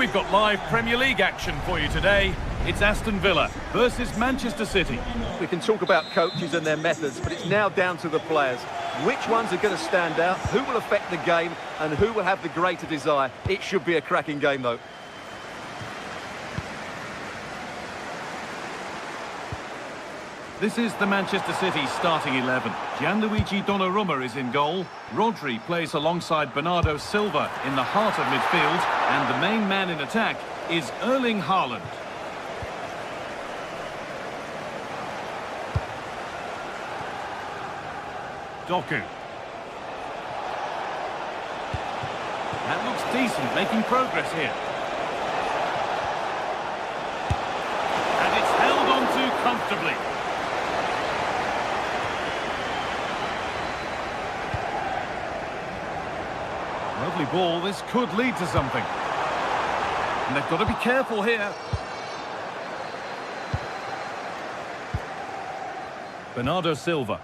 we've got live Premier League action for you today. It's Aston Villa versus Manchester City. We can talk about coaches and their methods, but it's now down to the players. Which ones are going to stand out, who will affect the game, and who will have the greater desire. It should be a cracking game, though. This is the Manchester City starting 11. Gianluigi Donnarumma is in goal. Rodri plays alongside Bernardo Silva in the heart of midfield. And the main man in attack is Erling Haaland. Doku. That looks decent, making progress here. And it's held on to comfortably. Lovely ball, this could lead to something. And they've got to be careful here. Bernardo Silva.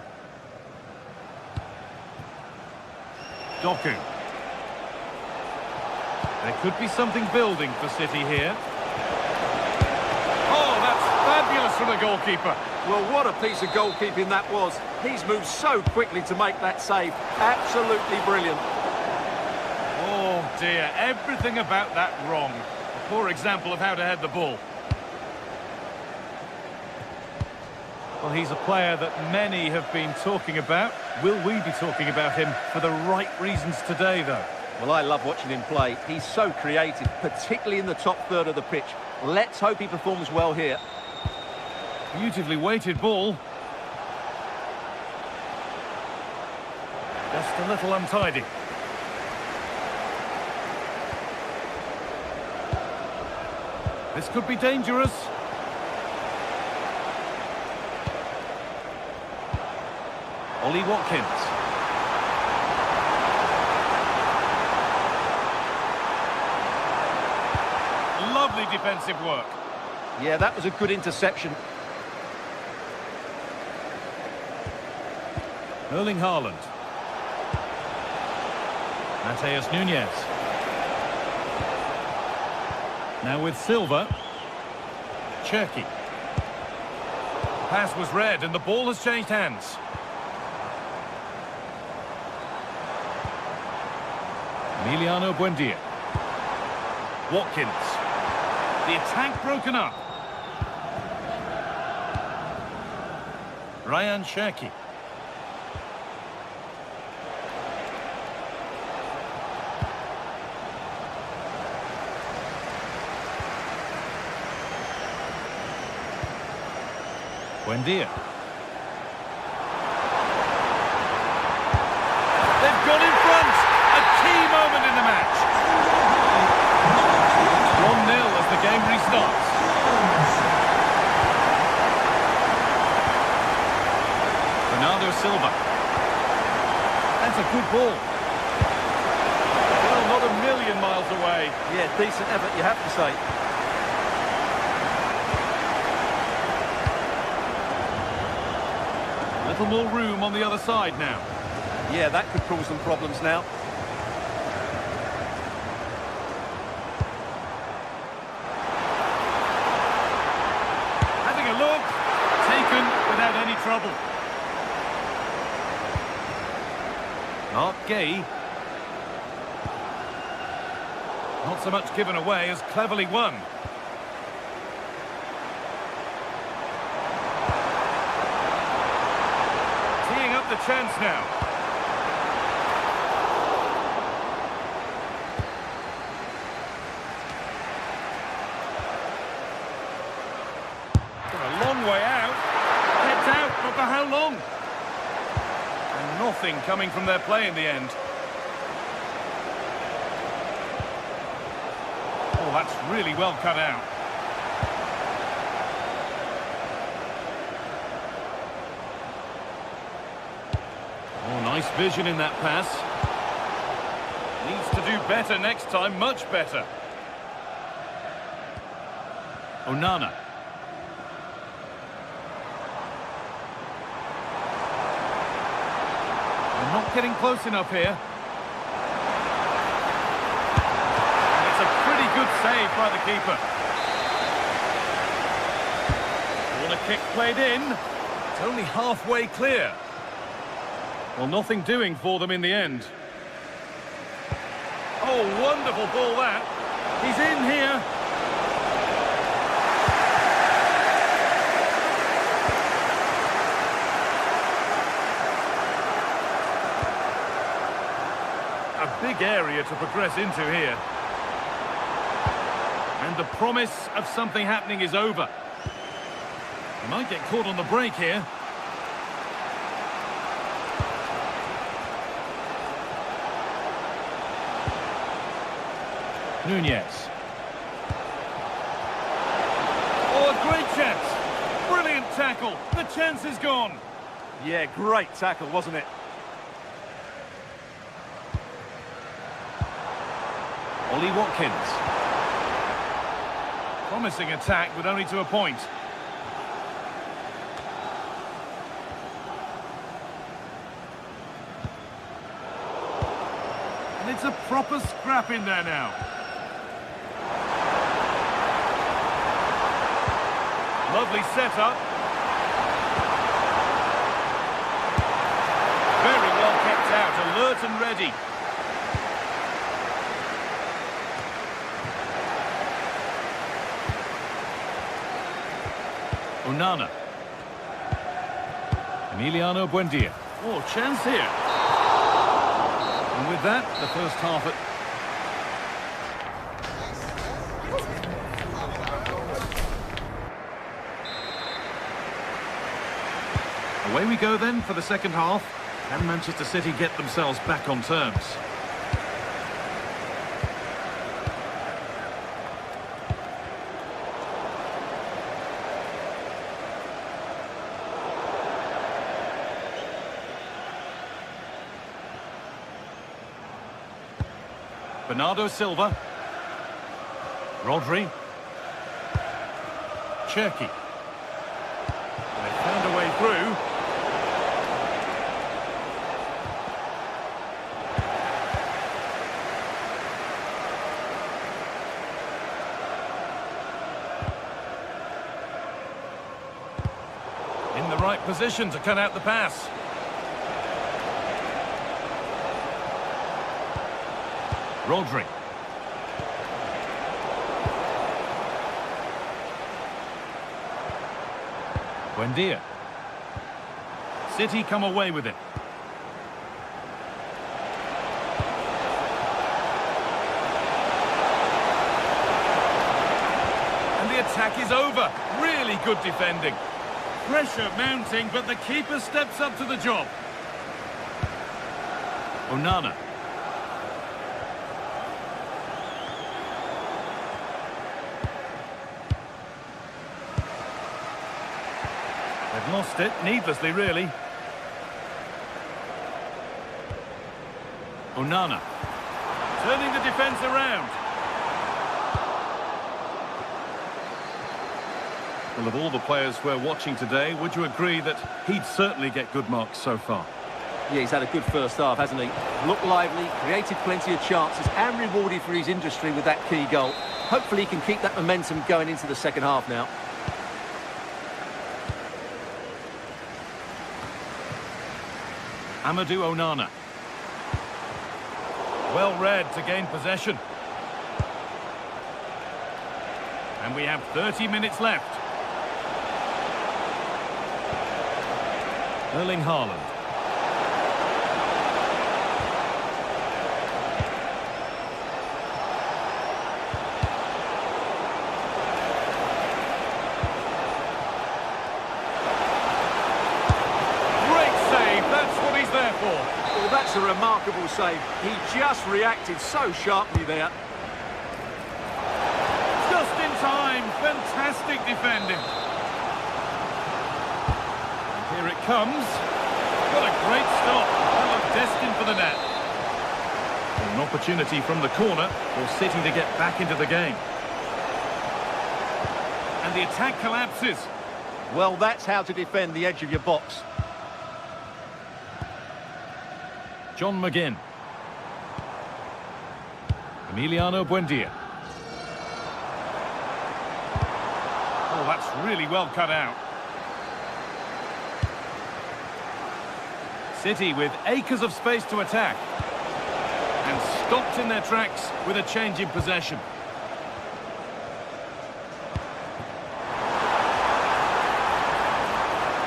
Doku. There could be something building for City here. Oh, that's fabulous from the goalkeeper. Well, what a piece of goalkeeping that was. He's moved so quickly to make that save. Absolutely brilliant. Oh dear, everything about that wrong. A poor example of how to head the ball. Well, he's a player that many have been talking about. Will we be talking about him for the right reasons today, though? Well, I love watching him play. He's so creative, particularly in the top third of the pitch. Let's hope he performs well here. Beautifully weighted ball. Just a little untidy. This could be dangerous. Ollie Watkins. Lovely defensive work. Yeah, that was a good interception. Erling Haaland. Mateus Nunes. Now with Silva. Cherki. Pass was read and the ball has changed hands. Emiliano Buendia. Watkins. The attack broken up. Ryan Cherki. Buendia. They've got in front. A key moment in the match. 1-0 as the game restarts. Bernardo Silva. That's a good ball. Well, not a million miles away. Yeah, decent effort, you have to say. A little more room on the other side now. Yeah, that could cause some problems now. Having a look. Taken without any trouble. Mark Gay. Not so much given away as cleverly won. Teeing up the chance now. Way out, heads out, but for how long? And nothing coming from their play in the end. Oh, that's really well cut out. Oh, nice vision in that pass. Needs to do better next time, much better. Onana. Not getting close enough here. And it's a pretty good save by the keeper. Corner kick played in. It's only halfway clear. Well, nothing doing for them in the end. Oh, wonderful ball that. He's in here. A big area to progress into here. And the promise of something happening is over. He might get caught on the break here. Nunez. Oh, a great chance. Brilliant tackle. The chance is gone. Yeah, great tackle, wasn't it? Ollie Watkins. Promising attack, but only to a point. And it's a proper scrap in there now. Lovely setup. Very well kept out, alert and ready. Onana. Emiliano Buendia. Oh, chance here. And with that, the first half Away we go then for the second half. Can Manchester City get themselves back on terms? Bernardo Silva. Rodri. Cherki. They found a way through. In the right position to cut out the pass. Rodri. Buendia. City come away with it. And the attack is over. Really good defending. Pressure mounting, but the keeper steps up to the job. Onana. They've lost it, needlessly, really. Onana. Turning the defence around. Well, of all the players we're watching today, would you agree that he'd certainly get good marks so far? Yeah, he's had a good first half, hasn't he? Looked lively, created plenty of chances, and rewarded for his industry with that key goal. Hopefully he can keep that momentum going into the second half now. Amadou Onana. Well read to gain possession. And we have 30 minutes left. Erling Haaland. Well, that's a remarkable save. He just reacted so sharply there. Just in time. Fantastic defending. And here it comes. What a great stop. That looked destined for the net. An opportunity from the corner for City to get back into the game. And the attack collapses. Well, that's how to defend the edge of your box. John McGinn. Emiliano Buendia. really well cut out. City with acres of space to attack. And stopped in their tracks with a change in possession.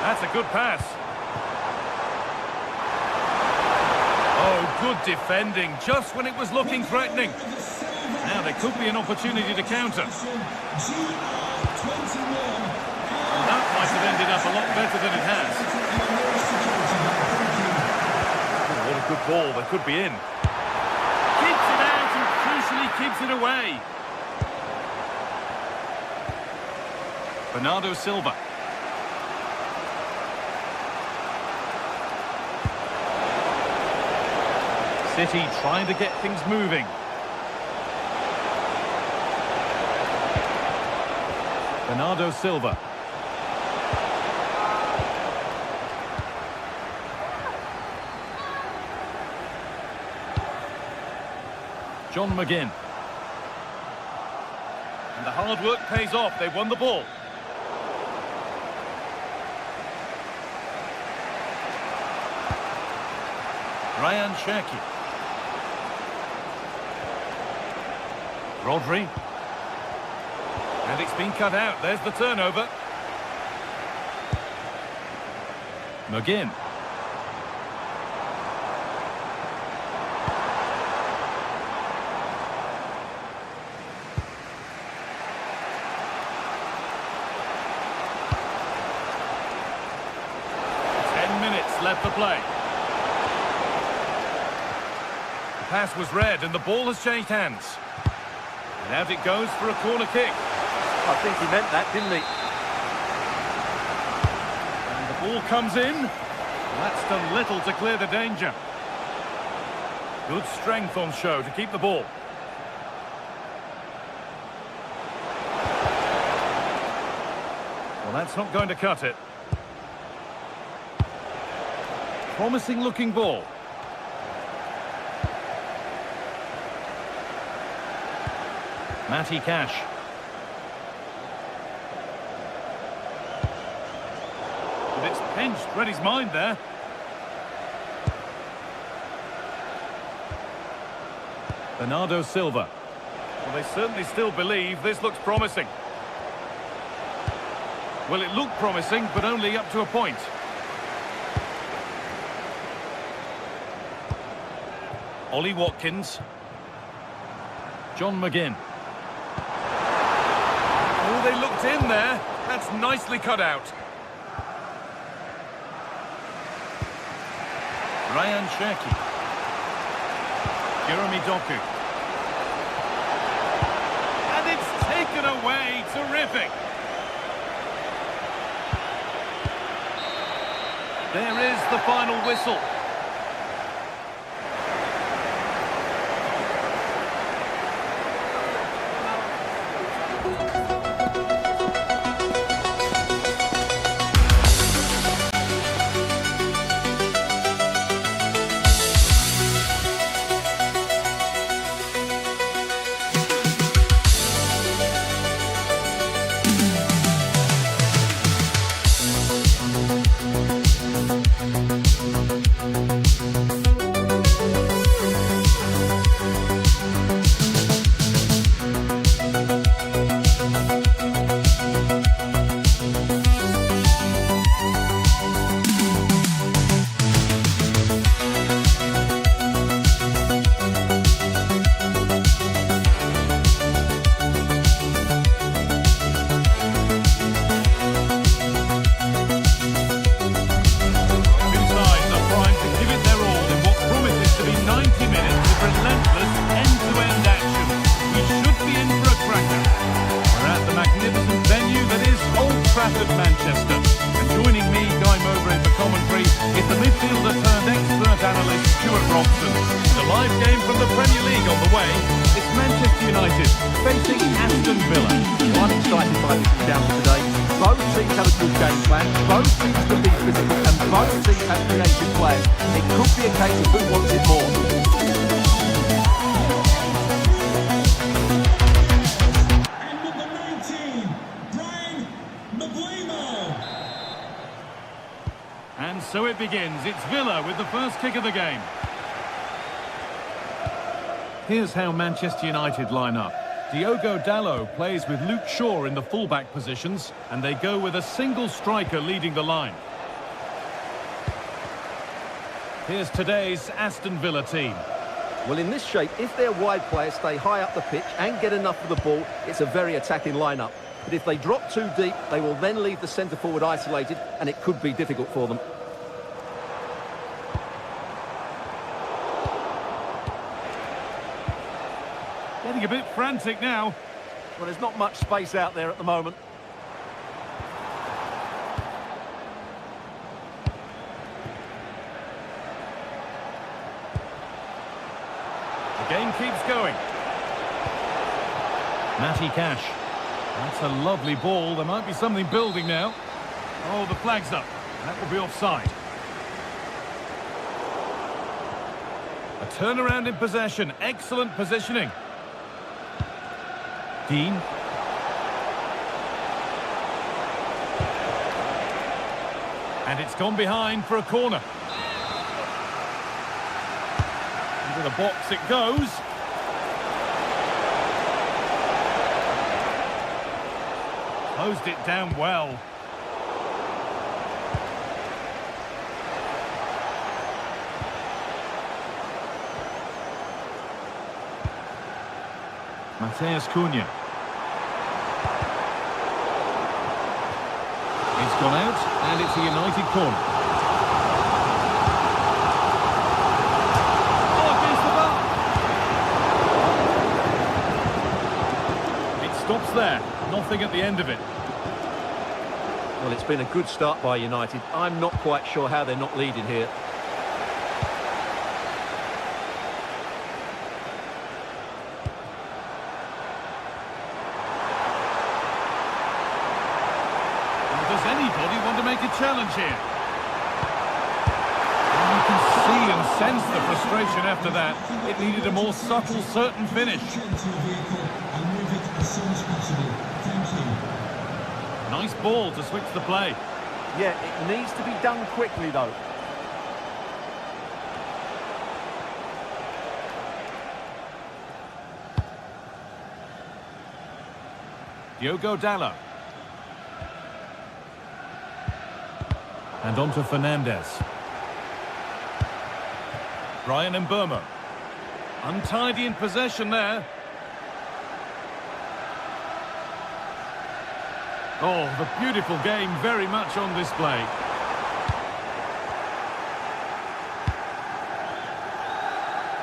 That's a good pass. Oh, good defending, just when it was looking threatening. Now there could be an opportunity to counter. And that might have ended up a lot better than it has. Oh, what a good ball, they could be in. Keeps it out and crucially keeps it away. Bernardo Silva. City trying to get things moving. Bernardo Silva. John McGinn. And the hard work pays off. They've won the ball. Ryan Cherki. Rodri. And it's been cut out. There's the turnover. McGinn. Left to play. The pass was read and the ball has changed hands. And out it goes for a corner kick. I think he meant that, didn't he? And the ball comes in. That's done little to clear the danger. Good strength on show to keep the ball. Well, that's not going to cut it. Promising looking ball. Matty Cash. And it's pinched, read his mind there. Bernardo Silva. Well, they certainly still believe this looks promising. Well, it looked promising, but only up to a point. Ollie Watkins. John McGinn. Oh, they looked in there. That's nicely cut out. Ryan Cherki. Jeremy Doku. And it's taken away. Terrific. There is the final whistle. Manchester. And joining me, going over into commentary, is the midfielder turned expert analyst Stuart Robson. The live game from the Premier League on the way. It's Manchester United facing Aston Villa. Well, I'm excited by this encounter today. Both teams have a good game plan, both teams can be physical, and both teams have creative players. It could be a case of who wants it more. And with the 19, Brian so it begins. It's Villa with the first kick of the game. Here's how Manchester United line up. Diogo Dalot plays with Luke Shaw in the fullback positions, and they go with a single striker leading the line. Here's today's Aston Villa team. Well, in this shape, if their wide players stay high up the pitch and get enough of the ball, it's a very attacking lineup. But if they drop too deep, they will then leave the centre-forward isolated, and it could be difficult for them. Getting a bit frantic now. Well, there's not much space out there at the moment. The game keeps going. Matty Cash. That's a lovely ball. There might be something building now. Oh, the flag's up. That will be offside. A turnaround in possession. Excellent positioning. Dean. And it's gone behind for a corner. Into the box it goes. Closed it down well. Mateus Cunha. It's gone out, and it's a United corner. Oh, against the bar! It stops there. Nothing at the end of it. Well, it's been a good start by United. I'm not quite sure how they're not leading here. Does anybody want to make a challenge here? And you can see and sense the frustration after that. It needed a more subtle, certain finish. Nice ball to switch the play. Yeah, it needs to be done quickly, though. Diogo Dalot. And on to Fernandes. Brian Mbeumo. Untidy in possession there. Oh, the beautiful game very much on display.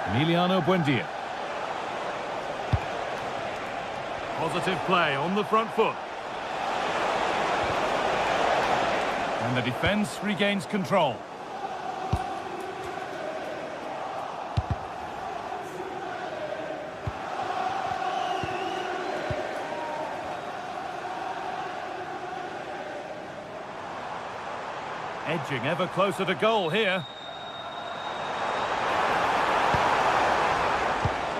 Emiliano Buendia. Positive play on the front foot. And the defence regains control. Edging ever closer to goal here.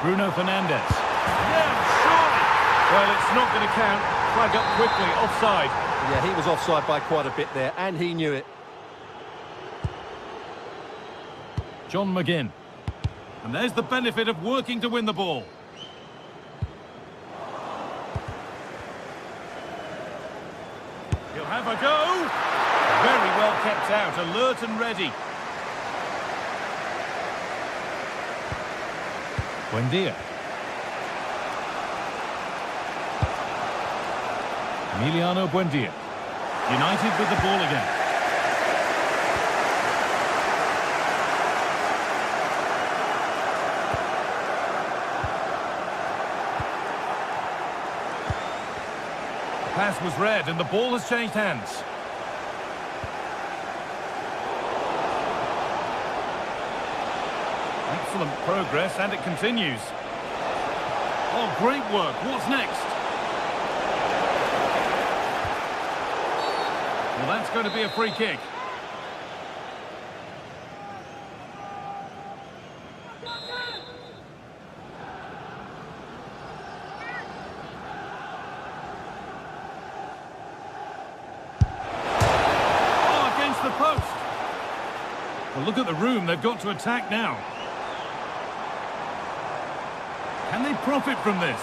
Bruno Fernandes. Yeah, surely! Well, it's not going to count. Flag up quickly, offside. Yeah, he was offside by quite a bit there, and he knew it. John McGinn. And there's the benefit of working to win the ball. He'll have a go. Very well kept out, alert and ready. Buendia. Emiliano Buendia. United with the ball again. The pass was read and the ball has changed hands. Excellent progress, and it continues. Oh, great work. What's next? Well, that's going to be a free kick. Oh, against the post. Well, look at the room they've got to attack now. Can they profit from this?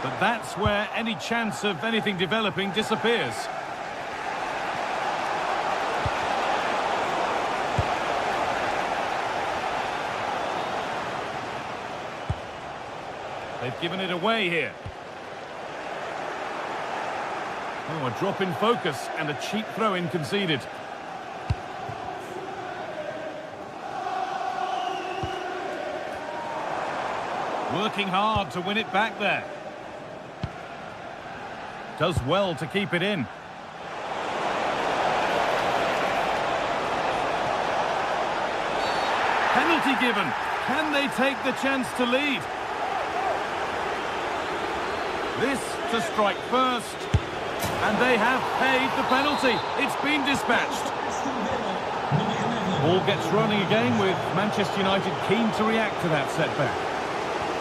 But that's where any chance of anything developing disappears. They've given it away here. Oh, a drop in focus and a cheap throw-in conceded. Working hard to win it back there. Does well to keep it in. Penalty given. Can they take the chance to lead? This to strike first. And they have paid the penalty. It's been dispatched. Ball gets running again with Manchester United keen to react to that setback.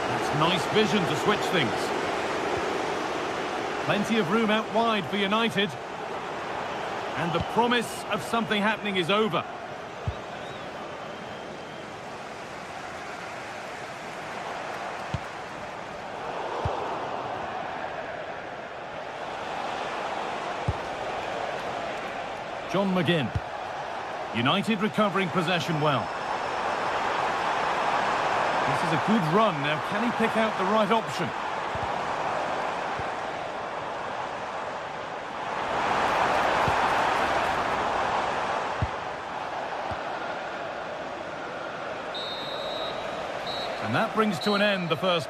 That's nice vision to switch things. Plenty of room out wide for United. And the promise of something happening is over. John McGinn. United recovering possession well. This is a good run. Now, can he pick out the right option? And that brings to an end the first.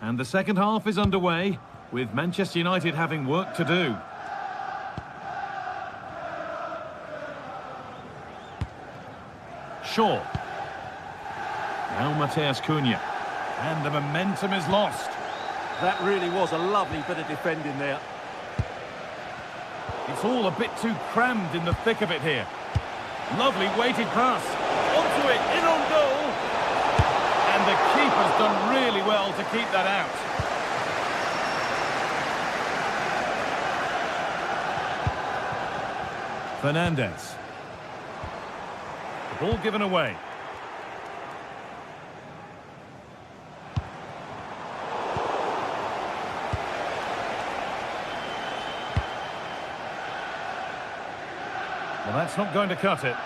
And the second half is underway, with Manchester United having work to do. Shaw. Now Mateus Cunha. And the momentum is lost. That really was a lovely bit of defending there. It's all a bit too crammed in the thick of it here. Lovely weighted pass. Onto it, in on goal. And the keeper's done really well to keep that out. Fernandez. The ball given away. Well, that's not going to cut it.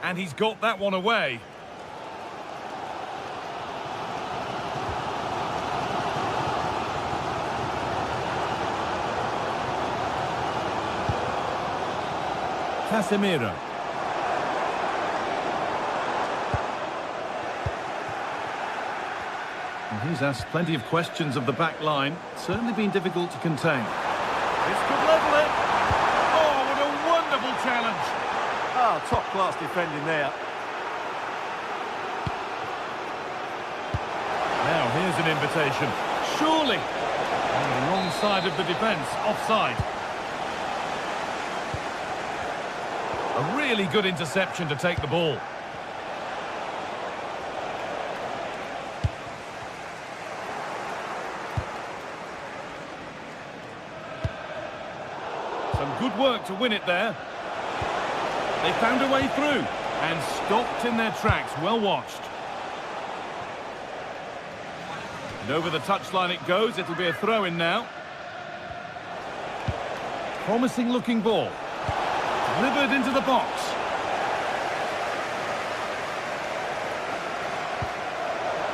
And he's got that one away. Casemiro. And he's asked plenty of questions of the back line. Certainly been difficult to contain. This could level it. Oh, what a wonderful challenge. Ah, top-class defending there. Now, here's an invitation. Surely. On the wrong side of the defence, offside. A really good interception to take the ball. Some good work to win it there. They found a way through and stopped in their tracks. Well watched. And over the touchline it goes. It'll be a throw-in now. Promising looking ball. Delivered into the box.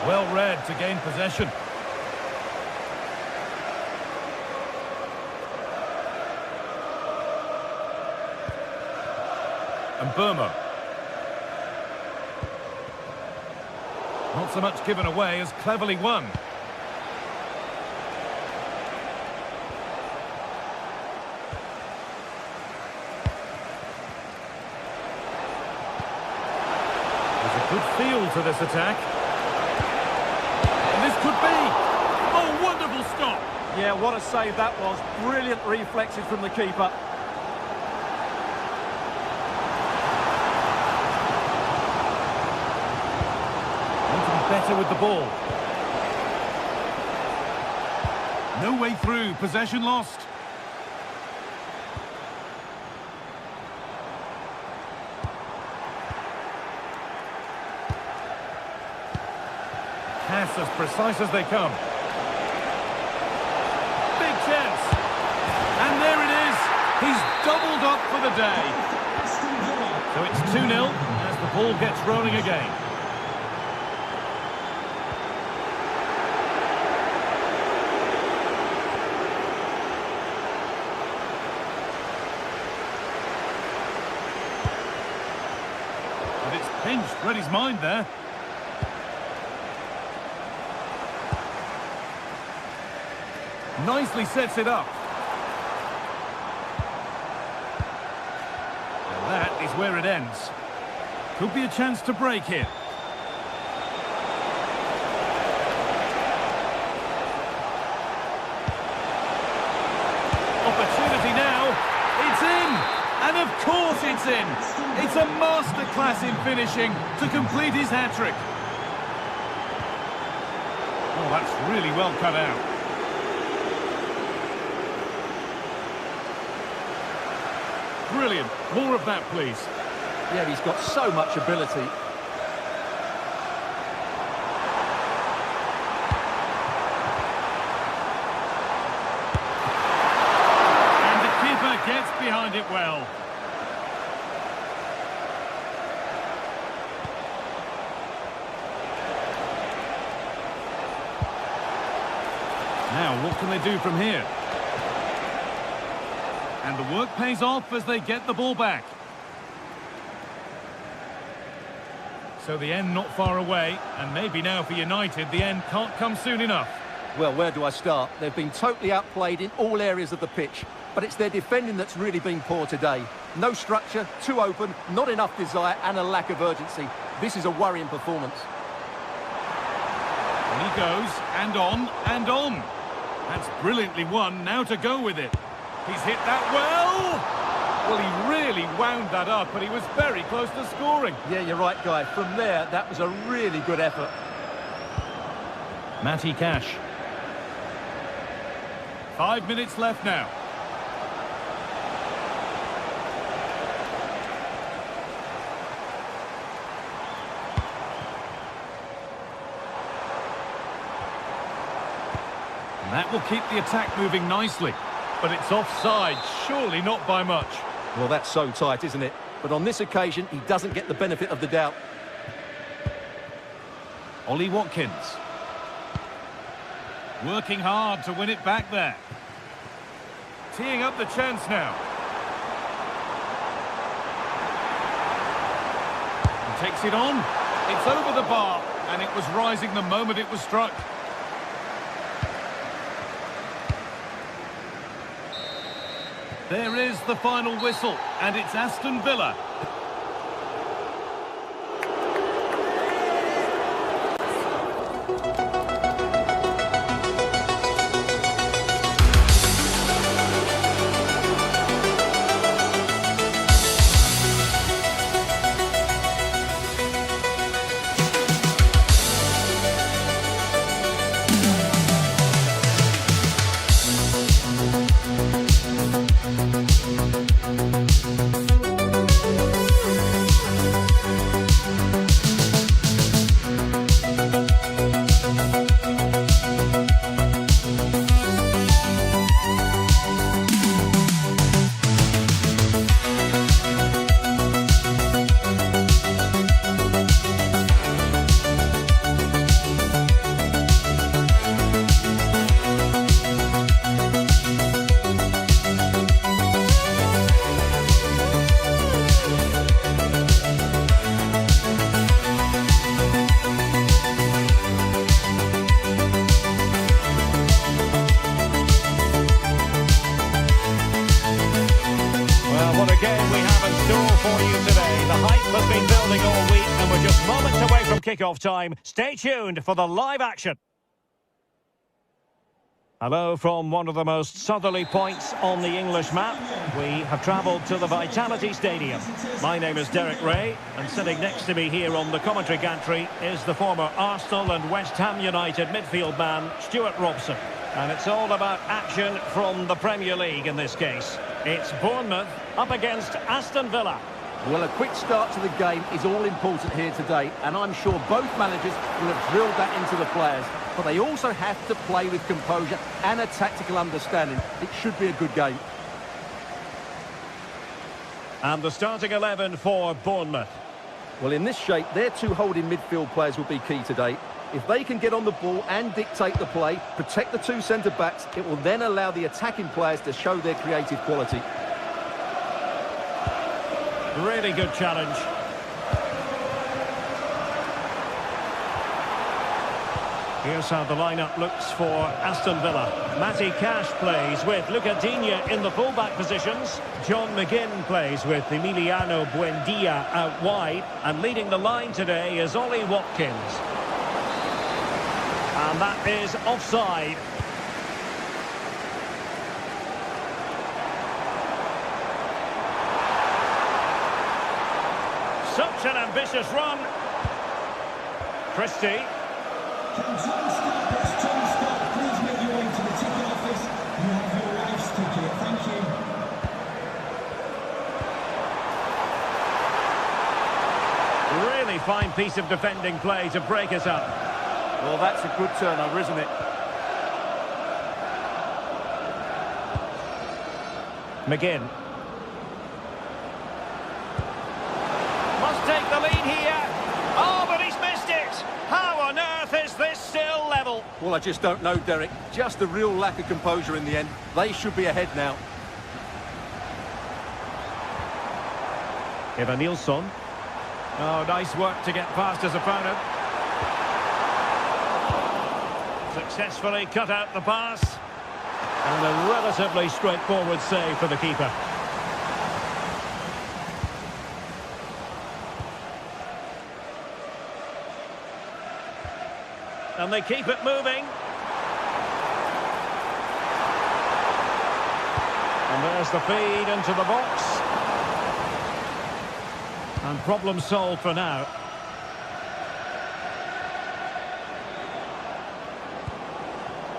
Well read to gain possession. And Burma. Not so much given away as cleverly won. There's a good feel to this attack. And this could be... Oh, wonderful stop! Yeah, what a save that was. Brilliant reflexes from the keeper. Want to be better with the ball. No way through, possession lost. Pass as precise as they come. Big chance. And there it is. He's doubled up for the day. So it's 2-0 as the ball gets rolling again. But it's pinched, read his mind there. Nicely sets it up. And that is where it ends. Could be a chance to break here. Opportunity now. It's in! And of course it's in! It's a masterclass in finishing to complete his hat-trick. Oh, that's really well cut out. Brilliant. More of that, please. Yeah, he's got so much ability. And the keeper gets behind it well. Now, what can they do from here? And the work pays off as they get the ball back. So the end not far away, and maybe now for United, the end can't come soon enough. Well, where do I start? They've been totally outplayed in all areas of the pitch, but it's their defending that's really been poor today. No structure, too open, not enough desire, and a lack of urgency. This is a worrying performance. And he goes, and on, and on. That's brilliantly won, now to go with it. He's hit that well! Well, he really wound that up, but he was very close to scoring. Yeah, you're right, Guy. From there, that was a really good effort. Matty Cash. 5 minutes left now. And that will keep the attack moving nicely. But it's offside, surely not by much. Well, that's so tight, isn't it? But on this occasion, he doesn't get the benefit of the doubt. Ollie Watkins. Working hard to win it back there. Teeing up the chance now. He takes it on. It's over the bar, and it was rising the moment it was struck. There is the final whistle, and it's Aston Villa. Kickoff time. Stay tuned for the live action. Hello from one of the most southerly points on the English map. We have travelled to the Vitality Stadium. My name is Derek Ray, and sitting next to me here on the commentary gantry is the former Arsenal and West Ham United midfield man, Stuart Robson. And it's all about action from the Premier League in this case. It's Bournemouth up against Aston Villa. Well, a quick start to the game is all important here today, and I'm sure both managers will have drilled that into the players. But they also have to play with composure and a tactical understanding. It should be a good game. And the starting 11 for Bournemouth. Well, in this shape, their two holding midfield players will be key today. If they can get on the ball and dictate the play, protect the two centre-backs, it will then allow the attacking players to show their creative quality. Really good challenge. Here's how the lineup looks for Aston Villa. Matty Cash plays with Luca Digne in the fullback positions. John McGinn plays with Emiliano Buendia out wide. And leading the line today is Ollie Watkins. And that is offside. Such an ambitious run. Christie. Can John Scott, please make your way to the ticket office? You have your wife's ticket. Thank you. Really fine piece of defending play to break us up. Well, that's a good turnover, isn't it? McGinn. Must take the lead here. Oh, but he's missed it. How on earth is this still level? Well, I just don't know, Derek. Just a real lack of composure in the end. They should be ahead now. Eva Nilsson. Oh, nice work to get past his opponent. Successfully cut out the pass. And a relatively straightforward save for the keeper. And they keep it moving. And there's the feed into the box. And problem solved for now.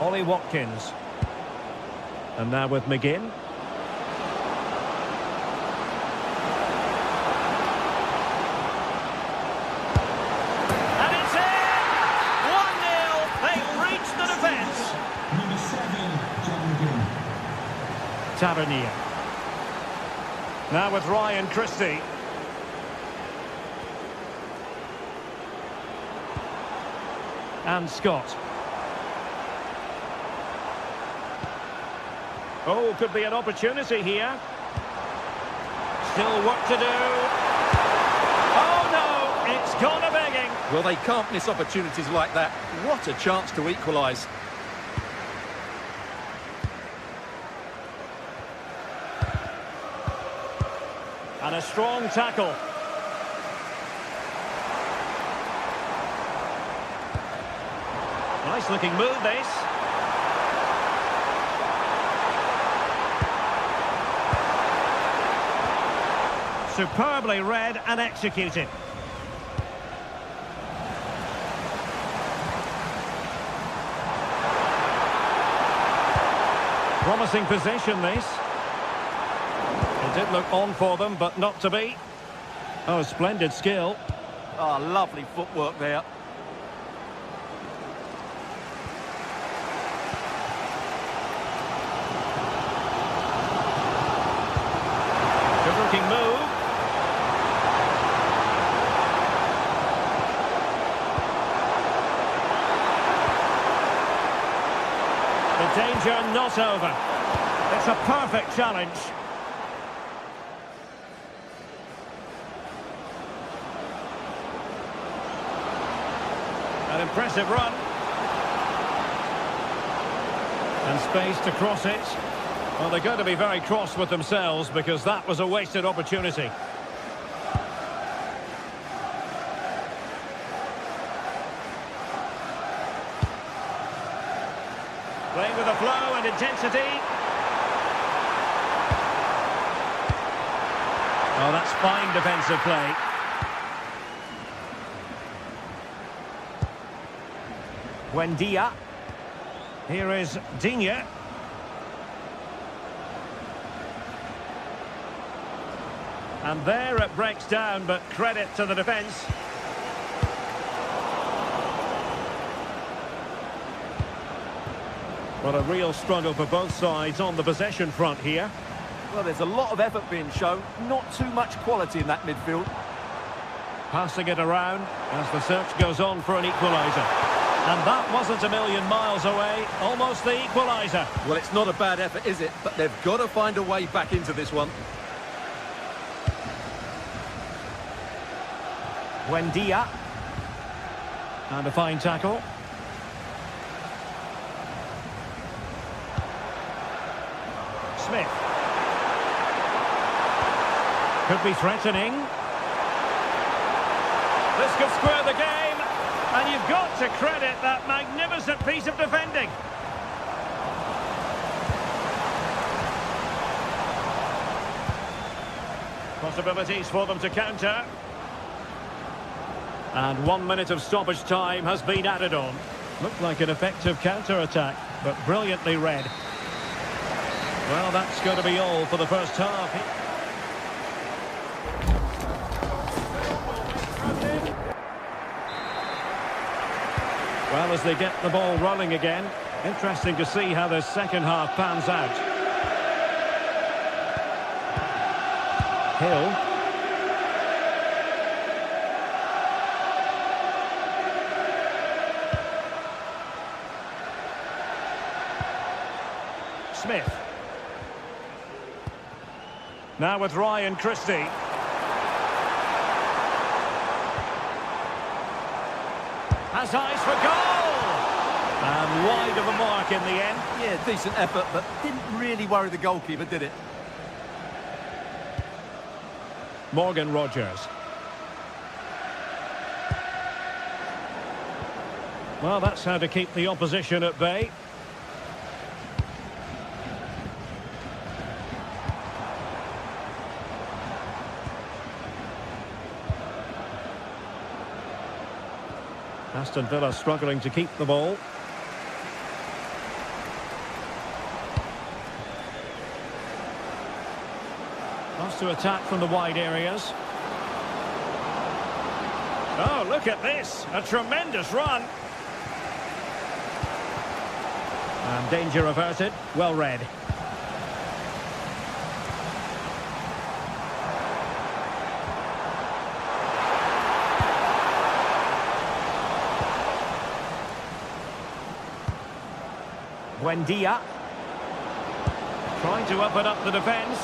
Ollie Watkins. And now with McGinn. And it's in! 1-0. They've reached the defence. Number 7, John McGinn. Tavernier. Now with Ryan Christie. And Scott. Oh, could be an opportunity here. Still work to do. Oh, no, it's gone a begging. Well, they can't miss opportunities like that. What a chance to equalise. And a strong tackle. Nice looking move, this. Superbly read and executed. Promising possession, this. It did look on for them, but not to be. Oh, splendid skill. Oh, lovely footwork there. Good-looking move. The danger not over. It's a perfect challenge. An impressive run. And space to cross it. Well, they're going to be very cross with themselves because that was a wasted opportunity. Playing with a flow and intensity. Oh, that's fine defensive play. Buendia. Here is Digne. And there it breaks down, but credit to the defence. What a real struggle for both sides on the possession front here. Well, there's a lot of effort being shown, not too much quality in that midfield. Passing it around as the search goes on for an equaliser. And that wasn't a million miles away, almost the equaliser. Well, it's not a bad effort, is it? But they've got to find a way back into this one. Buendia. And a fine tackle. Smith. Could be threatening. This could square the game. And you've got to credit that magnificent piece of defending. Possibilities for them to counter. And 1 minute of stoppage time has been added on. Looked like an effective counter-attack, but brilliantly read. Well, that's going to be all for the first half. Well, as they get the ball rolling again, interesting to see how the second half pans out. Hill. Smith. Now with Ryan Christie. Has eyes for goal! And wide of a mark in the end. Yeah, decent effort, but didn't really worry the goalkeeper, did it? Morgan Rogers. Well, that's how to keep the opposition at bay. Aston Villa struggling to keep the ball. Wants to attack from the wide areas. Oh, look at this. A tremendous run. And danger averted. Well read. Buendia. Trying to open up the defence.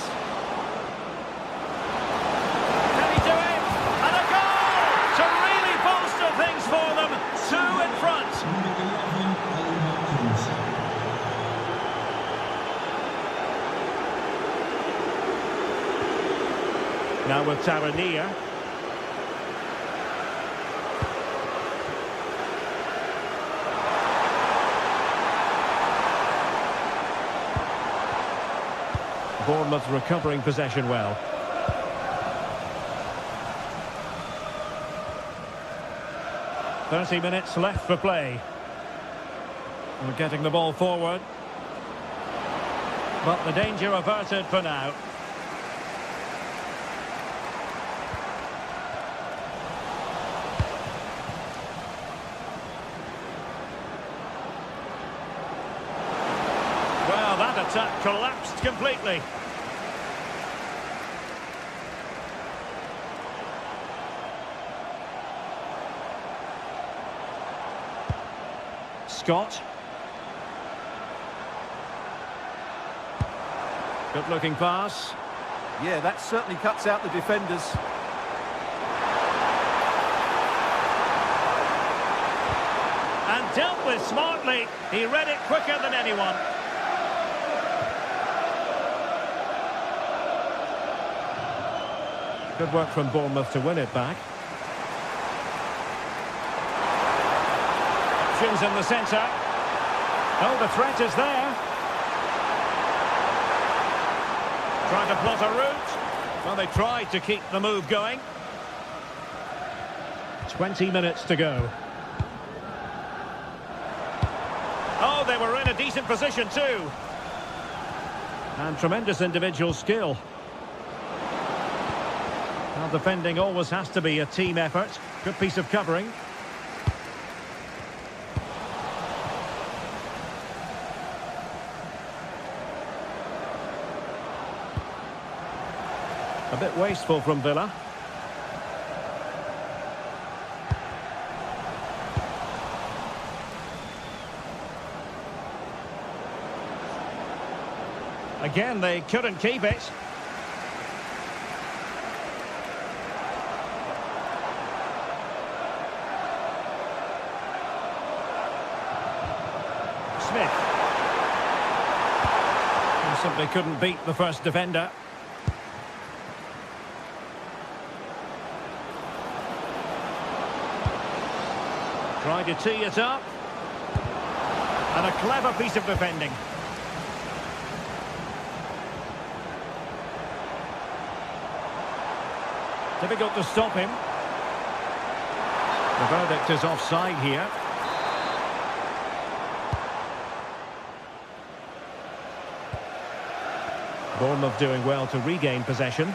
Can he do it? And a goal to really bolster things for them. 2 in front. Now with Tavernier. Bournemouth recovering possession well. "30 minutes left for play. We're getting the ball forward. But the danger averted for now. Well, that attack collapsed completely. Scott. Good looking pass. Yeah, that certainly cuts out the defenders. And dealt with smartly. He read it quicker than anyone. Good work from Bournemouth to win it back. Options in the centre. Oh, the threat is there. Trying to plot a route. Well, they tried to keep the move going. 20 minutes to go. Oh, they were in a decent position too. And tremendous individual skill. Now, defending always has to be a team effort. Good piece of covering. A bit wasteful from Villa. Again, they couldn't keep it. Smith. He simply couldn't beat the first defender. Tried to tee it up. And a clever piece of defending. Difficult to stop him. The verdict is offside here. Bournemouth doing well to regain possession.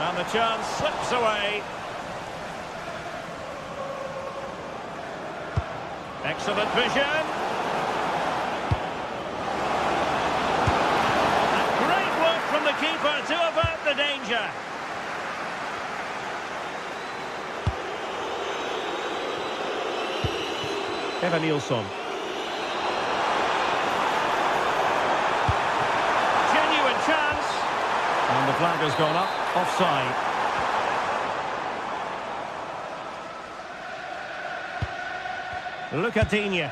And the chance slips away. Excellent vision. And great work from the keeper to avert the danger. Evan Nilsson. Genuine chance. And the flag has gone up. Offside. Lucadinha.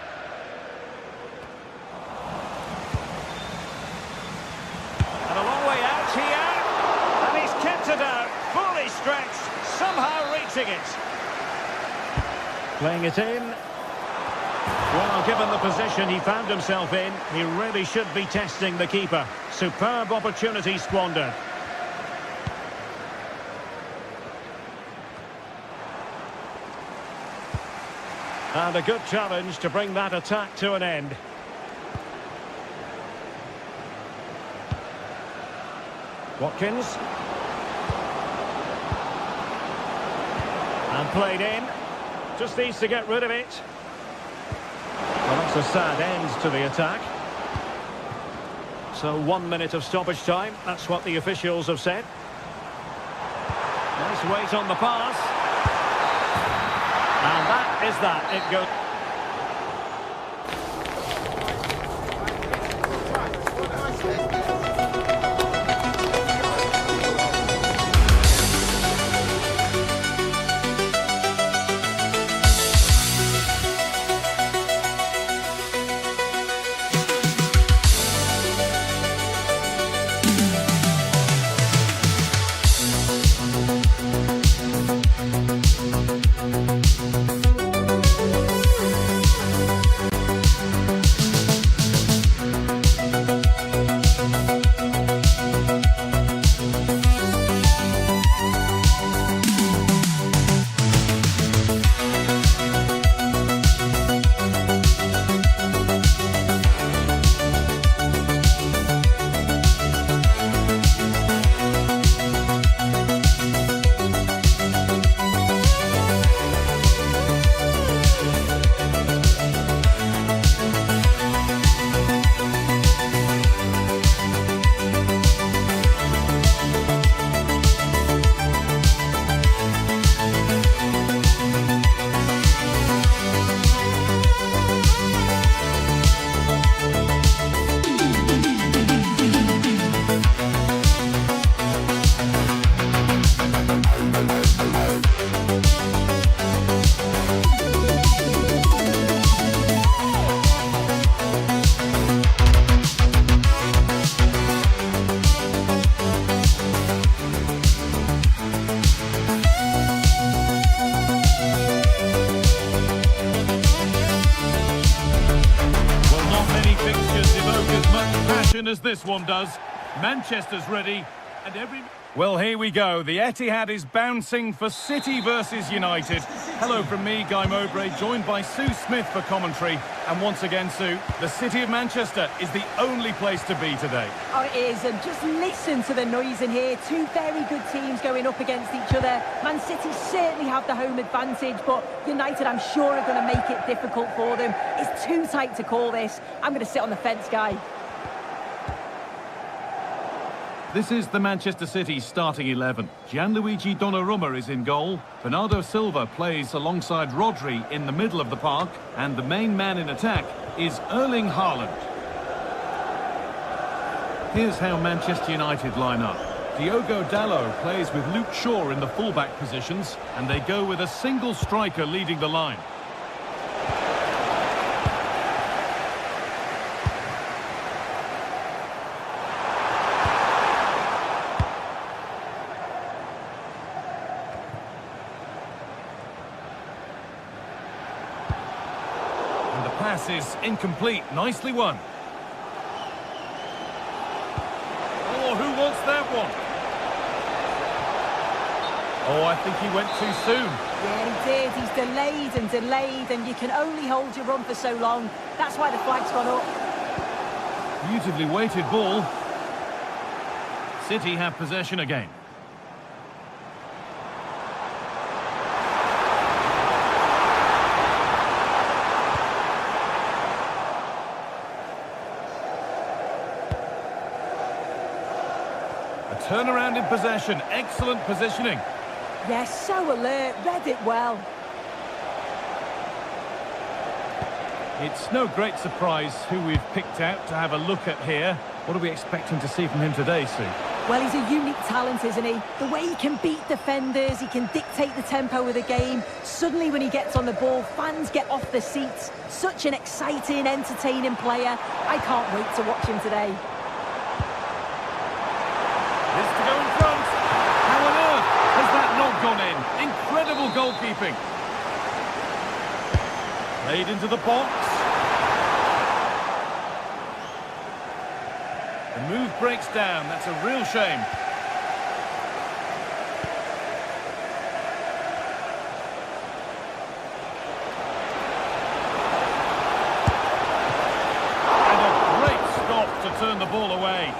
And a long way out here. And he's kept it out. Fully stretched. Somehow reaching it. Playing it in. Well, given the position he found himself in, he really should be testing the keeper. Superb opportunity squandered. And a good challenge to bring that attack to an end. Watkins. And played in. Just needs to get rid of it. Well, that's a sad end to the attack. So 1 minute of stoppage time. That's what the officials have said. Nice weight on the pass. And that is that. It goes. possession as this one does. Manchester's ready, and every... Well, here we go. The Etihad is bouncing for City versus United. Hello from me, Guy Mowbray, joined by Sue Smith for commentary. And once again, Sue, the City of Manchester is the only place to be today. Oh, it is, and just listen to the noise in here. Two very good teams going up against each other. Man City certainly have the home advantage, but United, I'm sure, are going to make it difficult for them. It's too tight to call this. I'm going to sit on the fence, Guy. This is the Manchester City starting 11. Gianluigi Donnarumma is in goal. Bernardo Silva plays alongside Rodri in the middle of the park. And the main man in attack is Erling Haaland. Here's how Manchester United line up. Diogo Dalot plays with Luke Shaw in the fullback positions. And they go with a single striker leading the line. Pass is incomplete. Nicely won. Oh, who wants that one? Oh, I think he went too soon. Yeah, he did. He's delayed, and you can only hold your run for so long. That's why the flag's gone up. Beautifully weighted ball. City have possession again. Turnaround in possession, excellent positioning. Yes, so alert, read it well. It's no great surprise who we've picked out to have a look at here. What are we expecting to see from him today, Sue? Well, he's a unique talent, isn't he? The way he can beat defenders, he can dictate the tempo of the game. Suddenly when he gets on the ball, fans get off their seats. Such an exciting, entertaining player. I can't wait to watch him today. This to go in front. How on earth has that not gone in? Incredible goalkeeping. Played into the box. The move breaks down. That's a real shame. And a great stop to turn the ball away.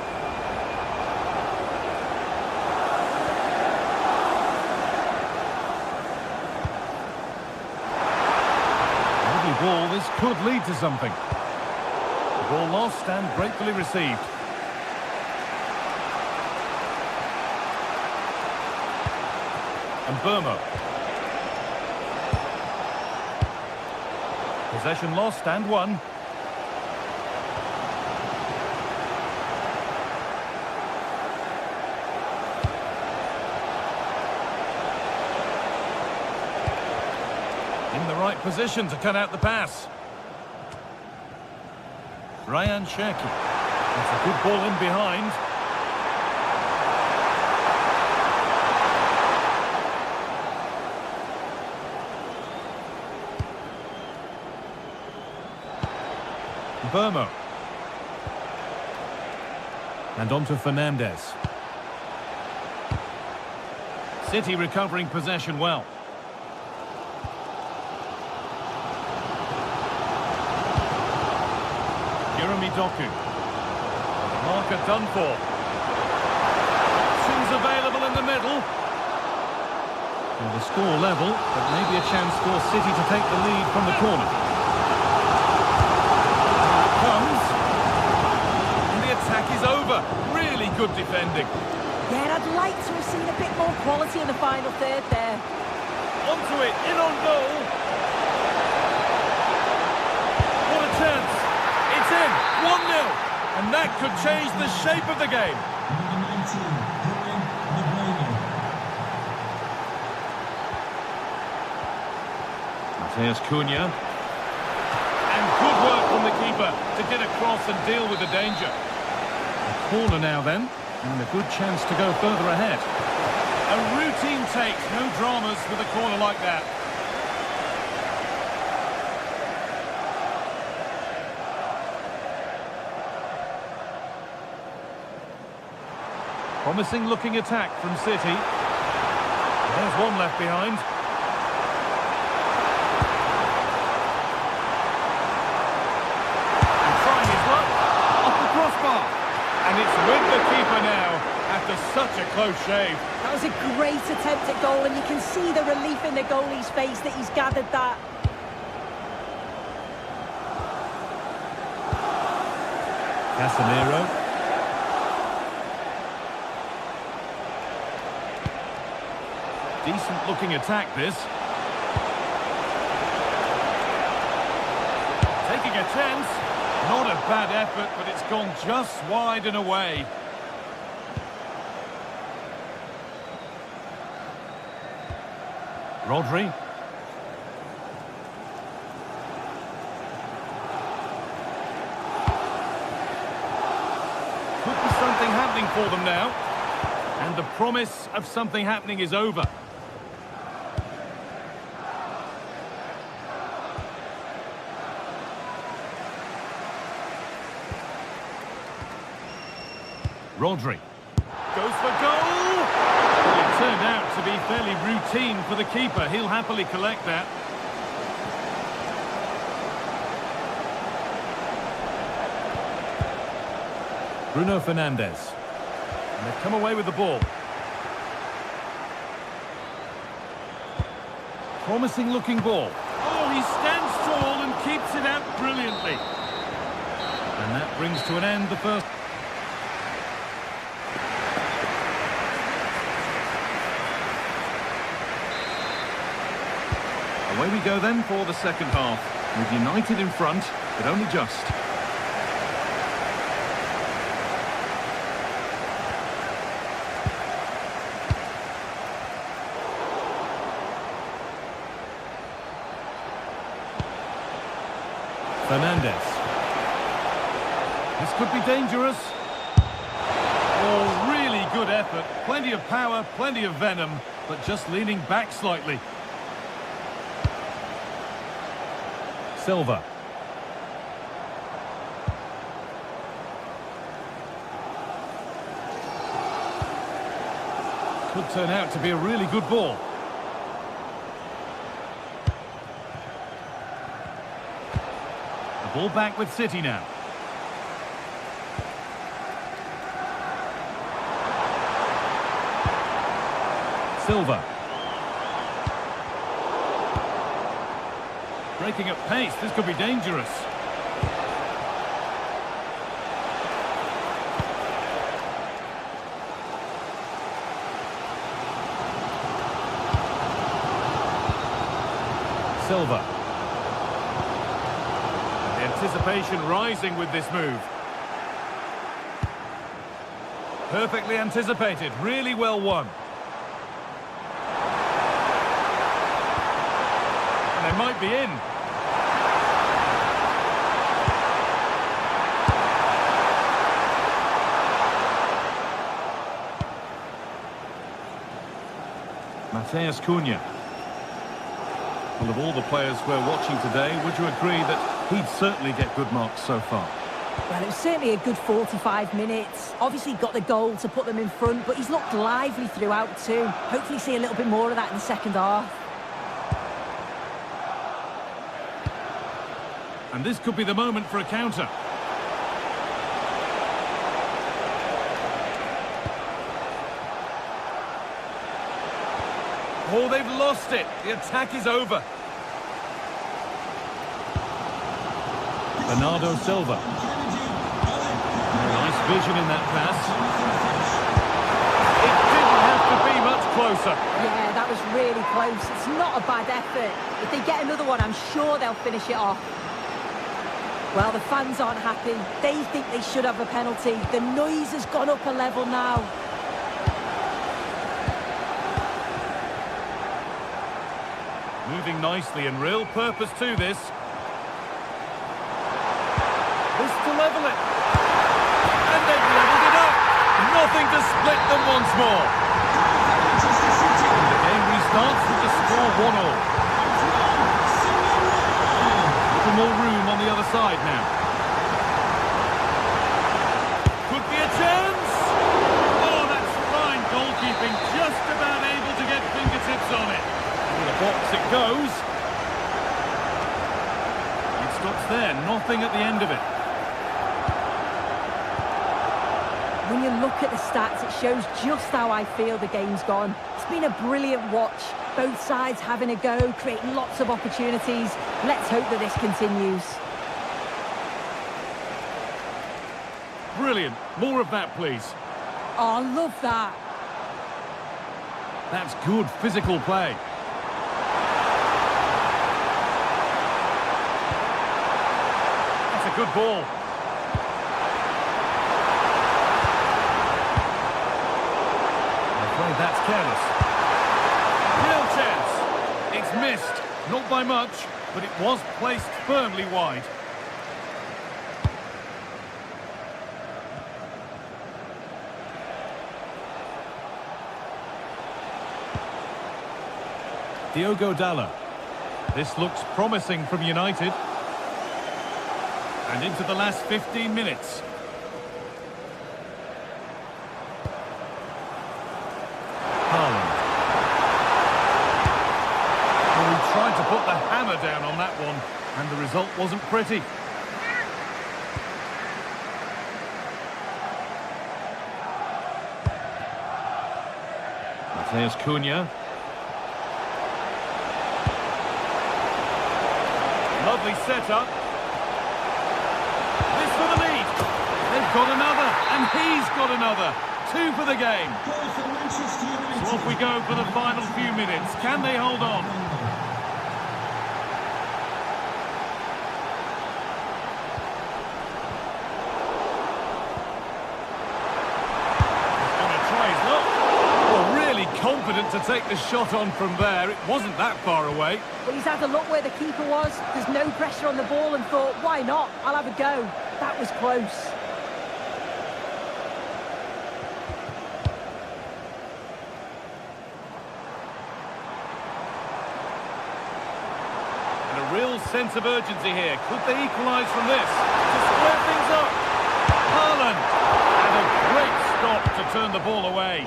Ball, this could lead to something. The ball lost and gratefully received. And Burma. Possession lost and won. In the right position to cut out the pass. Ryan Cherki. That's a good ball in behind. Burma. And on to Fernandez. City recovering possession well. Doku. Marker done for. Options available in the middle. Well, the score level, but maybe a chance for City to take the lead from the corner. Here it comes. And the attack is over. Really good defending. Yeah, I'd like to have seen a bit more quality in the final third there. Onto it, in on goal. What a chance. It's in, 1-0, and that could change the shape of the game. Number 19, Mateus Cunha. And good work from the keeper to get across and deal with the danger. A corner now then, and a good chance to go further ahead. A routine take, no dramas with a corner like that. Promising looking attack from City. There's one left behind. And trying his luck. Off the crossbar. And it's with the keeper now after such a close shave. That was a great attempt at goal, and you can see the relief in the goalie's face that he's gathered that. Casemiro. Decent looking attack this. Taking a chance. Not a bad effort, but it's gone just wide and away. Rodri. Could be something happening for them now. And the promise of something happening is over. Rodri goes for goal! Well, it turned out to be fairly routine for the keeper. He'll happily collect that. Bruno Fernandes. And they've come away with the ball. Promising looking ball. Oh, he stands tall and keeps it out brilliantly. And that brings to an end the first... Away we go then for the second half, with United in front, but only just. Fernandes. This could be dangerous. Oh, really good effort. Plenty of power, plenty of venom, but just leaning back slightly. Silva. Could turn out to be a really good ball. The ball back with City now. Silva. Breaking at pace, this could be dangerous. Silva. The anticipation rising with this move. Perfectly anticipated, really well won. And they might be in. Mateus Cunha. Well, of all the players we're watching today, would you agree that he'd certainly get good marks so far? Well, it was certainly a good 45 minutes. Obviously got the goal to put them in front, but he's looked lively throughout too. Hopefully see a little bit more of that in the second half. And this could be the moment for a counter. Oh, they've lost it. The attack is over. Bernardo Silva. Nice vision in that pass. It didn't have to be much closer. Yeah, that was really close. It's not a bad effort. If they get another one, I'm sure they'll finish it off. Well, the fans aren't happy. They think they should have a penalty. The noise has gone up a level now. Moving nicely and real purpose to this. This to level it. And they've leveled it up. Nothing to split them once more. And the game restarts with the score 1-1. Little more room on the other side now. Could be a chance. Oh, that's stops there, nothing at the end of it. When you look at the stats, it shows just how I feel the game's gone. It's been a brilliant watch. Both sides having a go, creating lots of opportunities. Let's hope that this continues. Brilliant. More of that, please. Oh, I love that. That's good physical play. That's a good ball. I'm afraid that's careless. Real chance. It's missed. Not by much, but it was placed firmly wide. Diogo Dalot. This looks promising from United. And into the last 15 minutes. Haaland. Well, he tried to put the hammer down on that one, and the result wasn't pretty. Mateus Cunha. Lovely setup. This for the lead. They've got another, and he's got another. 2 for the game. So off we go for the final few minutes. Can they hold on? He's going to try his luck. Well, really confident to take the shot on from there. It wasn't that far away. But he's had a look where the keeper was. There's no pressure on the ball and thought, why not? I'll have a go. That was close. And a real sense of urgency here. Could they equalise from this? To square things up. Haaland. And a great stop to turn the ball away.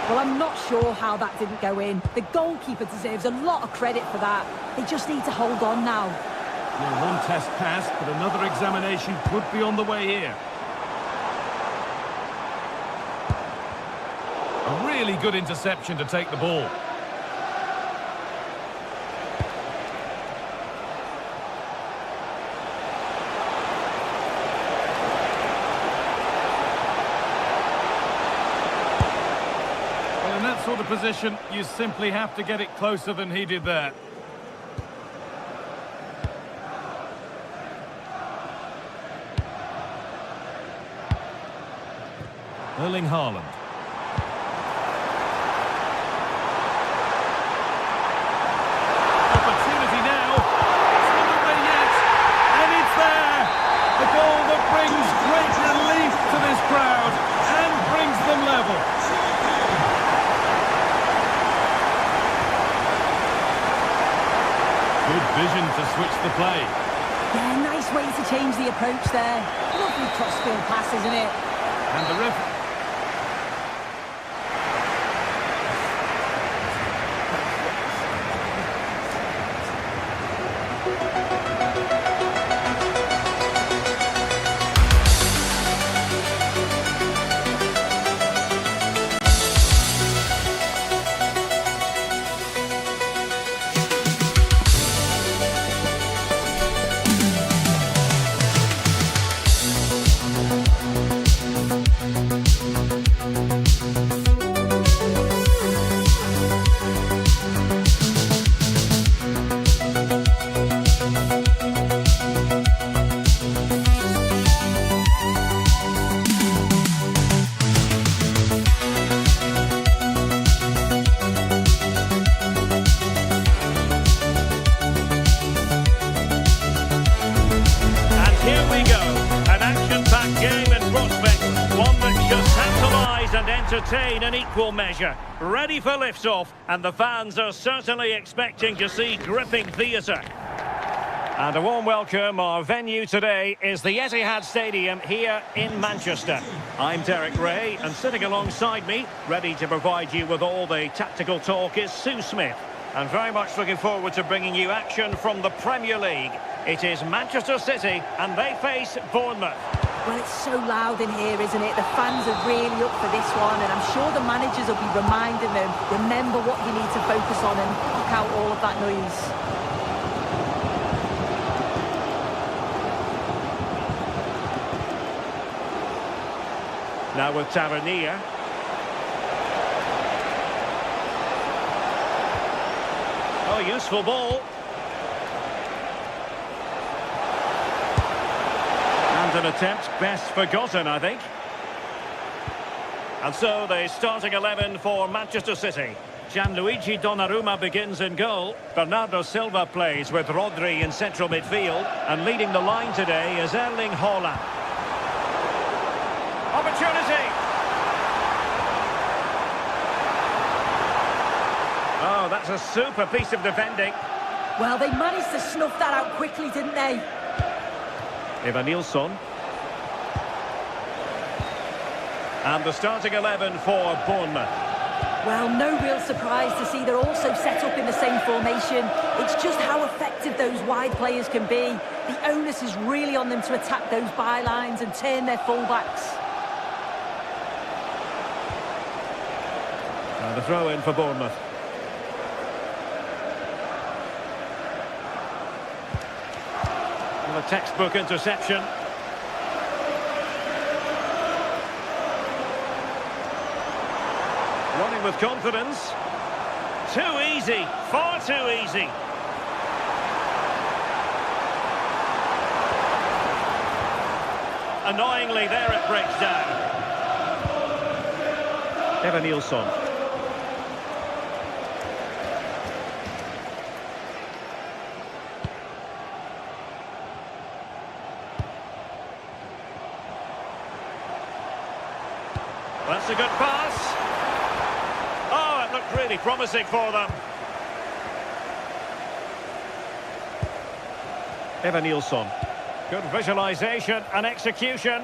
Well, I'm not sure how that didn't go in. The goalkeeper deserves a lot of credit for that. They just need to hold on now. Well, one test passed, but another examination could be on the way here. A really good interception to take the ball. In that sort of position, you simply have to get it closer than he did there. Erling Haaland. Opportunity now. It's not there yet. And it's there. The goal that brings great relief to this crowd and brings them level. Good vision to switch the play. Yeah, nice way to change the approach there. Lovely crossfield pass, isn't it? And the referee... And entertain in equal measure. Ready for lift-off, and the fans are certainly expecting to see gripping theatre. And a warm welcome. Our venue today is the Etihad Stadium here in Manchester. I'm Derek Ray, and sitting alongside me, ready to provide you with all the tactical talk, is Sue Smith. And very much looking forward to bringing you action from the Premier League. It is Manchester City, and they face Bournemouth. Well, it's so loud in here, isn't it? The fans are really up for this one, and I'm sure the managers will be reminding them, remember what you need to focus on and block out all of that noise. Now with Tavernier. Oh, useful ball. And an attempt best forgotten, I think. And so the starting 11 for Manchester City. Gianluigi Donnarumma begins in goal. Bernardo Silva plays with Rodri in central midfield. And leading the line today is Erling Haaland. Opportunity! Oh, that's a super piece of defending. Well, they managed to snuff that out quickly, didn't they? Evanilson. And the starting 11 for Bournemouth. Well, no real surprise to see they're also set up in the same formation. It's just how effective those wide players can be. The onus is really on them to attack those bylines and turn their fullbacks. And the throw in for Bournemouth. And a textbook interception. Running with confidence. Too easy, far too easy. Annoyingly, there it breaks down. Evanilson. That's a good pass. Oh, it looked really promising for them. Evanilson. Good visualisation and execution.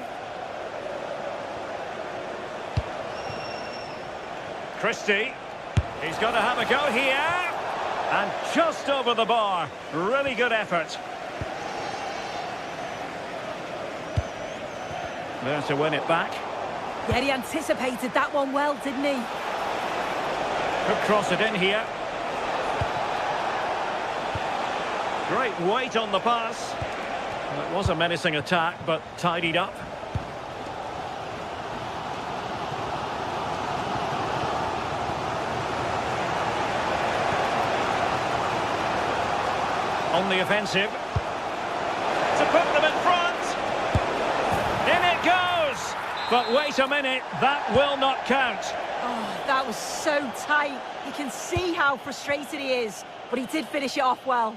Christie. He's got to have a go here. And just over the bar. Really good effort. There to win it back. Yeah, he anticipated that one well, didn't he? Could cross it in here. Great weight on the pass. Well, it was a menacing attack, but tidied up. On the offensive. To put them in front. In it goes. But wait a minute, that will not count. Oh, that was so tight. You can see how frustrated he is, but he did finish it off well.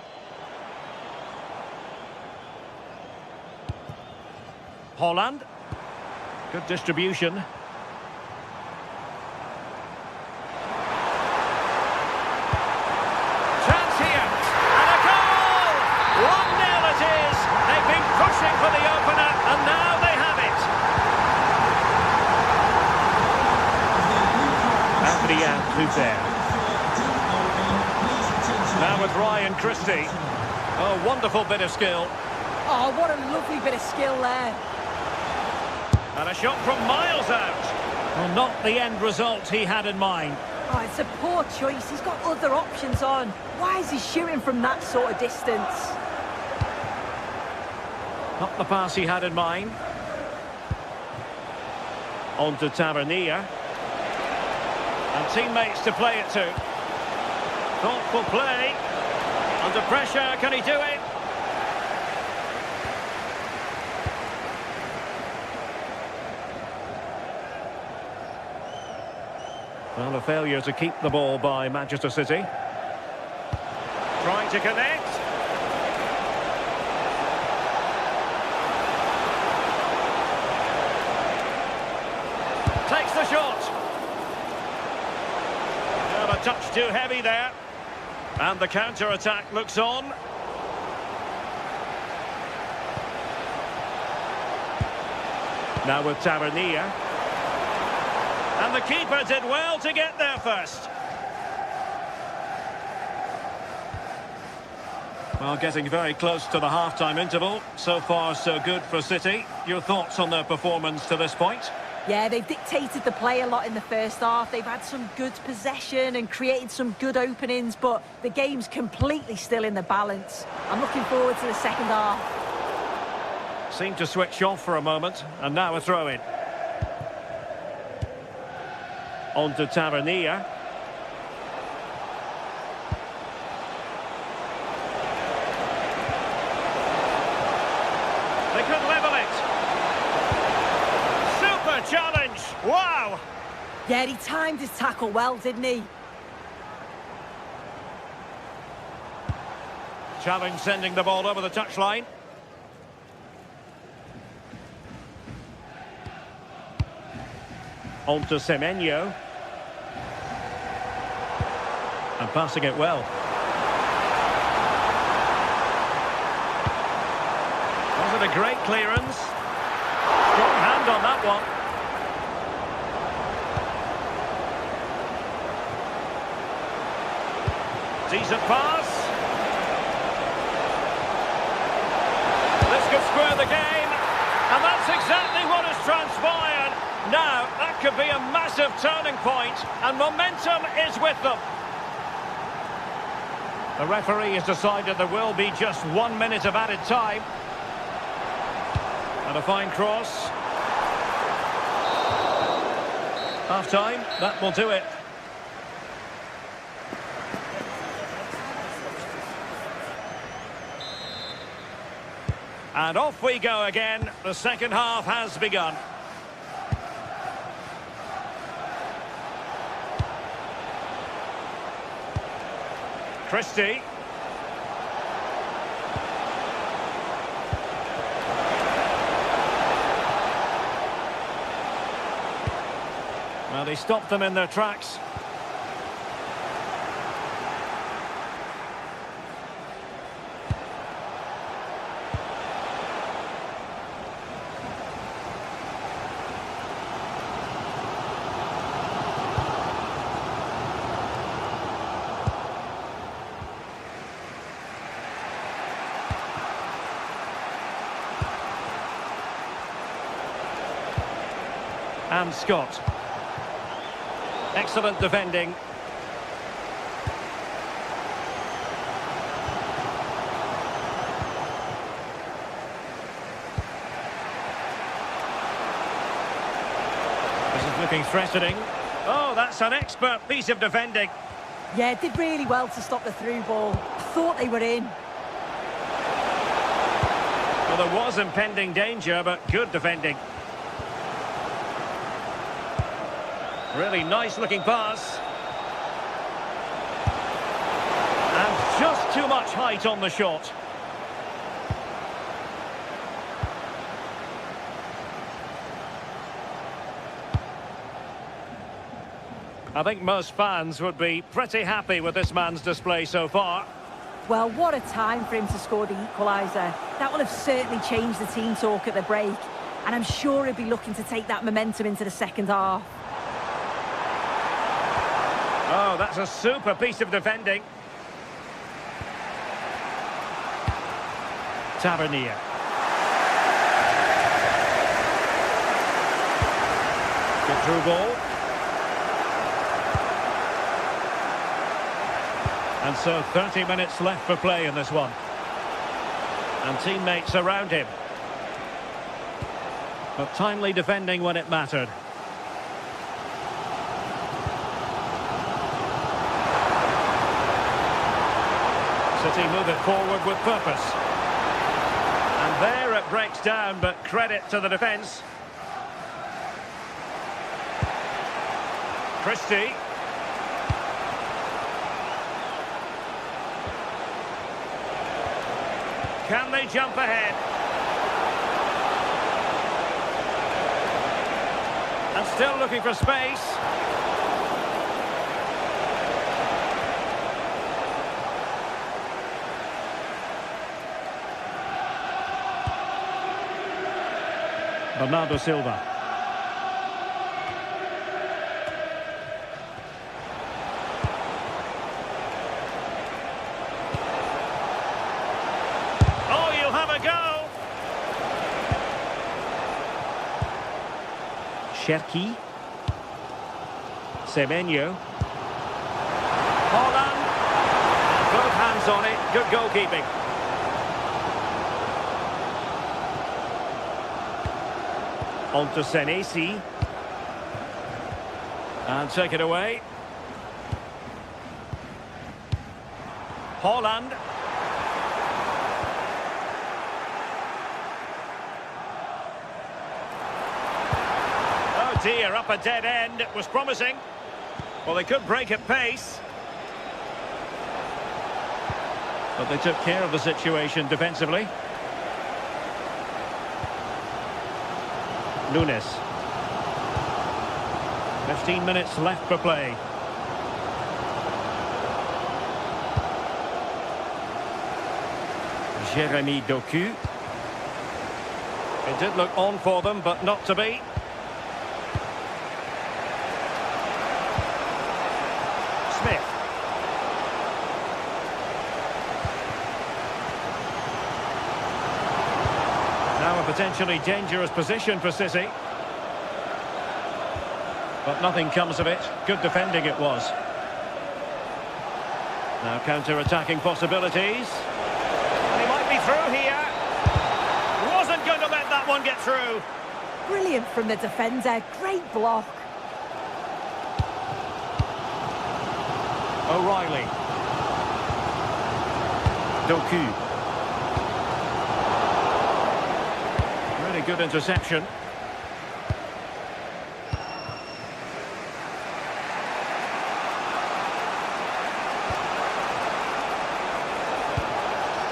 Haaland. Good distribution. Chance here. And a goal! 1-0 it is. They've been pushing for the opener, and now they have it. Adrien Luther. Now with Ryan Christie. Oh, wonderful bit of skill. Oh, what a lovely bit of skill there. And a shot from miles out. Well, not the end result he had in mind. Oh, it's a poor choice. He's got other options on. Why is he shooting from that sort of distance? Not the pass he had in mind. On to Tavernier. And teammates to play it to. Thoughtful play. Under pressure, can he do it? Well, a failure to keep the ball by Manchester City. Trying to connect. Takes the shot. Well, a touch too heavy there. And the counter-attack looks on. Now with Tavernier. And the keeper did well to get there first. Well, getting very close to the half-time interval. So far, so good for City. Your thoughts on their performance to this point? Yeah, they've dictated the play a lot in the first half. They've had some good possession and created some good openings, but the game's completely still in the balance. I'm looking forward to the second half. Seemed to switch off for a moment, and now a throw-in. On to Tavernier. They could level it. Super challenge. Wow. Yeah, he timed his tackle well, didn't he? Challenge sending the ball over the touchline. On to Semenyo. And passing it well. Was it a great clearance? Strong hand on that one. Decent pass. This could square the game. And that's exactly what has transpired. Now, that could be a massive turning point, and momentum is with them. The referee has decided there will be just 1 minute of added time. And a fine cross. Half-time, that will do it. And off we go again. The second half has begun. Christie. Well, they stopped them in their tracks. And Scott. Excellent defending. This is looking threatening. Oh, that's an expert piece of defending. Yeah, did really well to stop the through ball. I thought they were in. Well, there was impending danger, but good defending. Really nice looking pass. And just too much height on the shot. I think most fans would be pretty happy with this man's display so far. Well, what a time for him to score the equaliser. That will have certainly changed the team talk at the break. And I'm sure he'll be looking to take that momentum into the second half. Oh, that's a super piece of defending. Tavernier. Good through ball. And so 30 minutes left for play in this one. And teammates around him. But timely defending when it mattered. City move it forward with purpose. And there it breaks down, but credit to the defence. Christie. Can they jump ahead? And still looking for space. Bernardo Silva. Cherki. Semenyo. Holland. Both hands on it. Good goalkeeping. On to Senesi. And take it away. Holland. Oh dear, up a dead end. It was promising. Well, they could break at pace. But they took care of the situation defensively. Nunes. 15 minutes left for play. Jeremy Doku. It did look on for them, but not to be. Smith. Now a potentially dangerous position for City. But nothing comes of it. Good defending it was. Now counter-attacking possibilities. And he might be through here. Wasn't going to let that one get through. Brilliant from the defender. Great block. O'Reilly. Doku. Really good interception.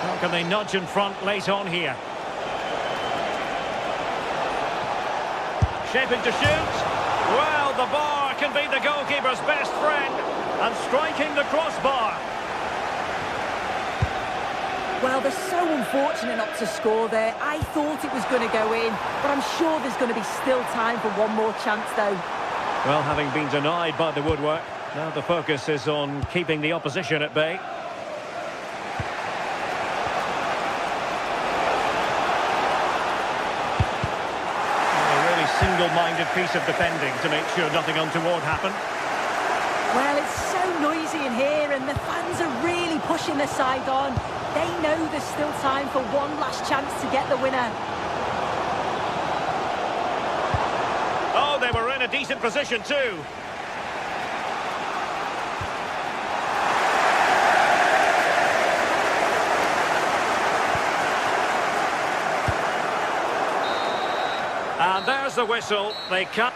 How can they nudge in front late on here? Shaping to shoot. Well, the bar can be the goalkeeper's best friend. And striking the crossbar. Well, they're so unfortunate not to score there. I thought it was going to go in, but I'm sure there's going to be still time for one more chance, though. Well, having been denied by the woodwork, now the focus is on keeping the opposition at bay. Single-minded piece of defending to make sure nothing untoward happened. Well, it's so noisy in here and the fans are really pushing their side on. They know there's still time for one last chance to get the winner. Oh, they were in a decent position too. And there's the whistle. They cut.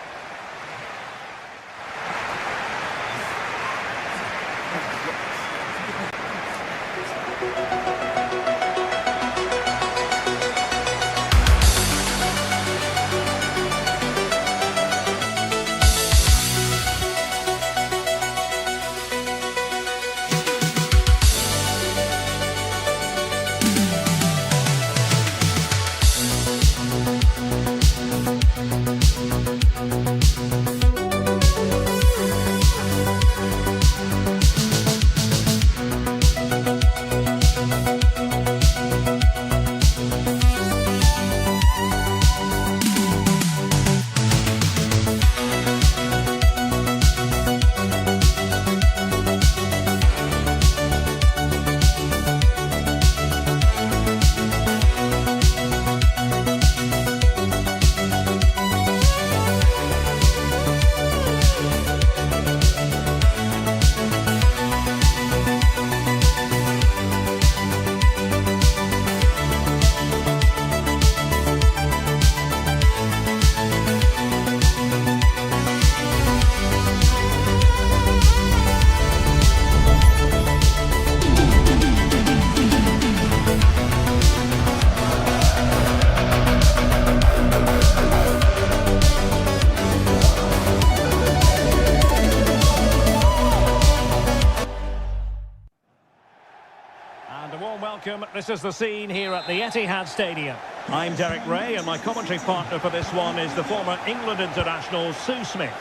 Welcome. This is the scene here at the Etihad Stadium. I'm Derek Ray, and my commentary partner for this one is the former England international Sue Smith.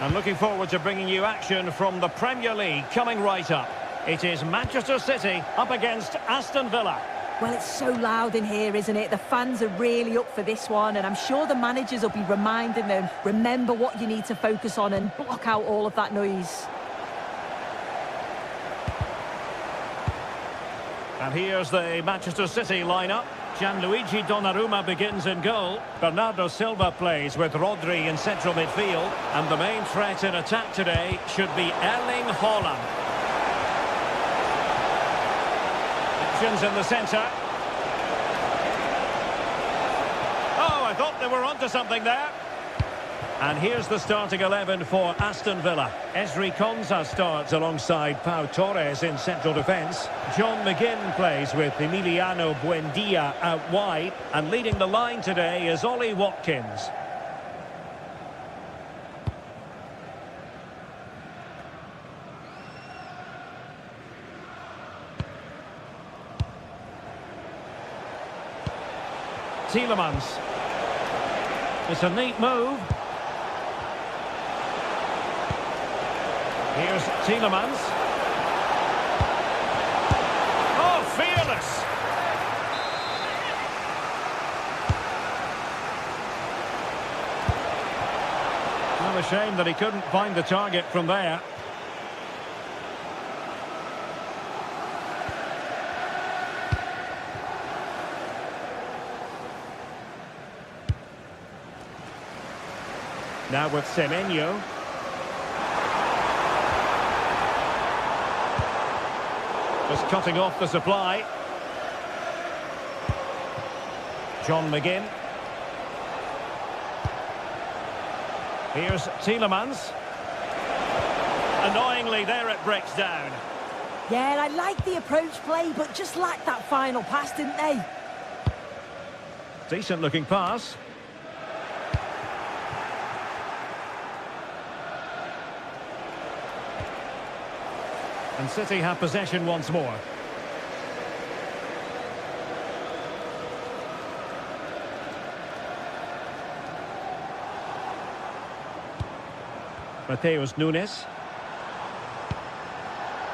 I'm looking forward to bringing you action from the Premier League coming right up. It is Manchester City up against Aston Villa. Well, it's so loud in here, isn't it? The fans are really up for this one, and I'm sure the managers will be reminding them, remember what you need to focus on and block out all of that noise. And here's the Manchester City lineup. Gianluigi Donnarumma begins in goal. Bernardo Silva plays with Rodri in central midfield. And the main threat in attack today should be Erling Haaland. Actions in the centre. Oh, I thought they were onto something there. And here's the starting 11 for Aston Villa. Ezri Konsa starts alongside Pau Torres in central defence. John McGinn plays with Emiliano Buendia out wide. And leading the line today is Ollie Watkins. Tielemans. It's a neat move. Here's Tielemans. Oh, fearless! Well, a shame that he couldn't find the target from there. Now with Semenyo. Just cutting off the supply. John McGinn. Here's Tielemans. Annoyingly, there it breaks down. Yeah, I like the approach play, but just lacked that final pass, didn't they? Decent looking pass. And City have possession once more. Mateus Nunes.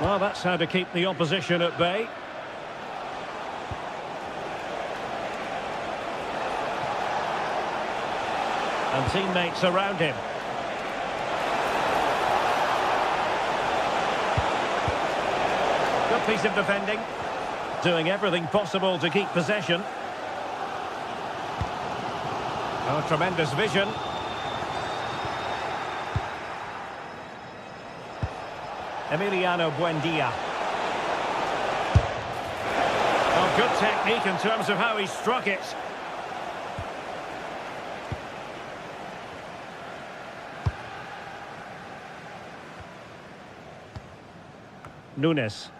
Well, that's how to keep the opposition at bay. And teammates around him. Good piece of defending. Doing everything possible to keep possession. Oh, tremendous vision. Emiliano Buendia. Oh, good technique in terms of how he struck it. Nunes.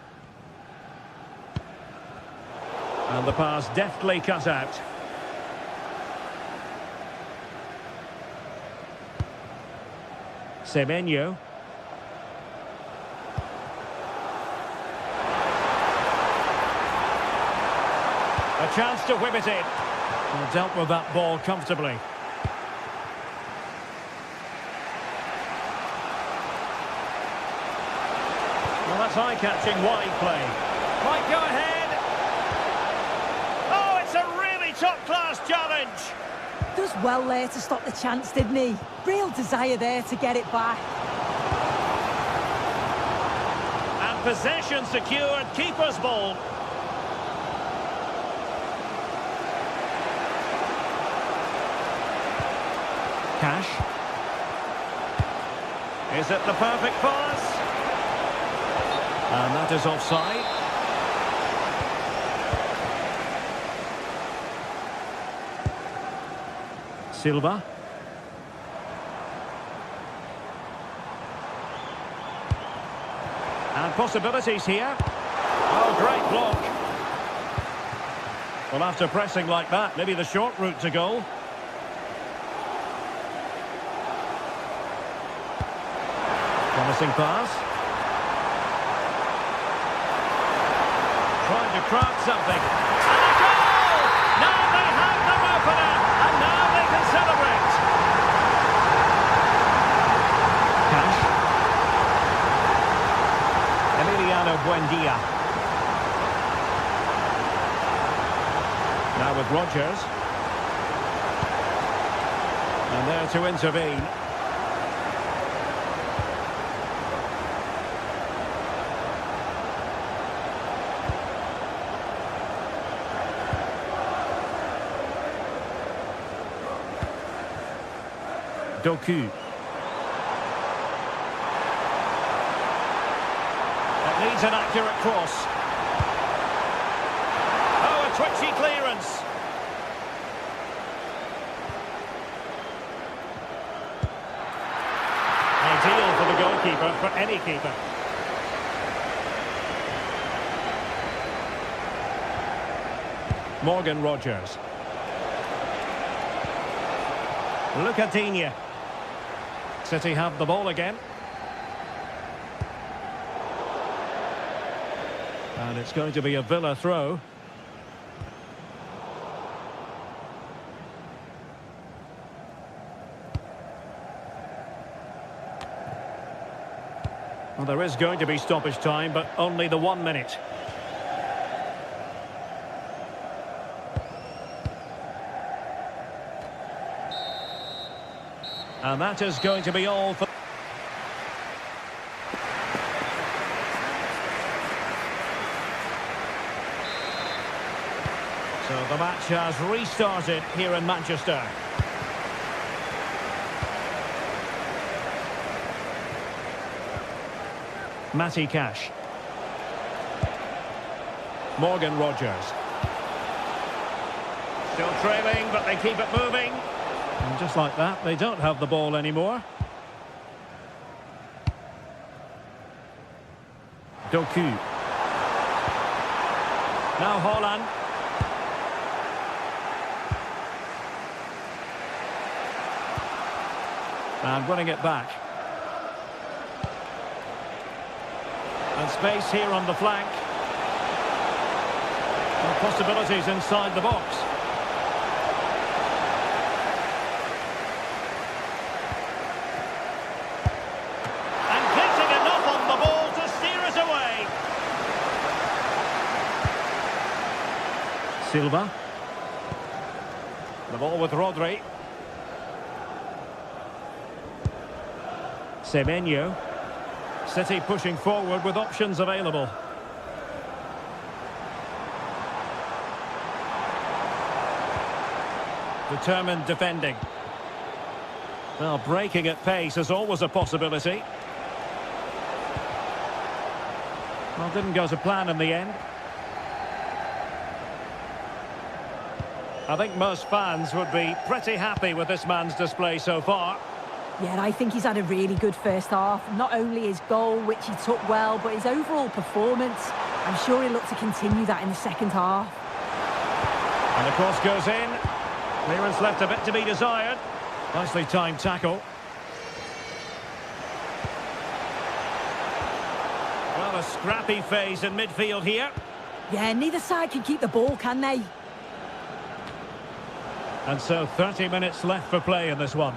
And the pass deftly cut out. Semenyo. A chance to whip it in. Well, dealt with that ball comfortably. Well, that's eye-catching wide play. Might go ahead. Oh, it's a really top-class challenge. Does well there to stop the chance, didn't he? Real desire there to get it back. And possession secured, keeper's ball. Cash. Is it the perfect pass? And that is offside. Silva. And possibilities here. Oh, great block. Well, after pressing like that, maybe the short route to goal. Promising pass. Trying to craft something. And a goal! Now they have their opener, and now they can celebrate. Cash. Emiliano Buendia. Now with Rodgers. And there to intervene. Doku. It needs an accurate cross. Oh, a twitchy clearance. Ideal for the goalkeeper, for any keeper. Morgan Rodgers. Lucadinha. City have the ball again. And it's going to be a Villa throw. Well, there is going to be stoppage time, but only the 1 minute. And that is going to be all for... So the match has restarted here in Manchester. Matty Cash. Morgan Rodgers. Still trailing, but they keep it moving. And just like that, they don't have the ball anymore. Doku. Now Haaland. And running it back. And space here on the flank. And possibilities inside the box. And getting enough on the ball to steer it away. Silva. The ball with Rodri. Semenyo. City pushing forward with options available. Determined defending. Well, breaking at pace is always a possibility. Well, didn't go to plan in the end. I think most fans would be pretty happy with this man's display so far. Yeah, I think he's had a really good first half. Not only his goal, which he took well, but his overall performance. I'm sure he'll look to continue that in the second half. And the cross goes in. Clearance left a bit to be desired. Nicely timed tackle. Well, a scrappy phase in midfield here. Yeah, neither side can keep the ball, can they? And so 30 minutes left for play in this one.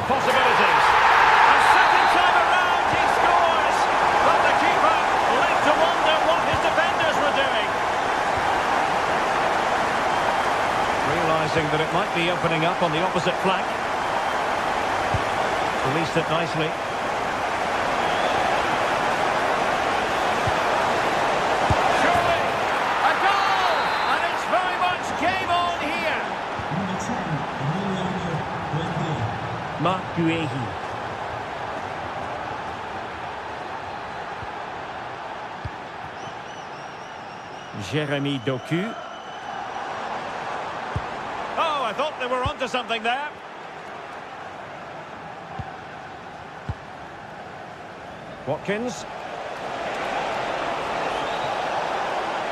Possibilities. A second time around he scores, but the keeper left to wonder what his defenders were doing. Realising that it might be opening up on the opposite flank. Released it nicely. Surely a goal, and it's very much game on here. Number 10, Marc Guéhi. Jérémy Doku. Oh, I thought they were onto something there. Watkins.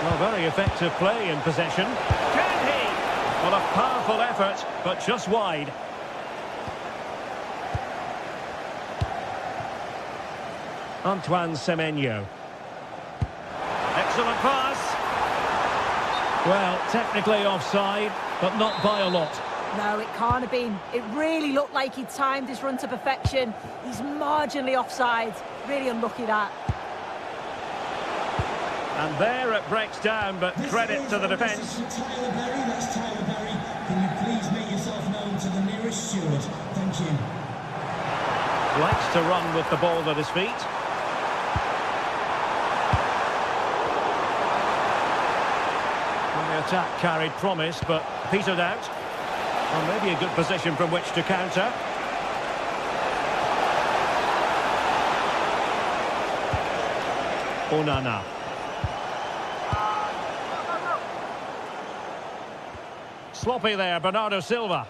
Well, very effective play in possession. Can he? Well, a powerful effort, but just wide. Antoine Semenyo. Excellent pass. Well, technically offside, but not by a lot. No, it can't have been. It really looked like he timed his run to perfection. He's marginally offside. Really unlucky that. And there it breaks down, but credit to the defence. Tyler Berry, that's Tyler Berry. Can you please make yourself known to the nearest steward? Thank you. Likes to run with the ball at his feet. Well, the attack carried promise, but petered out. Well, maybe a good position from which to counter. Onana. Sloppy there, Bernardo Silva.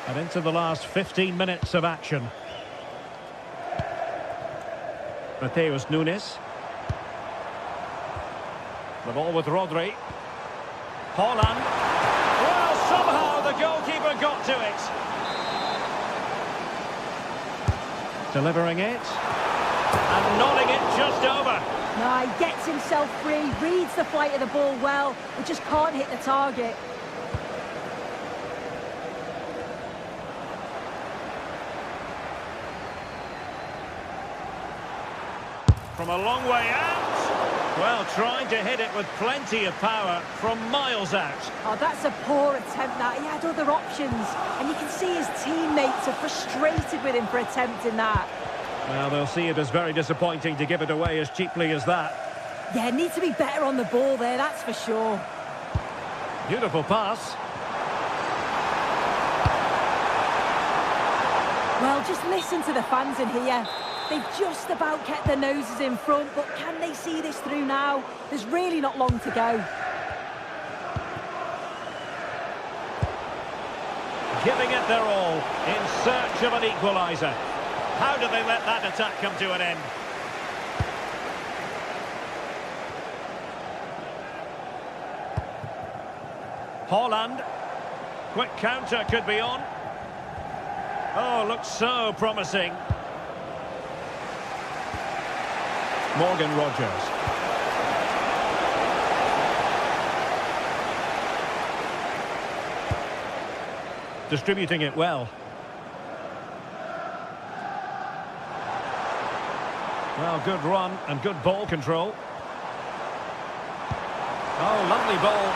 And into the last 15 minutes of action. Mateus Nunes. The ball with Rodri. Haaland. Well, somehow the goalkeeper got to it. Delivering it. And nodding it just over. No, he gets himself free, reads the flight of the ball well, but just can't hit the target. From a long way out. Well, trying to hit it with plenty of power from miles out. Oh, that's a poor attempt, that. He had other options, and you can see his teammates are frustrated with him for attempting that. Well, they'll see it as very disappointing to give it away as cheaply as that. Yeah, needs to be better on the ball there, that's for sure. Beautiful pass. Well, just listen to the fans in here. They've just about kept their noses in front, but can they see this through now? There's really not long to go. Giving it their all in search of an equaliser. How do they let that attack come to an end? Haaland. Quick counter could be on. Oh, looks so promising. Morgan Rogers. Distributing it well. Well, good run and good ball control. Oh, lovely ball.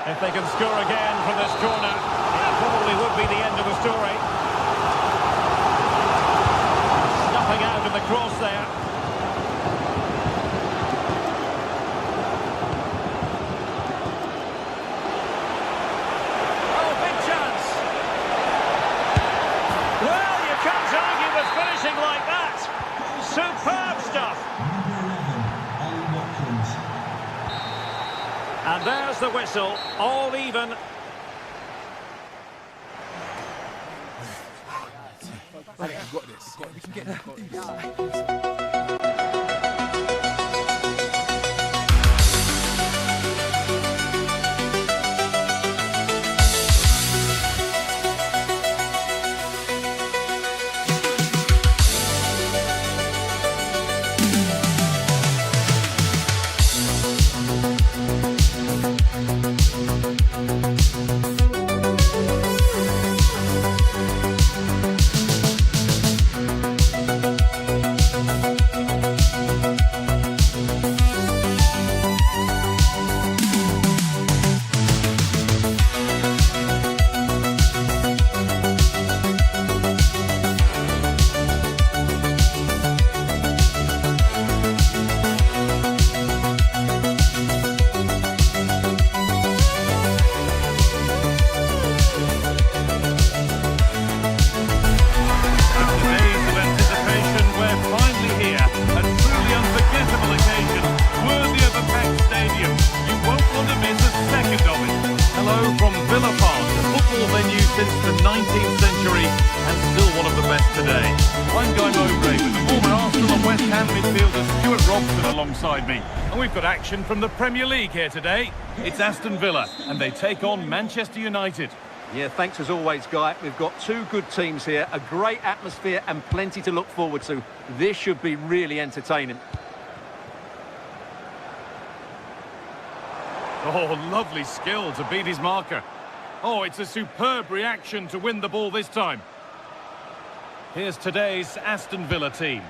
If they can score again from this corner, it probably would be the end of the story. Snuffing out of the cross there. Oh, big chance. Well, you can't argue with finishing like that. Superb stuff. And there's the whistle, all even. You've got this. We can get this. Alongside me, and we've got action from the Premier League here today. It's Aston Villa, and they take on Manchester United. Yeah, thanks as always, Guy. We've got two good teams here, a great atmosphere and plenty to look forward to. This should be really entertaining. Oh, lovely skill to beat his marker. Oh, it's a superb reaction to win the ball this time. Here's today's Aston Villa team.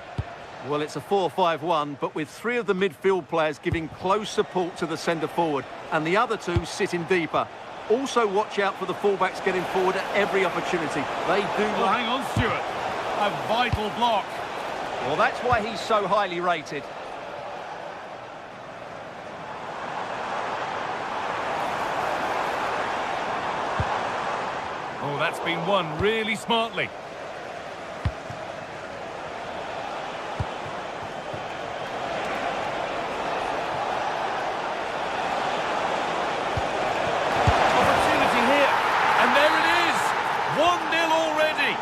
Well, it's a 4-5-1, but with three of the midfield players giving close support to the centre-forward, and the other two sitting deeper. Also watch out for the fullbacks getting forward at every opportunity. They do... Well, hang on, Stuart. A vital block. Well, that's why he's so highly rated. Oh, that's been won really smartly. Opportunity here. And there it is. 1-0 already.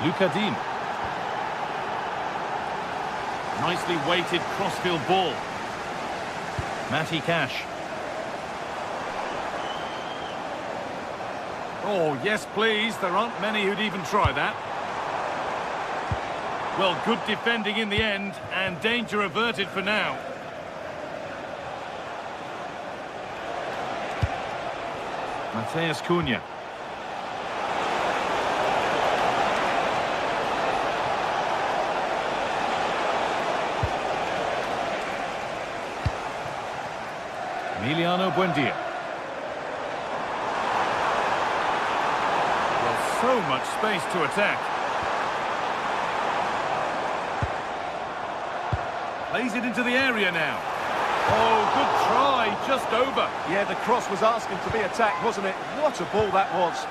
Luca Dean. Nicely weighted crossfield ball. Matty Cash. Oh, yes, please. There aren't many who'd even try that. Well, good defending in the end, and danger averted for now. Mateus Cunha. Emiliano Buendia. So much space to attack. Plays it into the area now. Oh, good try, just over. Yeah, the cross was asking to be attacked, wasn't it? What a ball that was.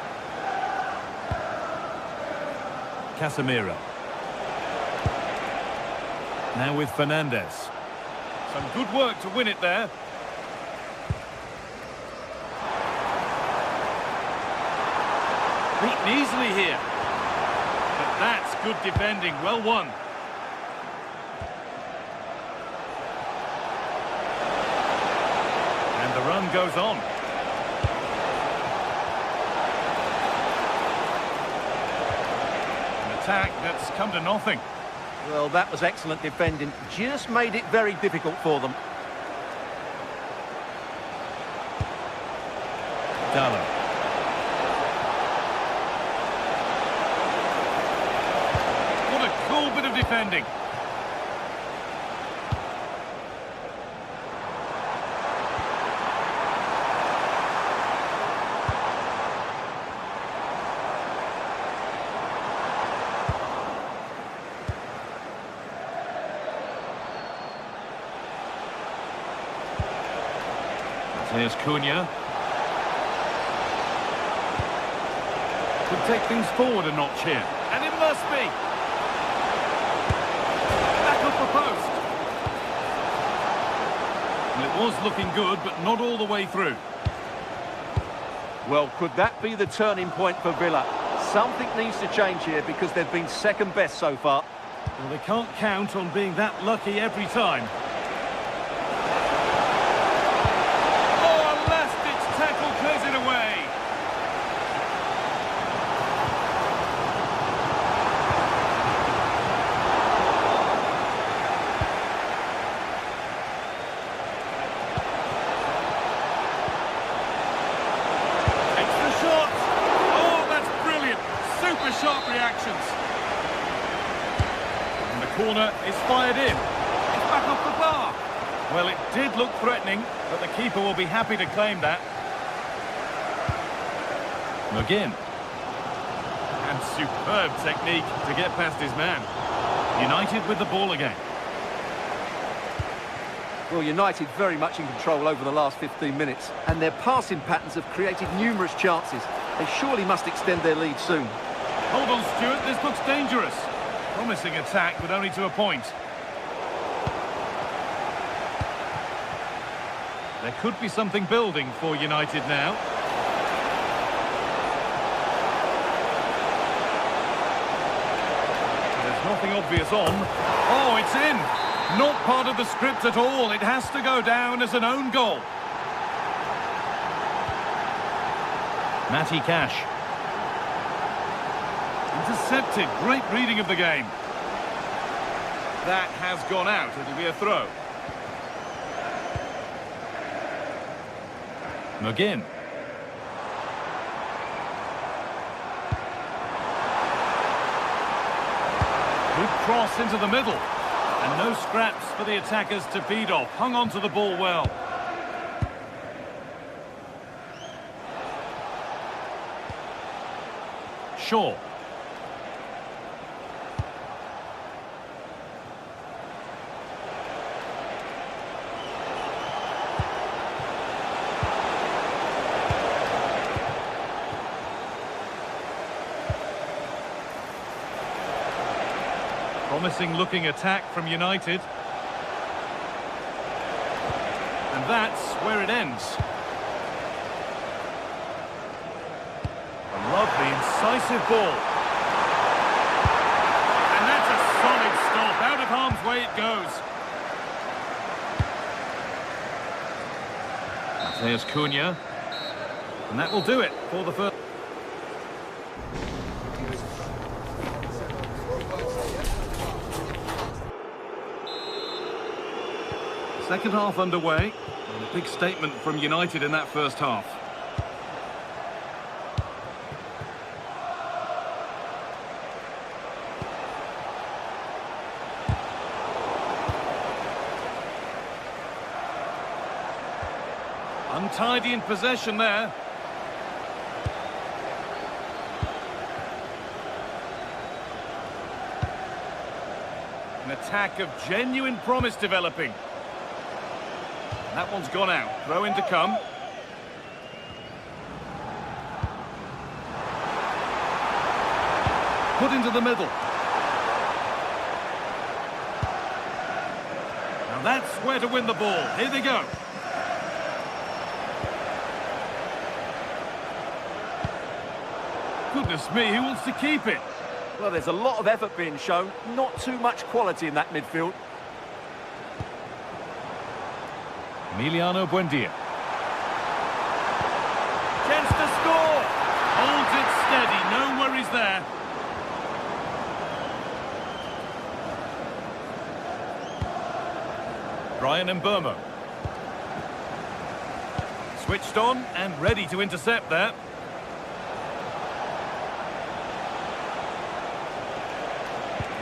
Casemiro. Now with Fernandez. Some good work to win it there. Beaten easily here. But that's good defending. Well won. And the run goes on. An attack that's come to nothing. Well, that was excellent defending. Just made it very difficult for them. Dallo. Cool bit of defending. There's Cunha. Could take things forward a notch here. And it must be. Post. Well, it was looking good, but not all the way through. Well, could that be the turning point for Villa? Something needs to change here because they've been second best so far. Well, they can't count on being that lucky every time. Oh, a last-ditch tackle clears it away. Sharp reactions. And the corner is fired in. It's back off the bar. Well, it did look threatening, but the keeper will be happy to claim that. McGinn. And superb technique to get past his man. United with the ball again. Well, United very much in control over the last 15 minutes, and their passing patterns have created numerous chances. They surely must extend their lead soon. Hold on, Stuart, this looks dangerous. Promising attack, but only to a point. There could be something building for United now. There's nothing obvious on. Oh, it's in! Not part of the script at all. It has to go down as an own goal. Matty Cash. Intercepted. Great reading of the game. That has gone out. It'll be a throw. McGinn. Good cross into the middle. And no scraps for the attackers to feed off. Hung on to the ball well. Shaw. Promising looking attack from United. And that's where it ends. A lovely, incisive ball. And that's a solid stop. Out of harm's way it goes. Mateus Cunha. And that will do it for the first. Second half underway. And a big statement from United in that first half. Untidy in possession there. An attack of genuine promise developing. That one's gone out. Throw in to come. Put into the middle. Now that's where to win the ball. Here they go. Goodness me, who wants to keep it? Well, there's a lot of effort being shown. Not too much quality in that midfield. Emiliano Buendia. Chance to score! Holds it steady, no worries there. Brian Mbeumo. Switched on and ready to intercept there.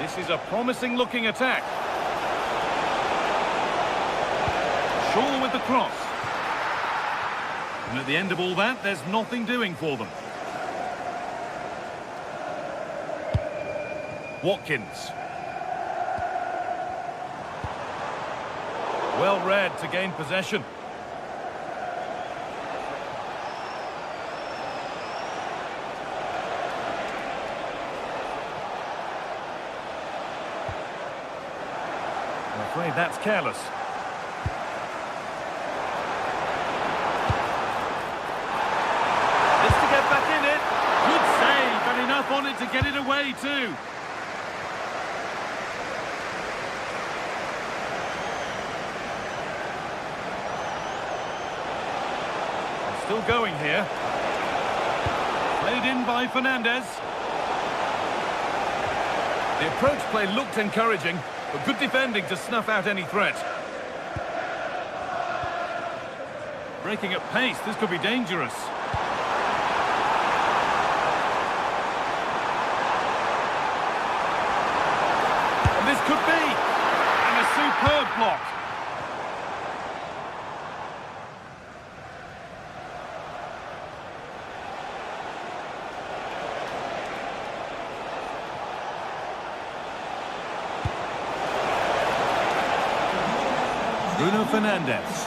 This is a promising looking attack. Shaw with the cross. And at the end of all that, there's nothing doing for them. Watkins. Well read to gain possession. I'm afraid that's careless. This to get back in it. Good save, and enough on it to get it away too. Still going here. Played in by Fernandez. The approach play looked encouraging, but good defending to snuff out any threat. Breaking at pace, this could be dangerous. And this could be! And a superb block. Bruno Fernandez.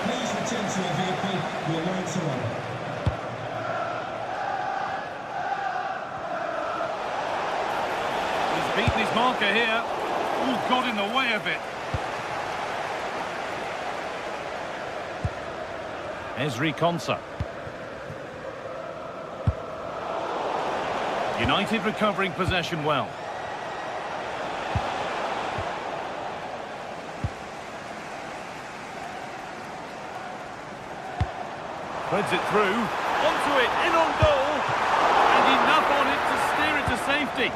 Please return to your vehicle. Your lights are on. He's beaten his marker here. Ooh, got in the way of it. Ezri Konsa. United recovering possession well. Threads it through, onto it, in on goal, and enough on it to steer it to safety.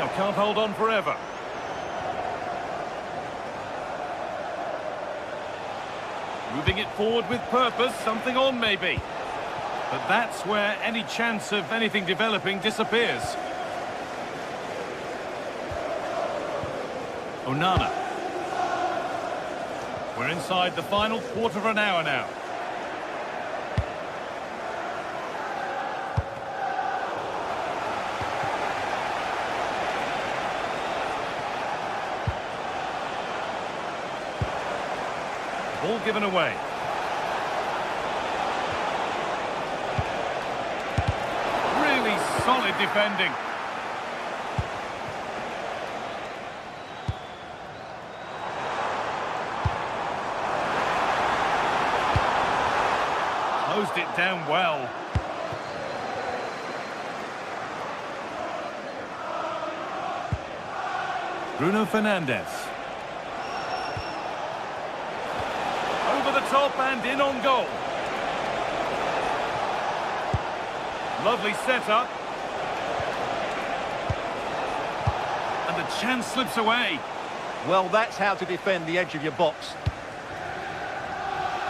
Now, can't hold on forever. Moving it forward with purpose, something on maybe. But that's where any chance of anything developing disappears. Onana. We're inside the final quarter of an hour now. Ball given away. Really solid defending. Closed it down well. Bruno Fernandes. Over the top and in on goal. Lovely setup. And the chance slips away. Well, that's how to defend the edge of your box.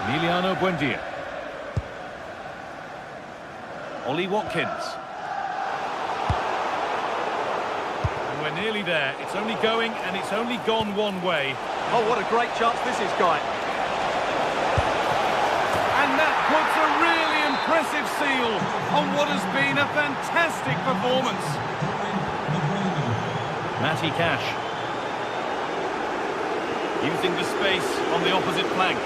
Emiliano Buendia. Ollie Watkins. And we're nearly there. It's only going and it's only gone one way. Oh, what a great chance this is, Guy. And that puts a really impressive seal on what has been a fantastic performance. Matty Cash. Using the space on the opposite flank.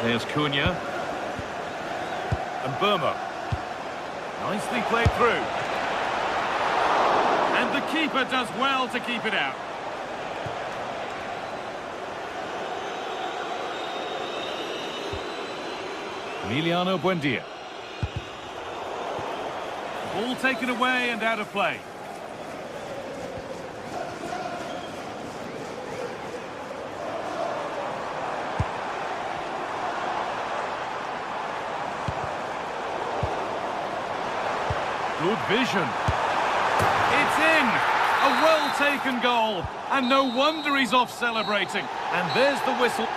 There's Cunha. And Burma. Nicely played through. And the keeper does well to keep it out. Emiliano Buendia. Ball taken away and out of play. Good vision. It's in! A well-taken goal. And no wonder he's off celebrating. And there's the whistle.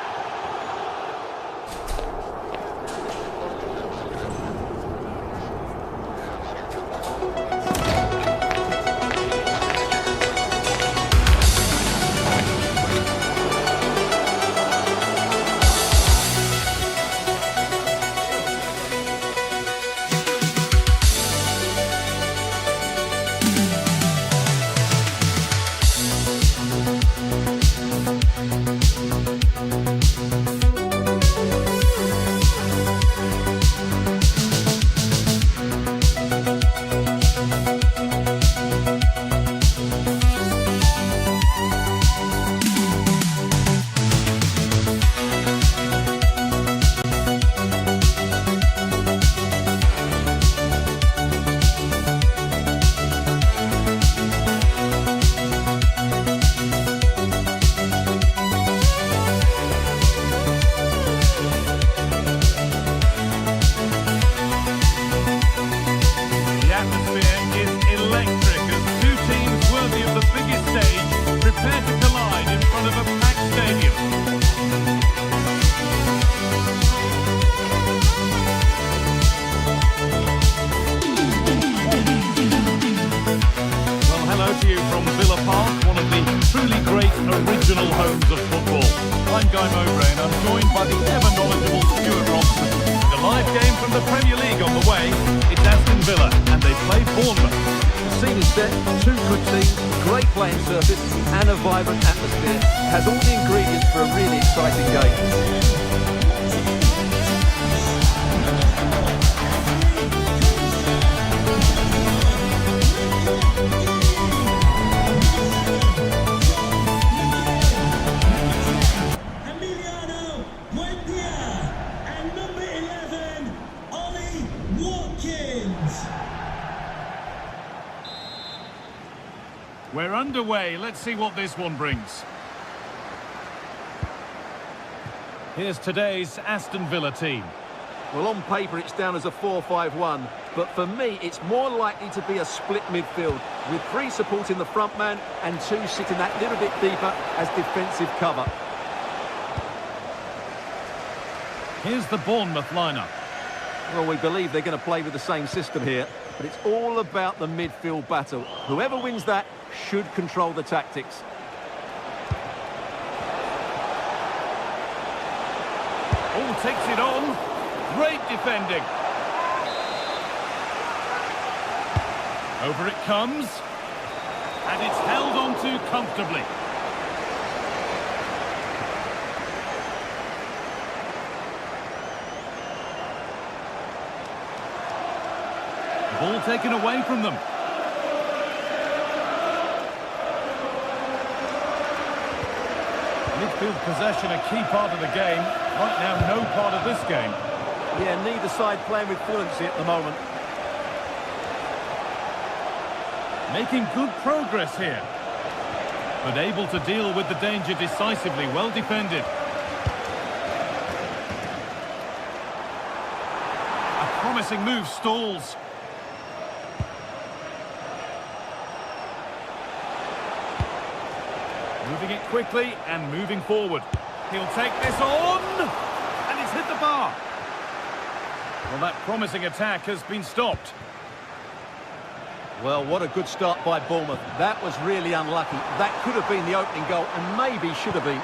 And a vibrant atmosphere has all the ingredients for a really exciting game. Emiliano Buendia and number 11, Ollie Watkins. We're underway. Let's see what this one brings. Here's today's Aston Villa team. Well, on paper, it's down as a 4-5-1. But for me, it's more likely to be a split midfield, with 3 supporting the front man and 2 sitting that little bit deeper as defensive cover. Here's the Bournemouth lineup. Well, we believe they're going to play with the same system here, but it's all about the midfield battle. Whoever wins that should control the tactics. Oh, takes it on. Great defending. Over it comes. And it's held on to comfortably. Ball taken away from them. Midfield possession, a key part of the game. Right now, no part of this game. Yeah, neither side playing with fluency at the moment. Making good progress here. But able to deal with the danger decisively. Well defended. A promising move stalls. Moving it quickly and moving forward. He'll take this on, and it's hit the bar. Well, that promising attack has been stopped. Well, what a good start by Bournemouth. That was really unlucky. That could have been the opening goal, and maybe should have been.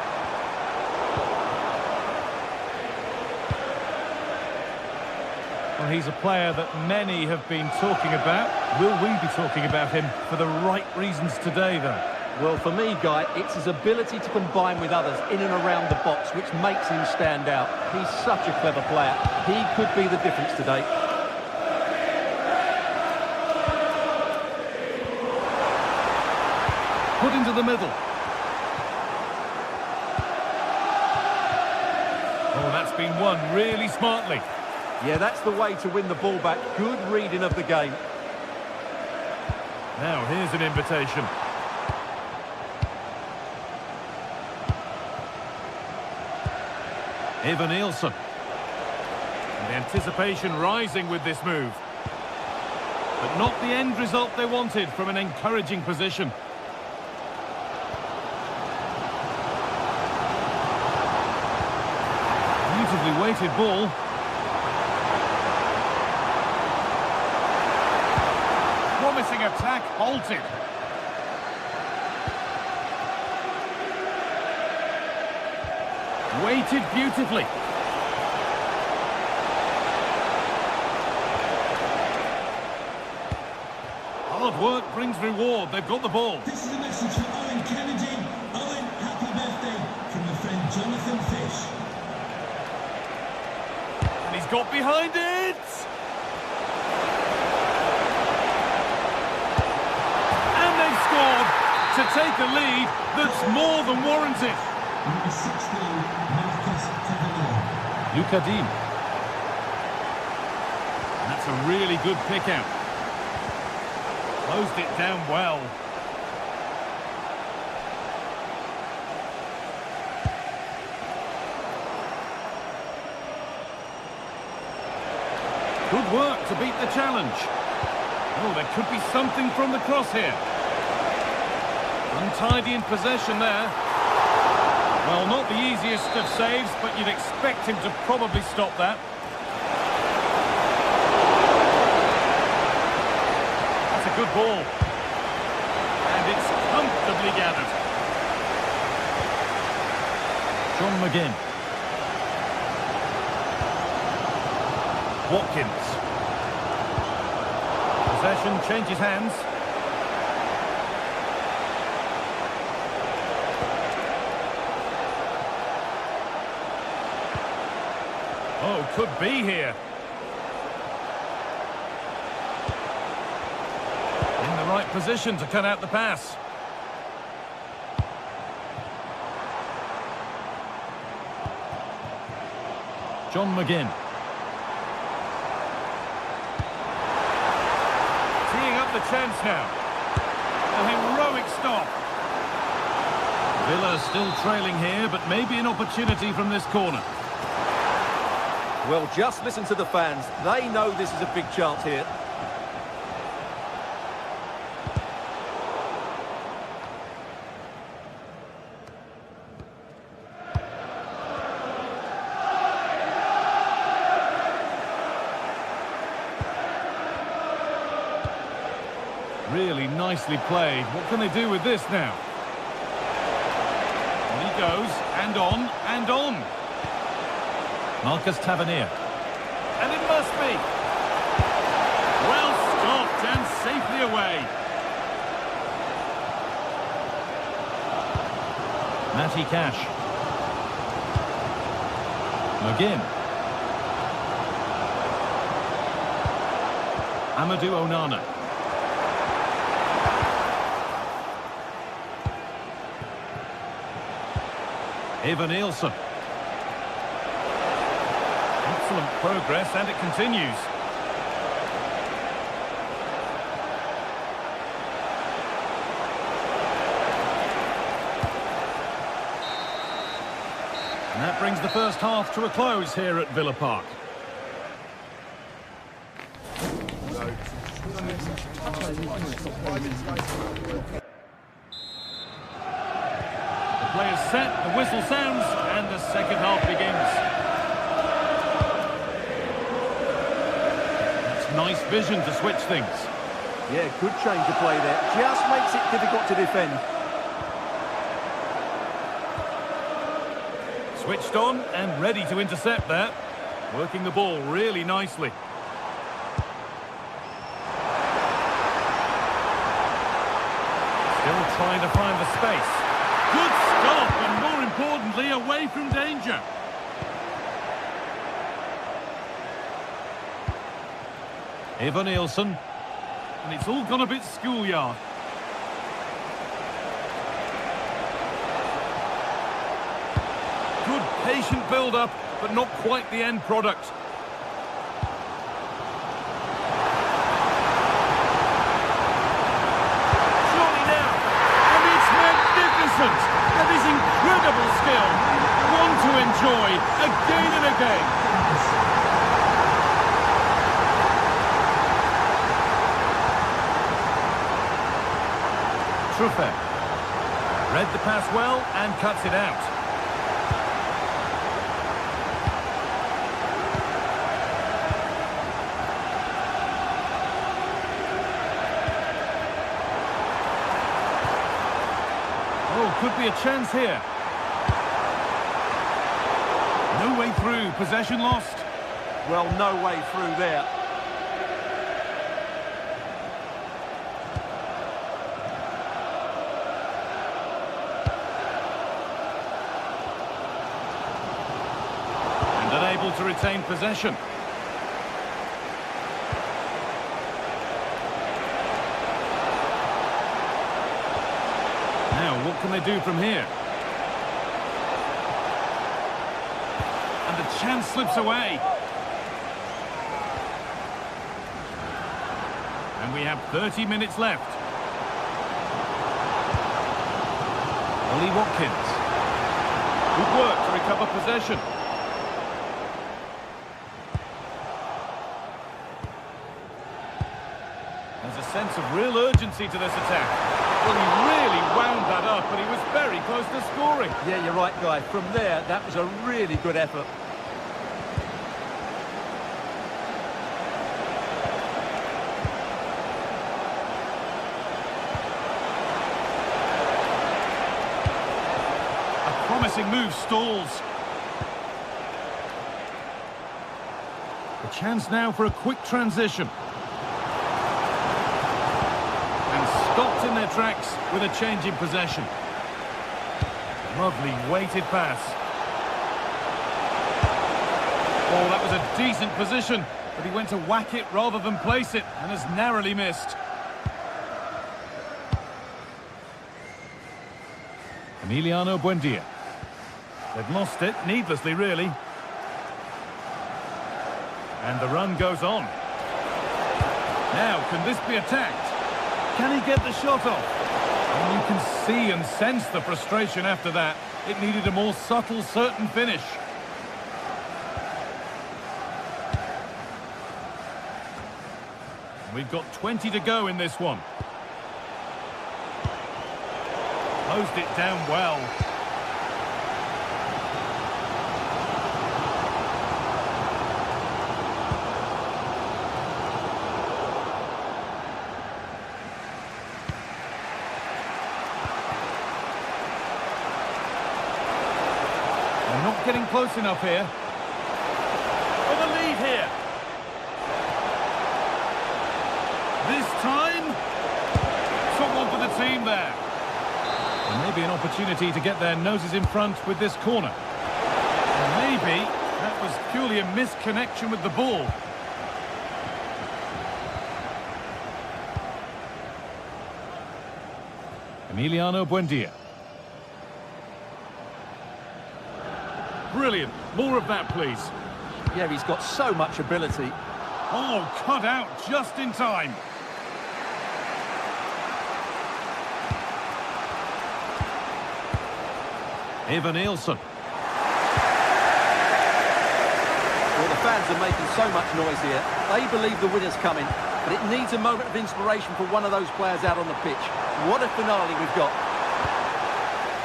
Well, he's a player that many have been talking about. Will we be talking about him for the right reasons today, though? Well, for me, Guy, it's his ability to combine with others in and around the box which makes him stand out. He's such a clever player. He could be the difference today. Put into the middle. Oh, that's been won really smartly. Yeah, that's the way to win the ball back. Good reading of the game. Now, here's an invitation. Evan Nielsen. And the anticipation rising with this move. But not the end result they wanted from an encouraging position. Beautifully weighted ball. Promising attack halted. Weighted beautifully. Hard work brings reward. They've got the ball. This is a message for Owen Kennedy. Owen, happy birthday from your friend Jonathan Fish. And he's got behind it. And they've scored to take a lead that's more than warranted. Number 16, Marcus Cavalier. Luca Dean. That's a really good pick out. Closed it down well. Good work to beat the challenge. Oh, there could be something from the cross here. Untidy in possession there. Well, not the easiest of saves, but you'd expect him to probably stop that. That's a good ball. And it's comfortably gathered. John McGinn. Watkins. Possession changes hands. Oh, could be here. In the right position to cut out the pass. John McGinn. Teeing up the chance now. A heroic stop. Villa still trailing here, but maybe an opportunity from this corner. Well, just listen to the fans. They know this is a big chance here. Really nicely played. What can they do with this now? On he goes, and on, and on. Marcus Tavernier. And it must be. Well stopped and safely away. Matty Cash. McGinn. Amadou Onana. Ivan Nielsen. Excellent progress, and it continues. And that brings the first half to a close here at Villa Park. The play is set, the whistle sounds, and the second half begins. That's nice vision to switch things. Yeah, good change of play there. Just makes it difficult to defend. Switched on and ready to intercept that. Working the ball really nicely. Still trying to find the space. Good stop, and more importantly, away from danger. Ivan Nielsen. And it's all gone a bit schoolyard. Good patient build-up, but not quite the end product. Surely now, and it's magnificent! That is incredible skill. One to enjoy again and again. Truffet. Read the pass well and cuts it out. Oh, could be a chance here. No way through. Possession lost. Well, no way through there. And unable to retain possession. Now, what can they do from here? And the chance slips away. And we have 30 minutes left. Ollie Watkins. Good work to recover possession. There's a sense of real urgency to this attack. Well, he really wound that up, but he was very close to scoring. Yeah, you're right, Guy. From there, that was a really good effort. A promising move stalls. A chance now for a quick transition. Stopped in their tracks with a change in possession. Lovely weighted pass. Oh, that was a decent position, but he went to whack it rather than place it and has narrowly missed. Emiliano Buendia. They've lost it, needlessly really. And the run goes on. Now, can this be attacked? Can he get the shot off? And you can see and sense the frustration after that. It needed a more subtle, certain finish. We've got 20 to go in this one. Closed it down well. They're not getting close enough here. For the lead here. This time, took one for the team there. And maybe an opportunity to get their noses in front with this corner. And maybe that was purely a misconnection with the ball. Emiliano Buendia. Brilliant. More of that, please. Yeah, he's got so much ability. Oh, cut out just in time. Ivan Nielsen. Well, the fans are making so much noise here. They believe the winner's coming, but it needs a moment of inspiration for one of those players out on the pitch. What a finale we've got.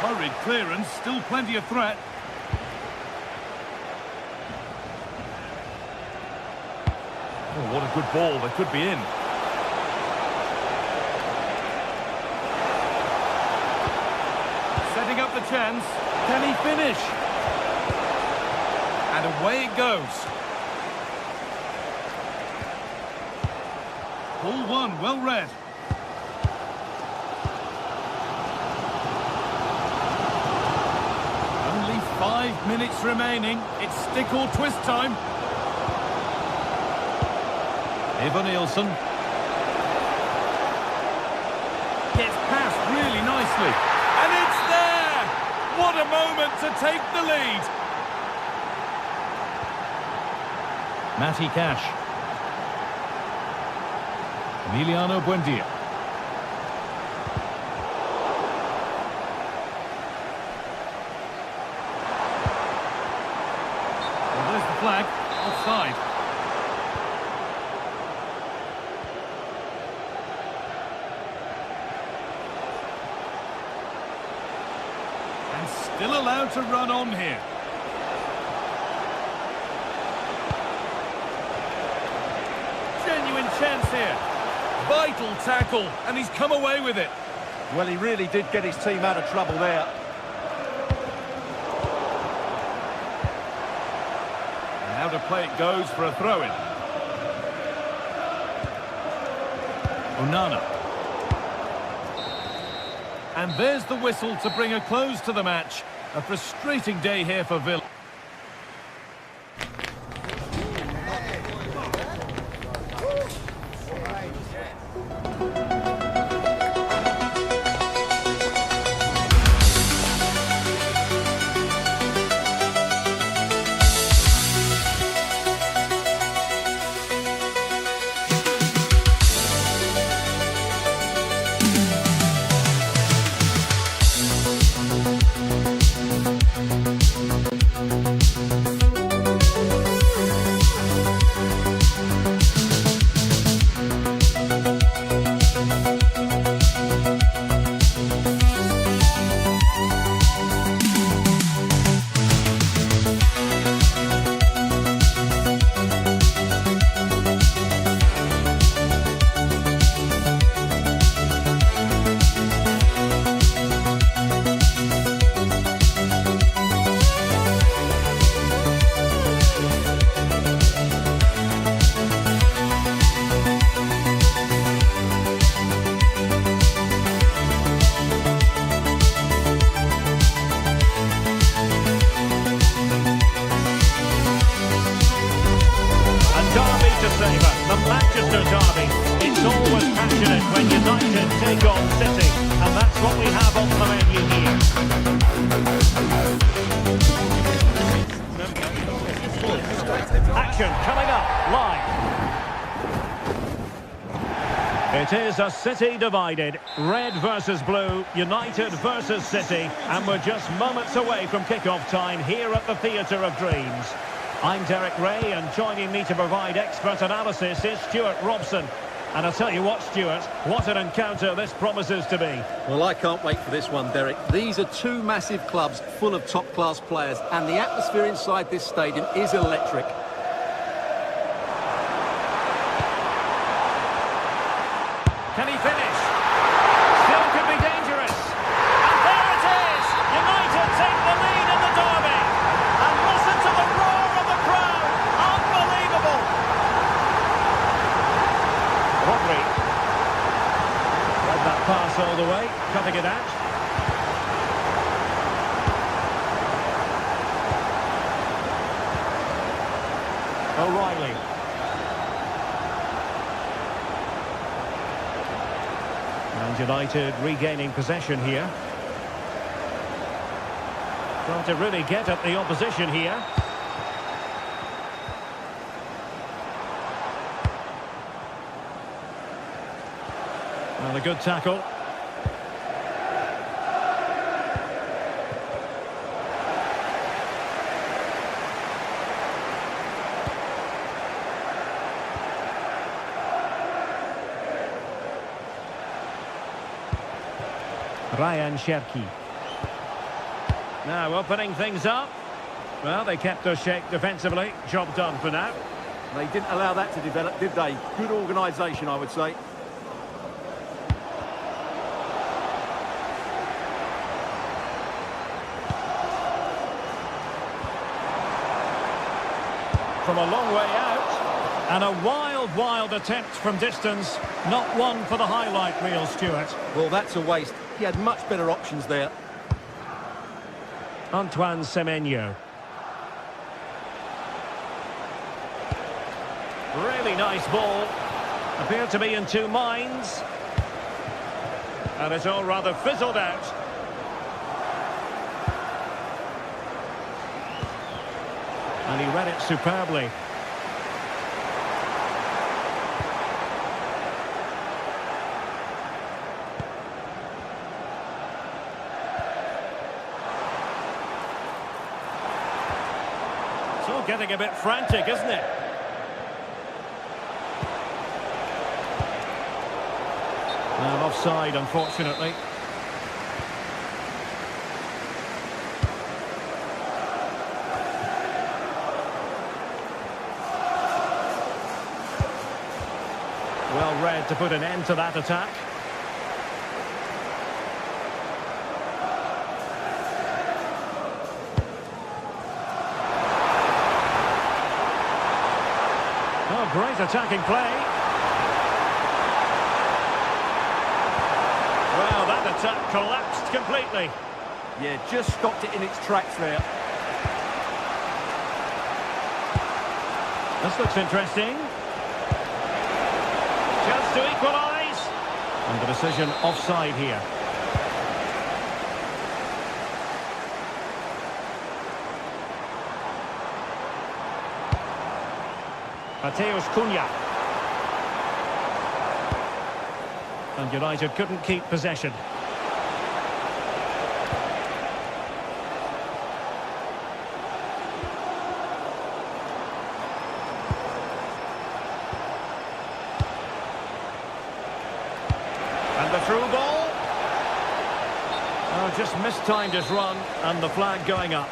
Hurried clearance, still plenty of threat. Oh, what a good ball, they could be in. Setting up the chance. Can he finish? And away it goes. Ball one, well read. Only 5 minutes remaining. It's stick or twist time. Ivan Nielsen. Gets past really nicely. And it's there! What a moment to take the lead. Matty Cash. Emiliano Buendia. Well, there's the flag. Offside. And still allowed to run on here. Genuine chance here. Vital tackle, and he's come away with it. Well, he really did get his team out of trouble there. And how to play it goes for a throw-in. Onana. And there's the whistle to bring a close to the match. A frustrating day here for Villa. The Manchester derby. It's always passionate when United take on City, and that's what we have on the menu here. Action coming up live. It is a City divided. Red versus blue, United versus City, and we're just moments away from kick-off time here at the Theatre of Dreams. I'm Derek Ray, and joining me to provide expert analysis is Stuart Robson. And I'll tell you what, Stuart, what an encounter this promises to be. Well, I can't wait for this one, Derek. These are two massive clubs full of top-class players, and the atmosphere inside this stadium is electric. Can he finish? Still could be dangerous. And there it is! United take the lead in the derby. And listen to the roar of the crowd. Unbelievable. Rodri. Led that pass all the way, cutting it out. O'Reilly. And United regaining possession here. Trying to really get at the opposition here. And a good tackle. Ryan Cherki. Now opening things up. Well, they kept us shape defensively. Job done for now. They didn't allow that to develop, did they? Good organisation, I would say. From a long way out. And a wild attempt from distance. Not one for the highlight reel, Stuart. Well, that's a waste. He had much better options there. Antoine Semenyo. Really nice ball. Appeared to be in two minds. And it's all rather fizzled out. And he read it superbly. It's all getting a bit frantic, isn't it? Well, offside, unfortunately. Well read to put an end to that attack. Oh, great attacking play. Well, that attack collapsed completely. Yeah, just stopped it in its tracks there. This looks interesting. Chance to equalise. And the decision offside here. Mateus Cunha. And United couldn't keep possession. And the through ball. Oh, just mistimed his run, and the flag going up.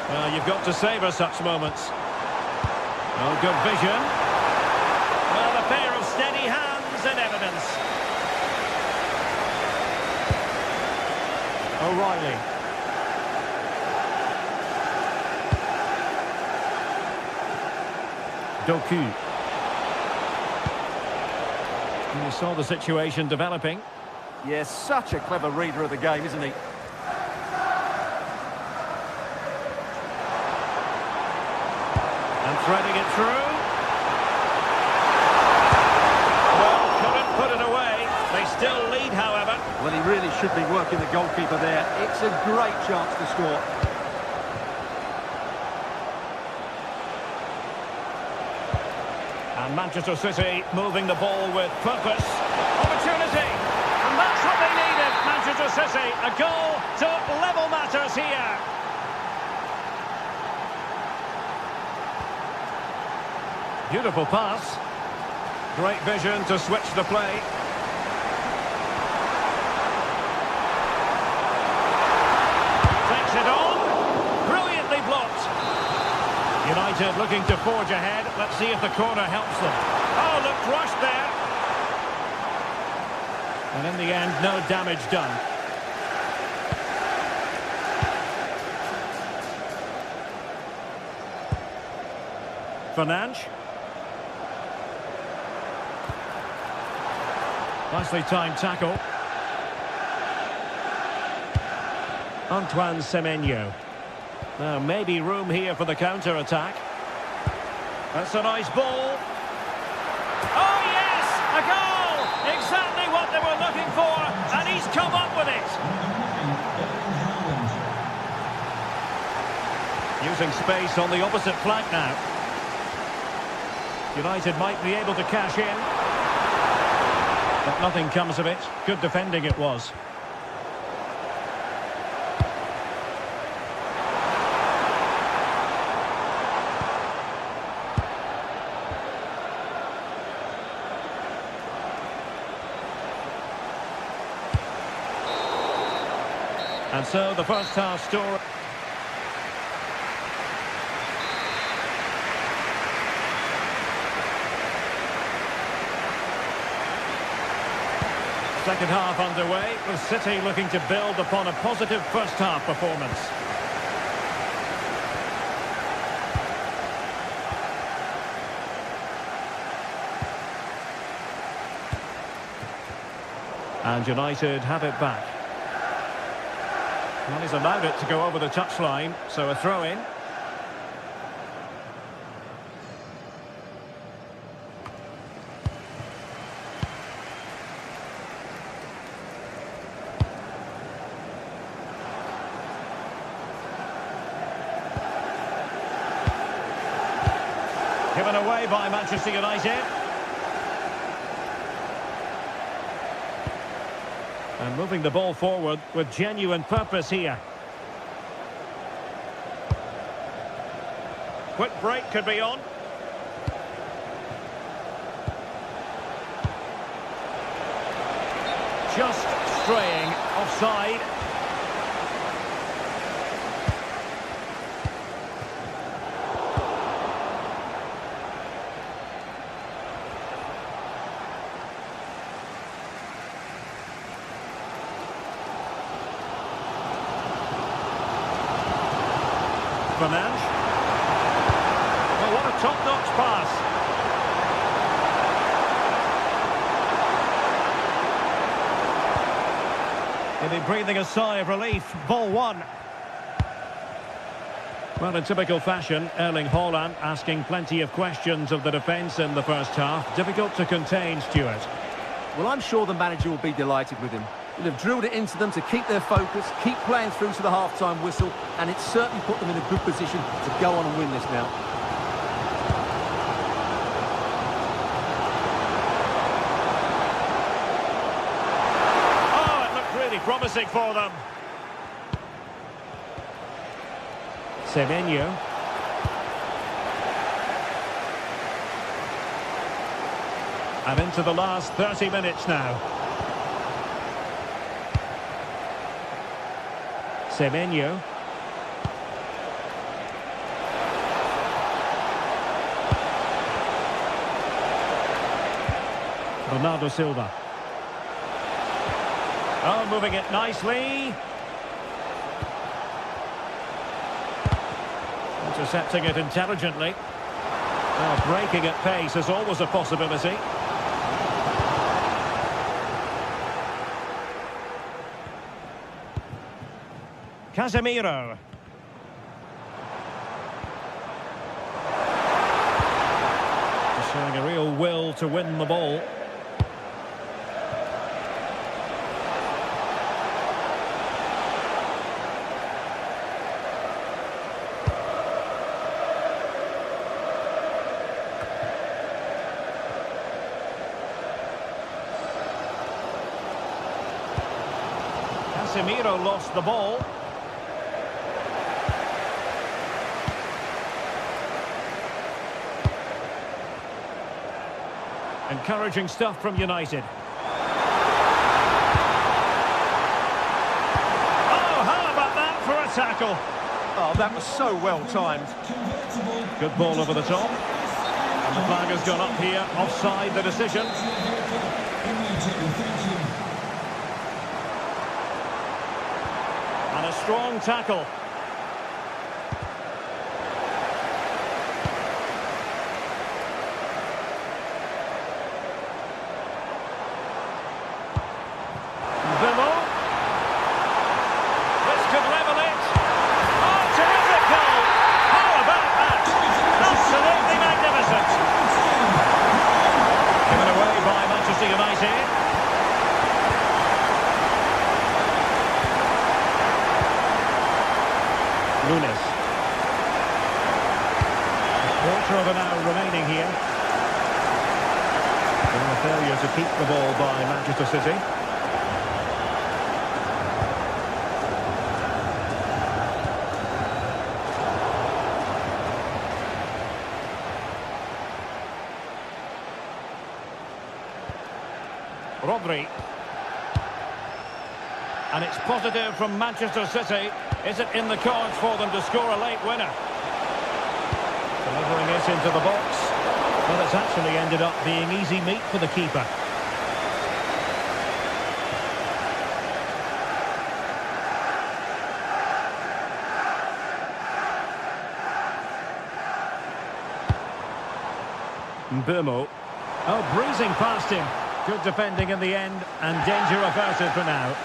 Well, you've got to savour such moments. Oh, good vision. Well, a pair of steady hands in evidence. O'Reilly. Doku. And you saw the situation developing. Yeah, such a clever reader of the game, isn't he? And threading it through. Well, couldn't put it away. They still lead, however. Well, he really should be working the goalkeeper there. It's a great chance to score. And Manchester City moving the ball with purpose. Opportunity. And that's what they needed, Manchester City. A goal to level matters here. Beautiful pass. Great vision to switch the play. Takes it on. Brilliantly blocked. United looking to forge ahead. Let's see if the corner helps them. Oh, looked rushed there. And in the end, no damage done. Fernandes. Nicely timed tackle. Antoine Semenyo. Now maybe room here for the counter-attack. That's a nice ball. Oh yes! A goal! Exactly what they were looking for, and he's come up with it. Using space on the opposite flank now. United might be able to cash in. But nothing comes of it. Good defending it was. And so the first half story. Second half underway, with City looking to build upon a positive first half performance. And United have it back. Well, he's allowed it to go over the touchline, so a throw-in. Given away by Manchester United. And moving the ball forward with genuine purpose here. Quick break could be on. Just straying offside. Fernandes. Well, what a top-notch pass. He'll be breathing a sigh of relief. Ball one. Well, in typical fashion, Erling Haaland asking plenty of questions of the defence in the first half. Difficult to contain, Stuart. Well, I'm sure the manager will be delighted with him. He'll have drilled it into them to keep their focus, keep playing through to the half-time whistle, and it's certainly put them in a good position to go on and win this now. Oh, it looked really promising for them. Semenyo. And into the last 30 minutes now. Semenyo. Bernardo Silva. Oh, moving it nicely. Intercepting it intelligently. Oh, breaking at pace is always a possibility. Casemiro. Showing a real will to win the ball. Casemiro lost the ball. Encouraging stuff from United. Oh, how about that for a tackle? Oh, that was so well timed. Good ball over the top. And the flag has gone up here. Offside the decision. And a strong tackle. Quarter of an hour remaining here. And a failure to keep the ball by Manchester City. Rodri. And it's positive from Manchester City. Is it in the cards for them to score a late winner? Delivering it into the box. Well, it's actually ended up being easy meat for the keeper. Mbeumo. Oh, breezing past him. Good defending in the end, and danger averted for now.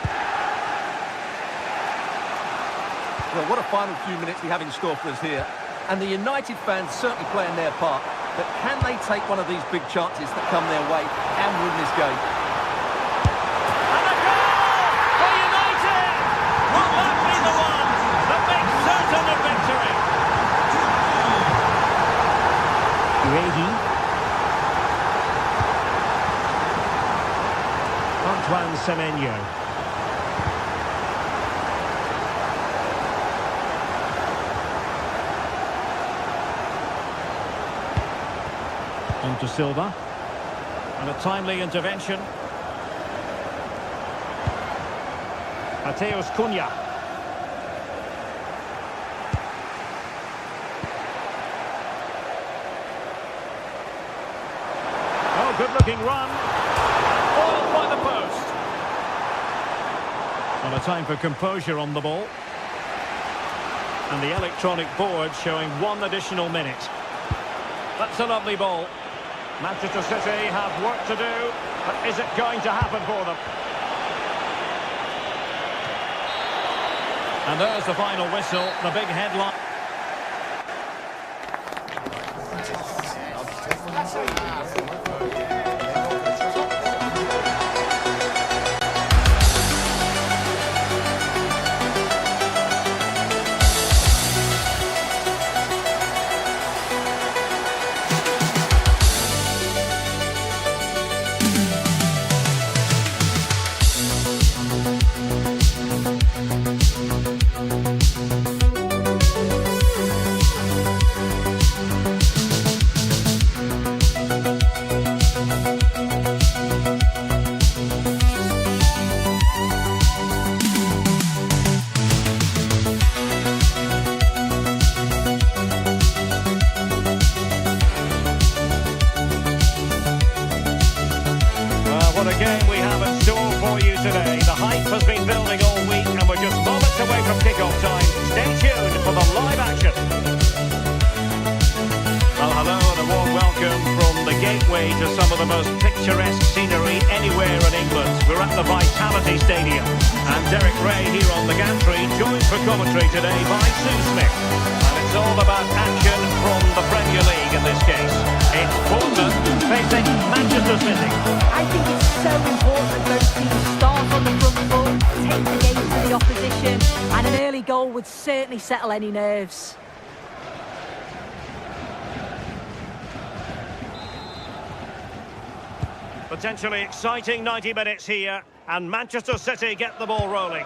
Well, what a final few minutes we have in store for us here. And the United fans certainly playing their part. But can they take one of these big chances that come their way and win this game? And a goal for United! Will that be the one that makes certain of victory? Ready. Antoine Semenyo. On to Silva. And a timely intervention. Mateus Cunha. Oh, good-looking run. Ball by the post. Well, a time for composure on the ball. And the electronic board showing 1 additional minute. That's a lovely ball. Manchester City have work to do, but is it going to happen for them? And there's the final whistle, the big headline. What a game we have in store for you today. The hype has been building all week and we're just moments away from kick-off time. Stay tuned for the live action. Well, hello and a warm welcome from the gateway to some of the most picturesque scenery anywhere in England. We're at the Vitality Stadium and Derek Ray here on the gantry, joined for commentary today by Sue Smith. And it's all about action from the Premier League in this case. It's Bournemouth facing Manchester City. I think it's so important that those teams start on the front foot, take the game to the opposition, and an early goal would certainly settle any nerves. Potentially exciting 90 minutes here, and Manchester City get the ball rolling.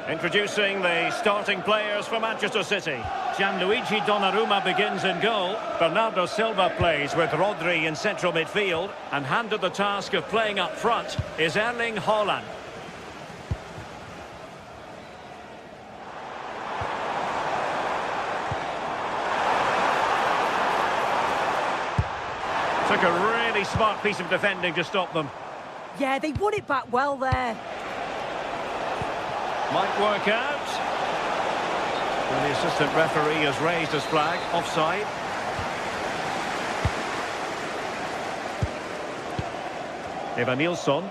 Introducing the starting players for Manchester City. Gianluigi Donnarumma begins in goal. Bernardo Silva plays with Rodri in central midfield. And handed the task of playing up front is Erling Haaland. Took a really smart piece of defending to stop them. Yeah, they won it back well there. Might work out. And the assistant referee has raised his flag. Offside. Evanilson.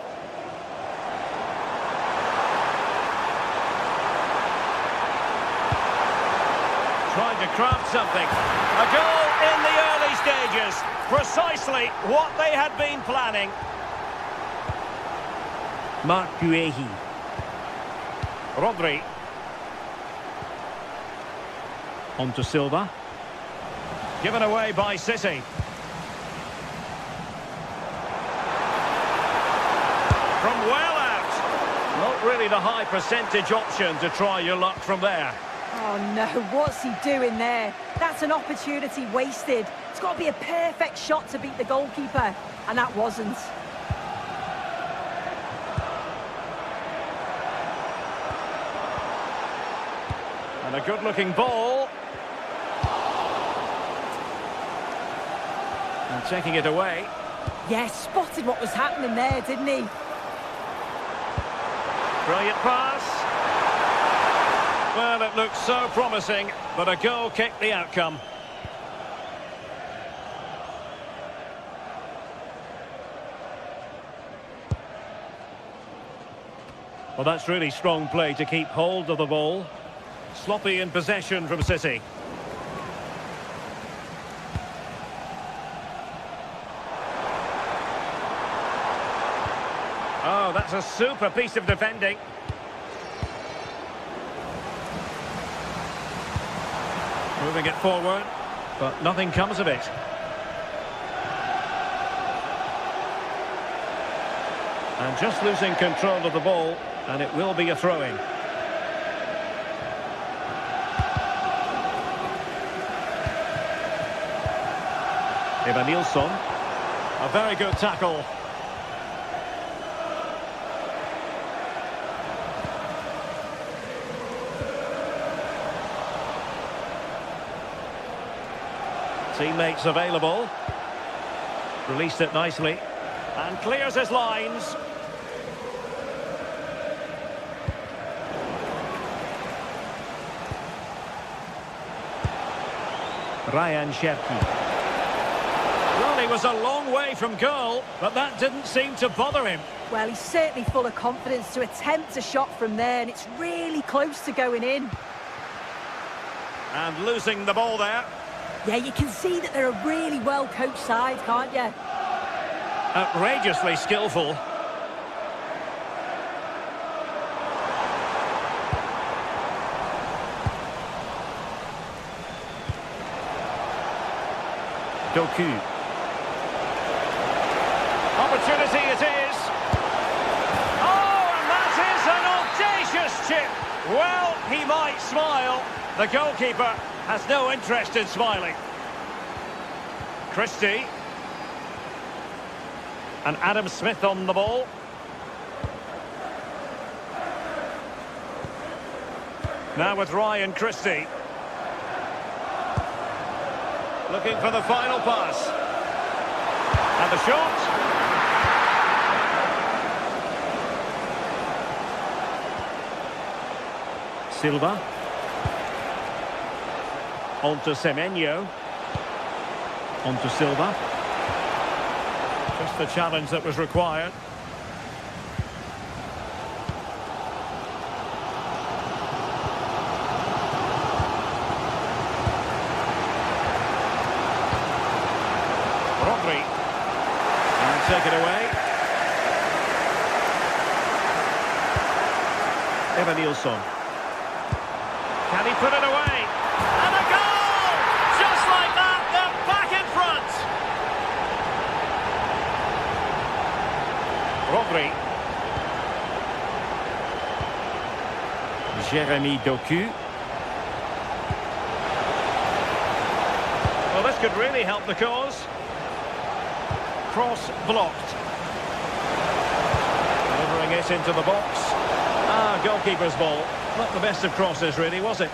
Trying to craft something. A goal in the early stages. Precisely what they had been planning. Marc Guehi. Rodri. On to Silva. Given away by City. From well out. Not really the high percentage option to try your luck from there. Oh no, what's he doing there? That's an opportunity wasted. It's got to be a perfect shot to beat the goalkeeper, and that wasn't. And a good-looking ball. And taking it away. Yeah, spotted what was happening there, didn't he? Brilliant pass. Well, it looked so promising, but a goal kicked the outcome. Well, that's really strong play to keep hold of the ball. Sloppy in possession from City. Oh, that's a super piece of defending. Moving it forward, but nothing comes of it. And just losing control of the ball, and it will be a throw-in. Evanilson. A very good tackle. Teammates available. Released it nicely. And clears his lines. Ryan Cherki. Well, he was a long way from goal, but that didn't seem to bother him. Well, he's certainly full of confidence to attempt a shot from there, and it's really close to going in. And losing the ball there. Yeah, you can see that they're a really well-coached side, can't you? Outrageously skillful. Doku. Opportunity it is. Oh, and that is an audacious chip. Well, he might smile. The goalkeeper has no interest in smiling. Christie. And Adam Smith on the ball. Now with Ryan Christie. Looking for the final pass. And the shot. Silva. On to Semenyo. On to Silva. Just the challenge that was required. Rodri. And take it away. Evanilson. Can he put it away? And a goal! Just like that, they're back in front. Rodri. Jeremy Doku. Well, this could really help the cause. Cross blocked. Delivering it into the box. Goalkeeper's ball. Not the best of crosses, really, was it?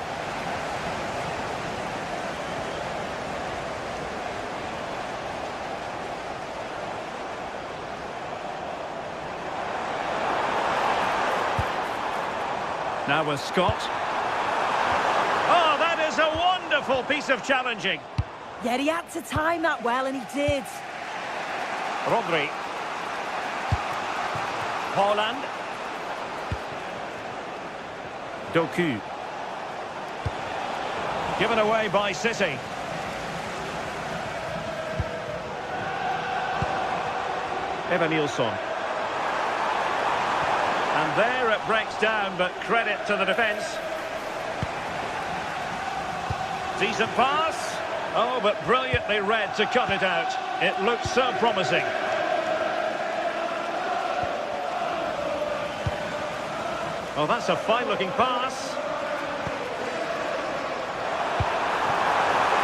Now with Scott. Oh, that is a wonderful piece of challenging. Yeah, he had to time that well, and he did. Rodri. Haaland. Doku. Given away by City. Evanilson. And there it breaks down, but credit to the defence. Decent pass. Oh, but brilliantly read to cut it out. It looked so promising. Oh, that's a fine-looking pass.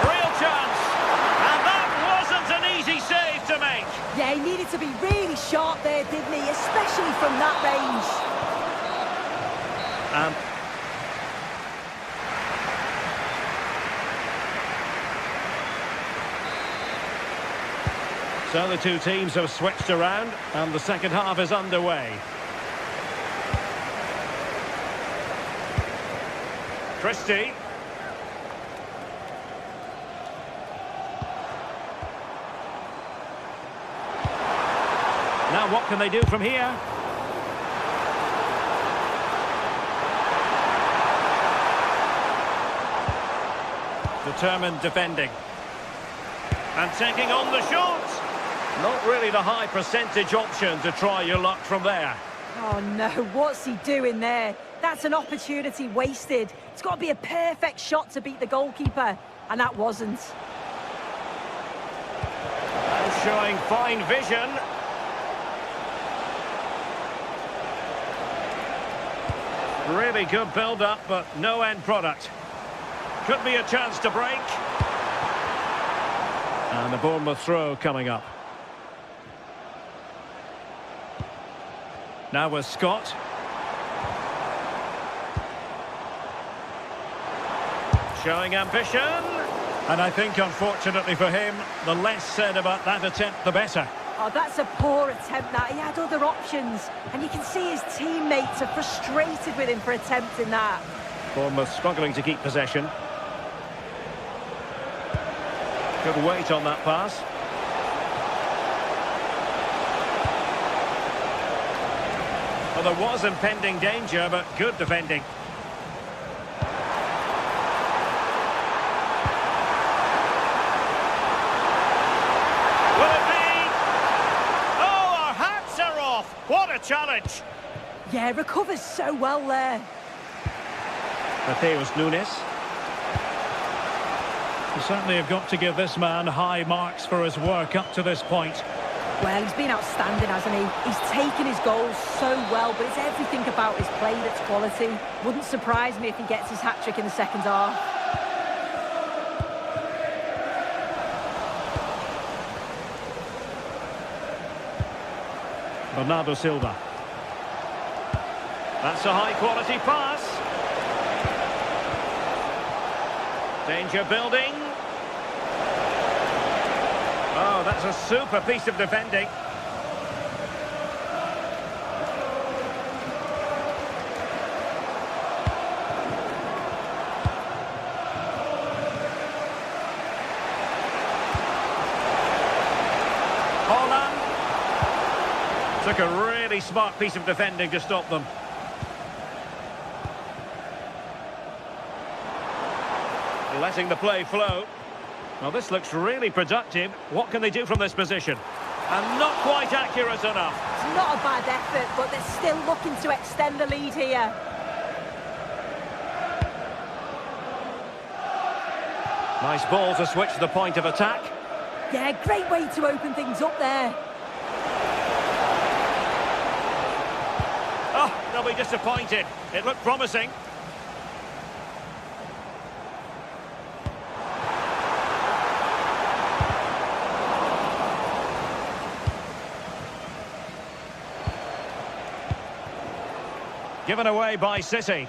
Real chance. And that wasn't an easy save to make. Yeah, he needed to be really sharp there, didn't he? Especially from that range. So the two teams have switched around and the second half is underway. Christie. Now what can they do from here? Determined defending. And taking on the shot. Not really the high percentage option to try your luck from there. Oh no, what's he doing there? That's an opportunity wasted. It's got to be a perfect shot to beat the goalkeeper, and that wasn't. And showing fine vision. Really good build-up, but no end product. Could be a chance to break. And the Bournemouth throw coming up. Now with Scott. Showing ambition. And I think, unfortunately for him, the less said about that attempt, the better. Oh, that's a poor attempt, that. He had other options. And you can see his teammates are frustrated with him for attempting that. Bournemouth struggling to keep possession. Good weight on that pass. Well, there was impending danger, but good defending. Will it be? Oh, our hats are off. What a challenge. Yeah, recovers so well there. Mateus Nunes. You certainly have got to give this man high marks for his work up to this point. Well, he's been outstanding, hasn't he? He's taken his goals so well, but it's everything about his play that's quality. Wouldn't surprise me if he gets his hat-trick in the second half. Bernardo Silva. That's a high-quality pass. Danger building. Oh, that's a super piece of defending. Haaland. Took a really smart piece of defending to stop them. Letting the play flow. Well, this looks really productive. What can they do from this position? And not quite accurate enough. It's not a bad effort, but they're still looking to extend the lead here. Nice ball to switch the point of attack. Yeah, great way to open things up there. Oh, they'll be disappointed. It looked promising. Given away by City.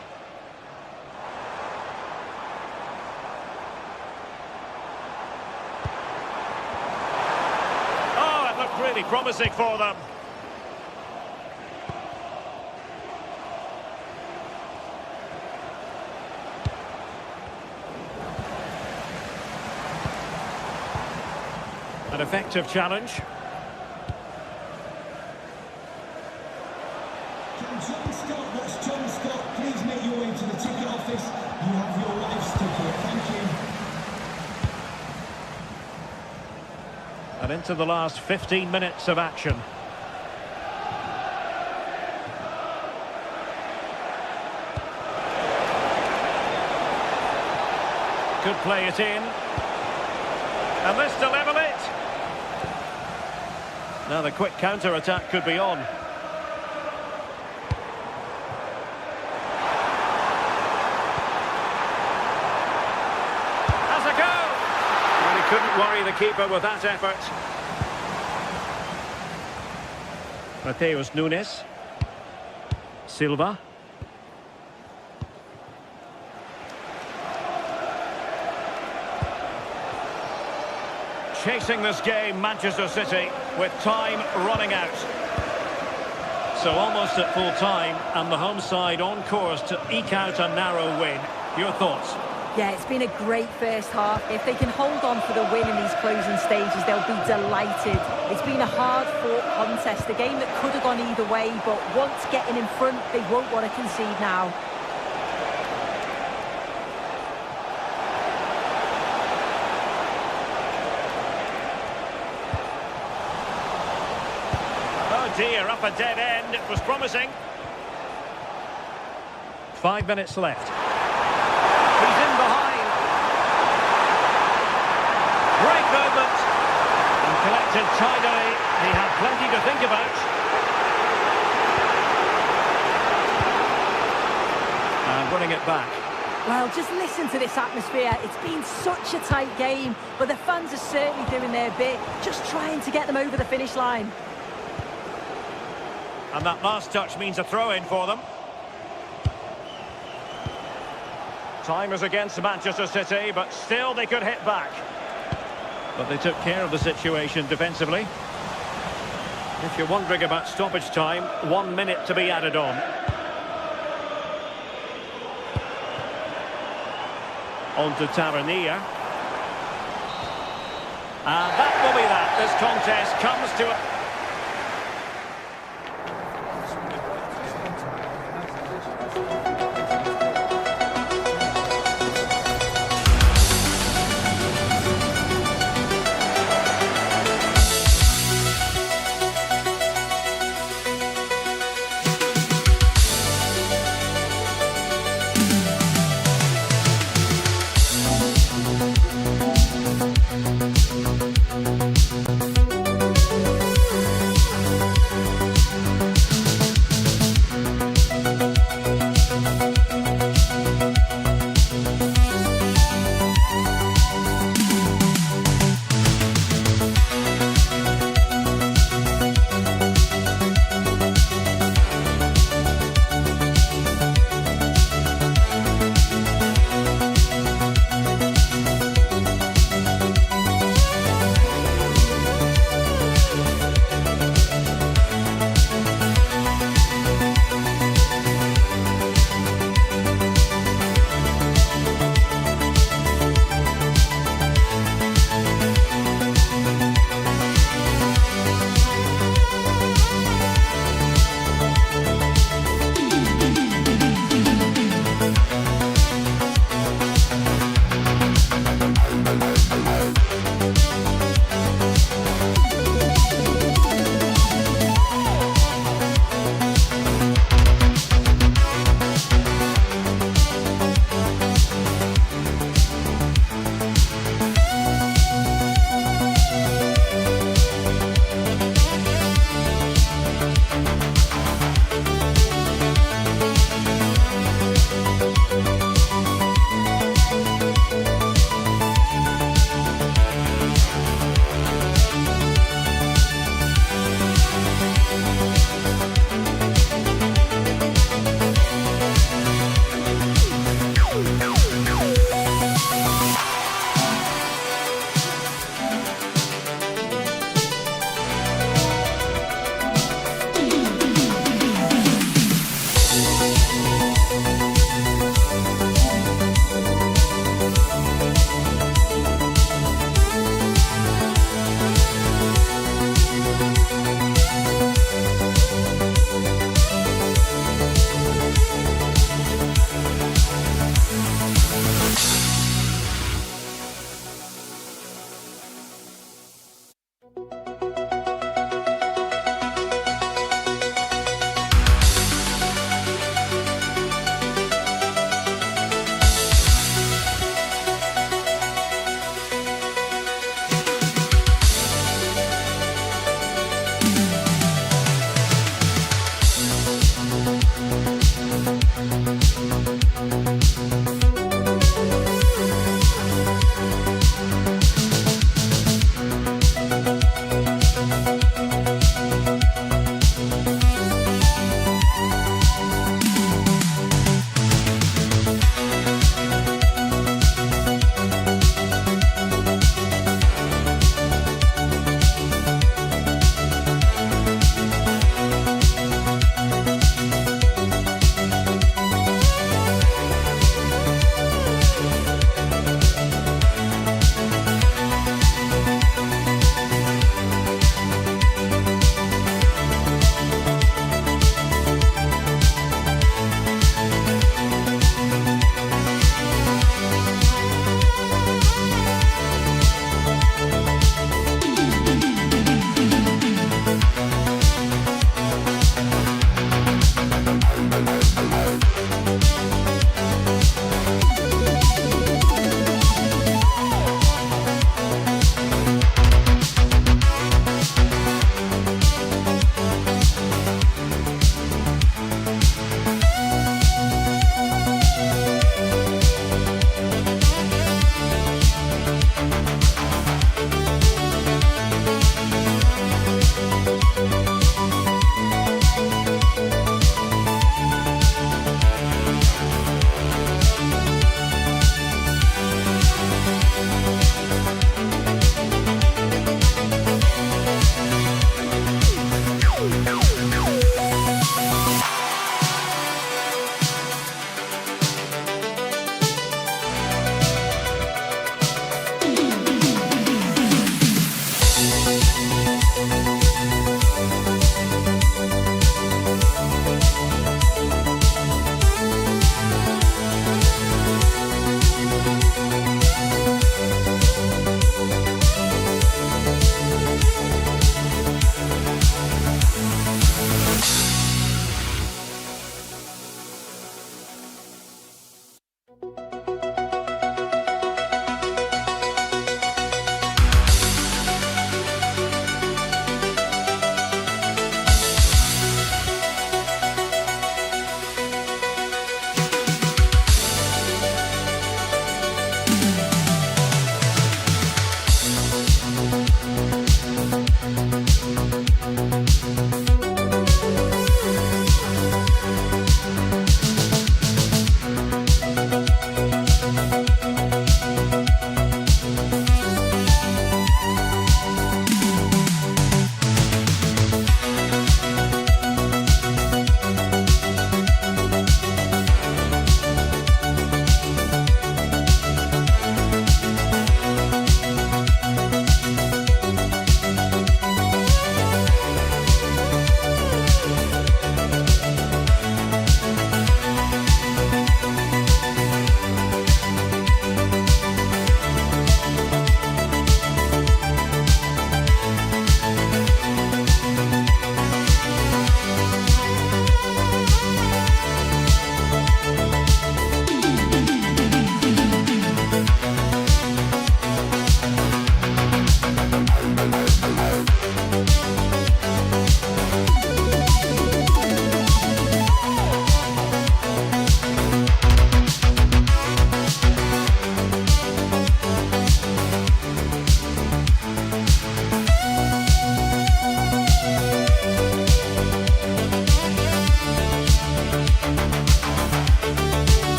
Oh, it looked really promising for them. An effective challenge. Can John Scott, that's John Scott, please make your way to the ticket office. You have your wife's ticket. Thank you. And into the last 15 minutes of action. Could play it in. And this to level it. Now the quick counter-attack could be on. Has a go! And he couldn't worry the keeper with that effort. Mateus Nunes. Silva. Chasing this game, Manchester City, with time running out. So almost at full time, and the home side on course to eke out a narrow win. Your thoughts? Yeah, it's been a great first half. If they can hold on for the win in these closing stages, they'll be delighted. It's been a hard-fought contest, a game that could have gone either way, but once getting in front, they won't want to concede now. Dear, up a dead end. It was promising. 5 minutes left. He's in behind. Great movement. And collected tidily. He had plenty to think about. And running it back. Well, just listen to this atmosphere. It's been such a tight game, but the fans are certainly doing their bit, just trying to get them over the finish line. And that last touch means a throw-in for them. Time is against Manchester City, but still they could hit back. But they took care of the situation defensively. If you're wondering about stoppage time, 1 minute to be added on. On to Tavernier. And that will be that. This contest comes to a...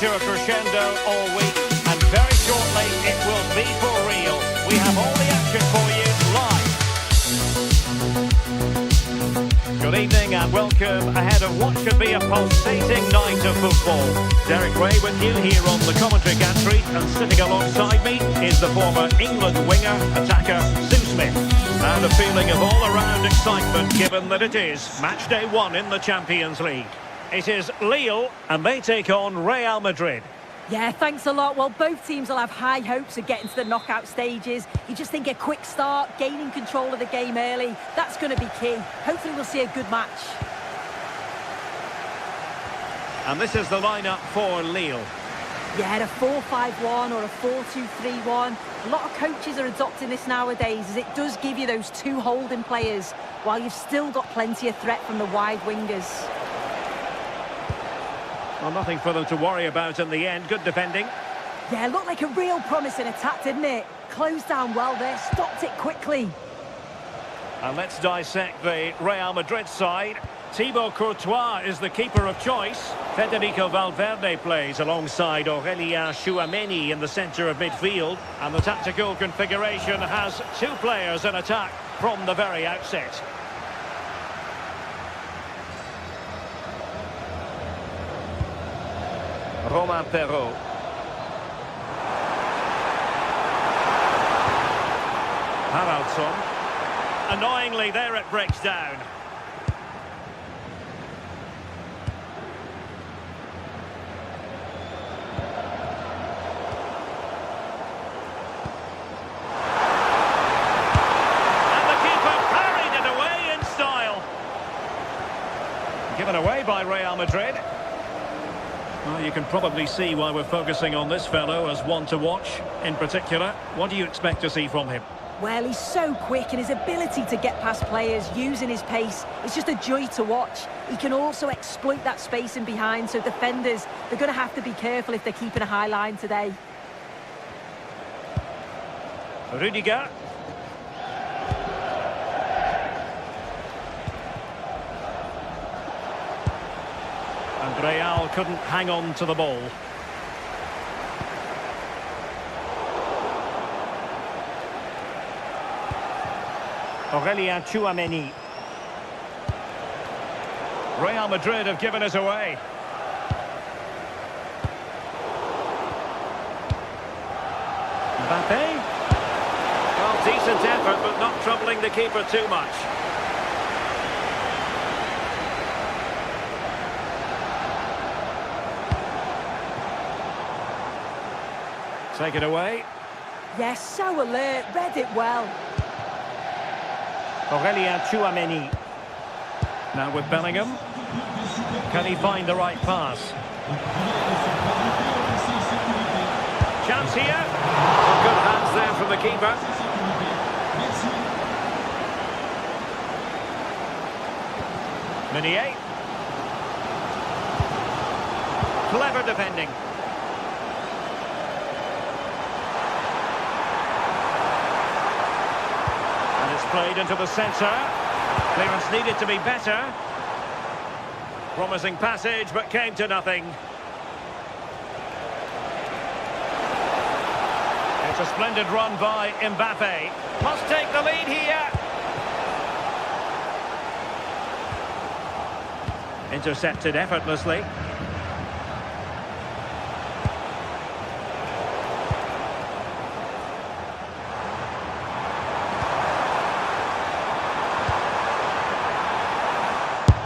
to a crescendo all week, and very shortly it will be for real. We have all the action for you live. Good evening and welcome ahead of what should be a pulsating night of football. Derek Ray with you here on the commentary gantry, and sitting alongside me is the former England winger, attacker Sue Smith. And a feeling of all-around excitement given that it is match day 1 in the Champions League. It is Lille and they take on Real Madrid. Yeah, thanks a lot. Well, both teams will have high hopes of getting to the knockout stages. You just think a quick start, gaining control of the game early, that's going to be key. Hopefully we'll see a good match. And this is the lineup for Lille. Yeah, a 4-5-1 or a 4-2-3-1. A lot of coaches are adopting this nowadays, as it does give you those two holding players, while you've still got plenty of threat from the wide wingers. Well, nothing for them to worry about in the end. Good defending. Yeah, looked like a real promising attack, didn't it? Closed down well there, stopped it quickly. And let's dissect the Real Madrid side. Thibaut Courtois is the keeper of choice. Federico Valverde plays alongside Aurélien Tchouaméni in the centre of midfield. And the tactical configuration has two players in attack from the very outset. Romain Perraud. Haraldsson. Annoyingly, there it breaks down. And the keeper parried it away in style. Given away by Real Madrid. Well, you can probably see why we're focusing on this fellow as one to watch. In particular, what do you expect to see from him? Well, he's so quick, and his ability to get past players using his pace, it's just a joy to watch. He can also exploit that space in behind, so defenders, they're going to have to be careful if they're keeping a high line today. Rudiger. And Real couldn't hang on to the ball. Aurélien Tchouaméni. Real Madrid have given us away. Mbappé. Well, decent effort, but not troubling the keeper too much. Take it away. Yes, so alert, read it well. Aurélien Tchouaméni. Now with Bellingham. Can he find the right pass? Chance here. Good hands there from the keeper. Meunier. Clever defending. Played into the centre. Clearance needed to be better. Promising passage, but came to nothing. It's a splendid run by Mbappé. Must take the lead here. Intercepted effortlessly.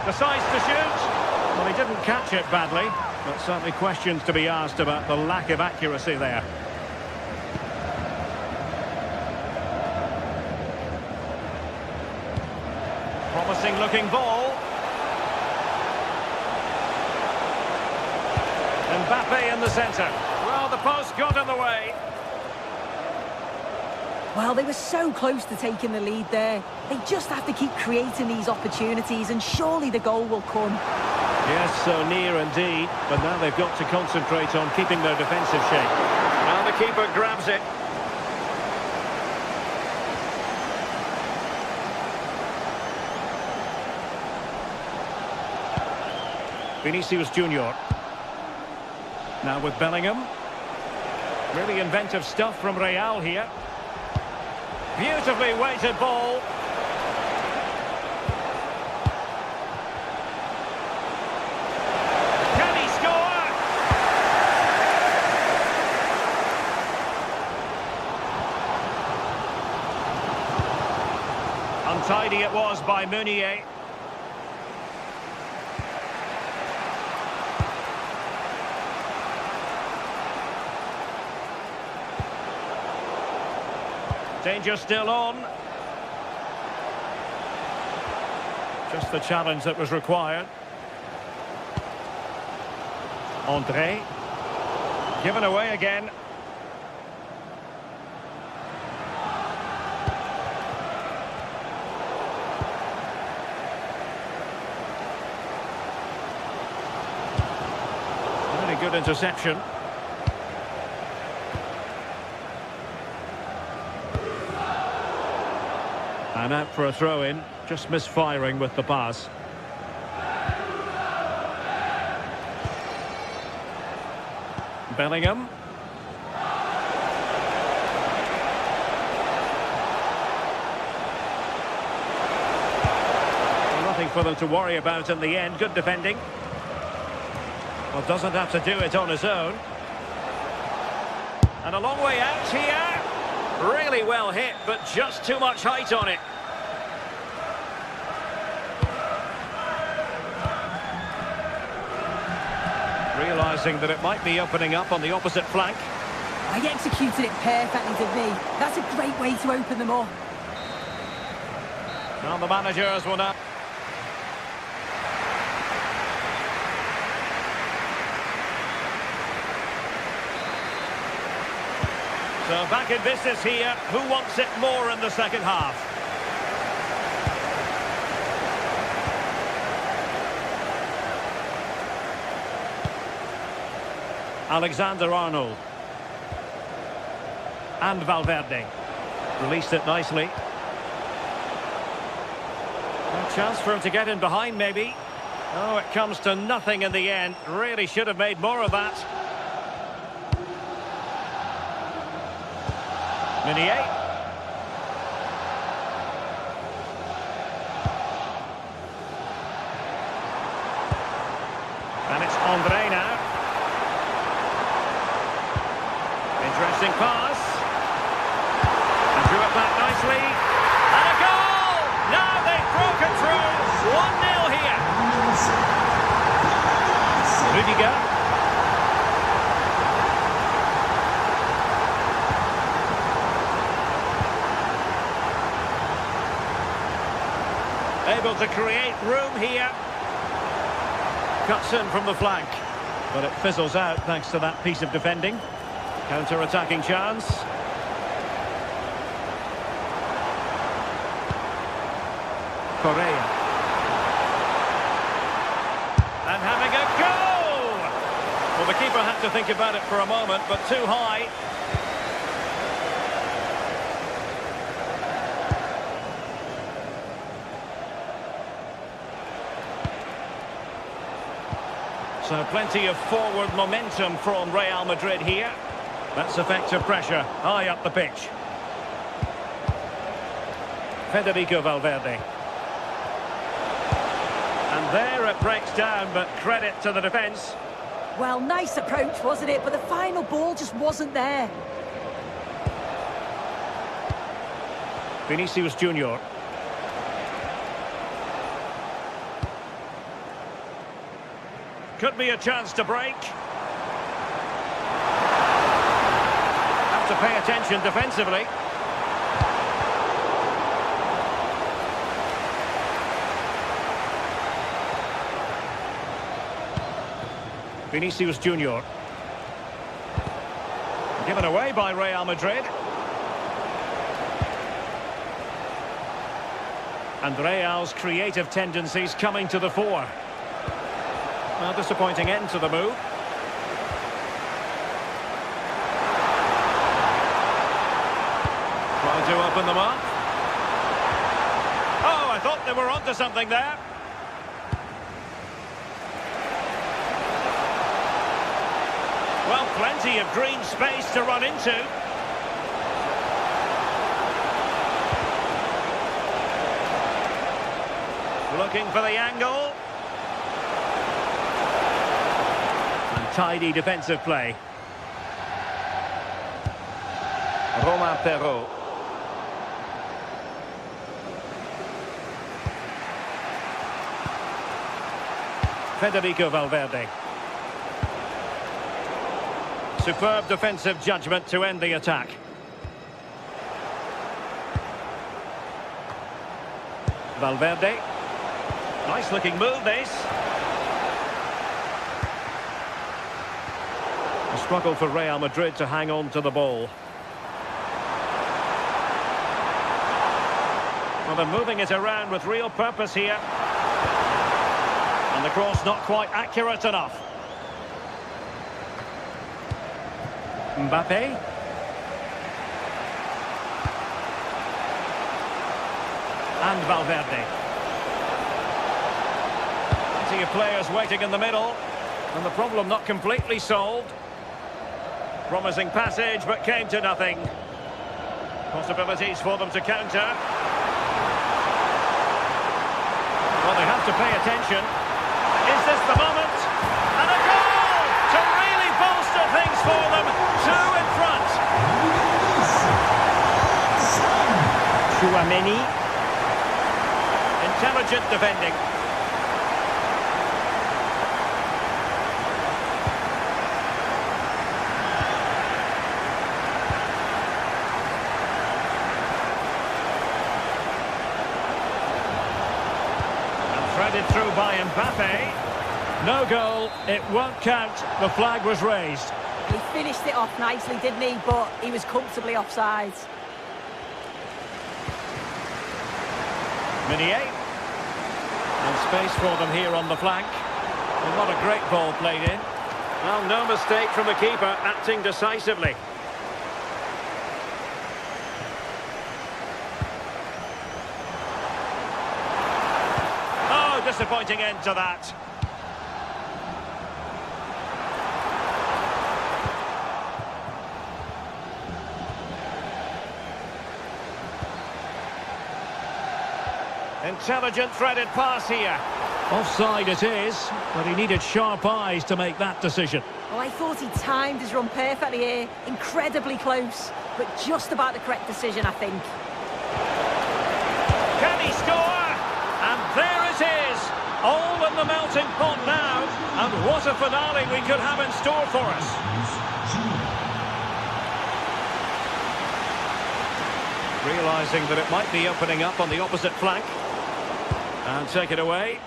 Decides to shoot. Well, he didn't catch it badly, but certainly questions to be asked about the lack of accuracy there. Promising looking ball. Mbappé in the centre. Well, the post got in the way. Well, they were so close to taking the lead there. They just have to keep creating these opportunities, and surely the goal will come. Yes, so near indeed, but now they've got to concentrate on keeping their defensive shape. Now the keeper grabs it. Vinicius Junior. Now with Bellingham. Really inventive stuff from Real here. Beautifully weighted ball. Can he score? Untidy it was by Meunier. Danger still on. Just the challenge that was required. André. Given away again. Really good interception. And out for a throw-in, just misfiring with the pass. Bellingham. Nothing for them to worry about in the end. Good defending. Well, doesn't have to do it on his own. And a long way out here. Really well hit, but just too much height on it. Realising that it might be opening up on the opposite flank. I executed it perfectly, didn't he? That's a great way to open them up. Now the managers will now... So back in business here. Who wants it more in the second half? Alexander-Arnold. And Valverde. Released it nicely. A chance for him to get in behind, maybe. Oh, it comes to nothing in the end. Really should have made more of that. Meunier. And it's André now. Interesting pass. And drew it back nicely. And a goal! Now they've broken through. 1-0 here. Rudiger. Able to create room here. Cuts in from the flank. But it fizzles out thanks to that piece of defending. Counter-attacking chance. Correa. And having a go! Well, the keeper had to think about it for a moment, but too high. So plenty of forward momentum from Real Madrid here. That's effective pressure, high up the pitch. Federico Valverde. And there it breaks down, but credit to the defence. Well, nice approach, wasn't it? But the final ball just wasn't there. Vinicius Junior. Could be a chance to break. Have to pay attention defensively. Vinicius Junior. Given away by Real Madrid. And Real's creative tendencies coming to the fore. Well, disappointing end to the move. Trying to open them up. Oh, I thought they were onto something there. Well, plenty of green space to run into. Looking for the angle. And tidy defensive play. Romain Perrault. Federico Valverde. Superb defensive judgment to end the attack. Valverde. Nice looking move, this. A struggle for Real Madrid to hang on to the ball. Well, they're moving it around with real purpose here. And the cross not quite accurate enough. Mbappe. And Valverde. Plenty of players waiting in the middle. And the problem not completely solved. Promising passage, but came to nothing. Possibilities for them to counter. Well, they have to pay attention. Is this the moment? And a goal to really bolster things for them. Two in front. Chouameni. Intelligent defending. Threaded through by Mbappe. No goal, it won't count. The flag was raised. He finished it off nicely, didn't he? But he was comfortably offside. Meunier. And space for them here on the flank. Well, not a great ball played in. Well, no mistake from the keeper, acting decisively. Oh, disappointing end to that. Intelligent threaded pass here. Offside it is, but he needed sharp eyes to make that decision. Oh, I thought he timed his run perfectly here. Incredibly close, but just about the correct decision, I think. Can he score? And there it is. All in the melting pot now. And what a finale we could have in store for us. Realising that it might be opening up on the opposite flank. And take it away.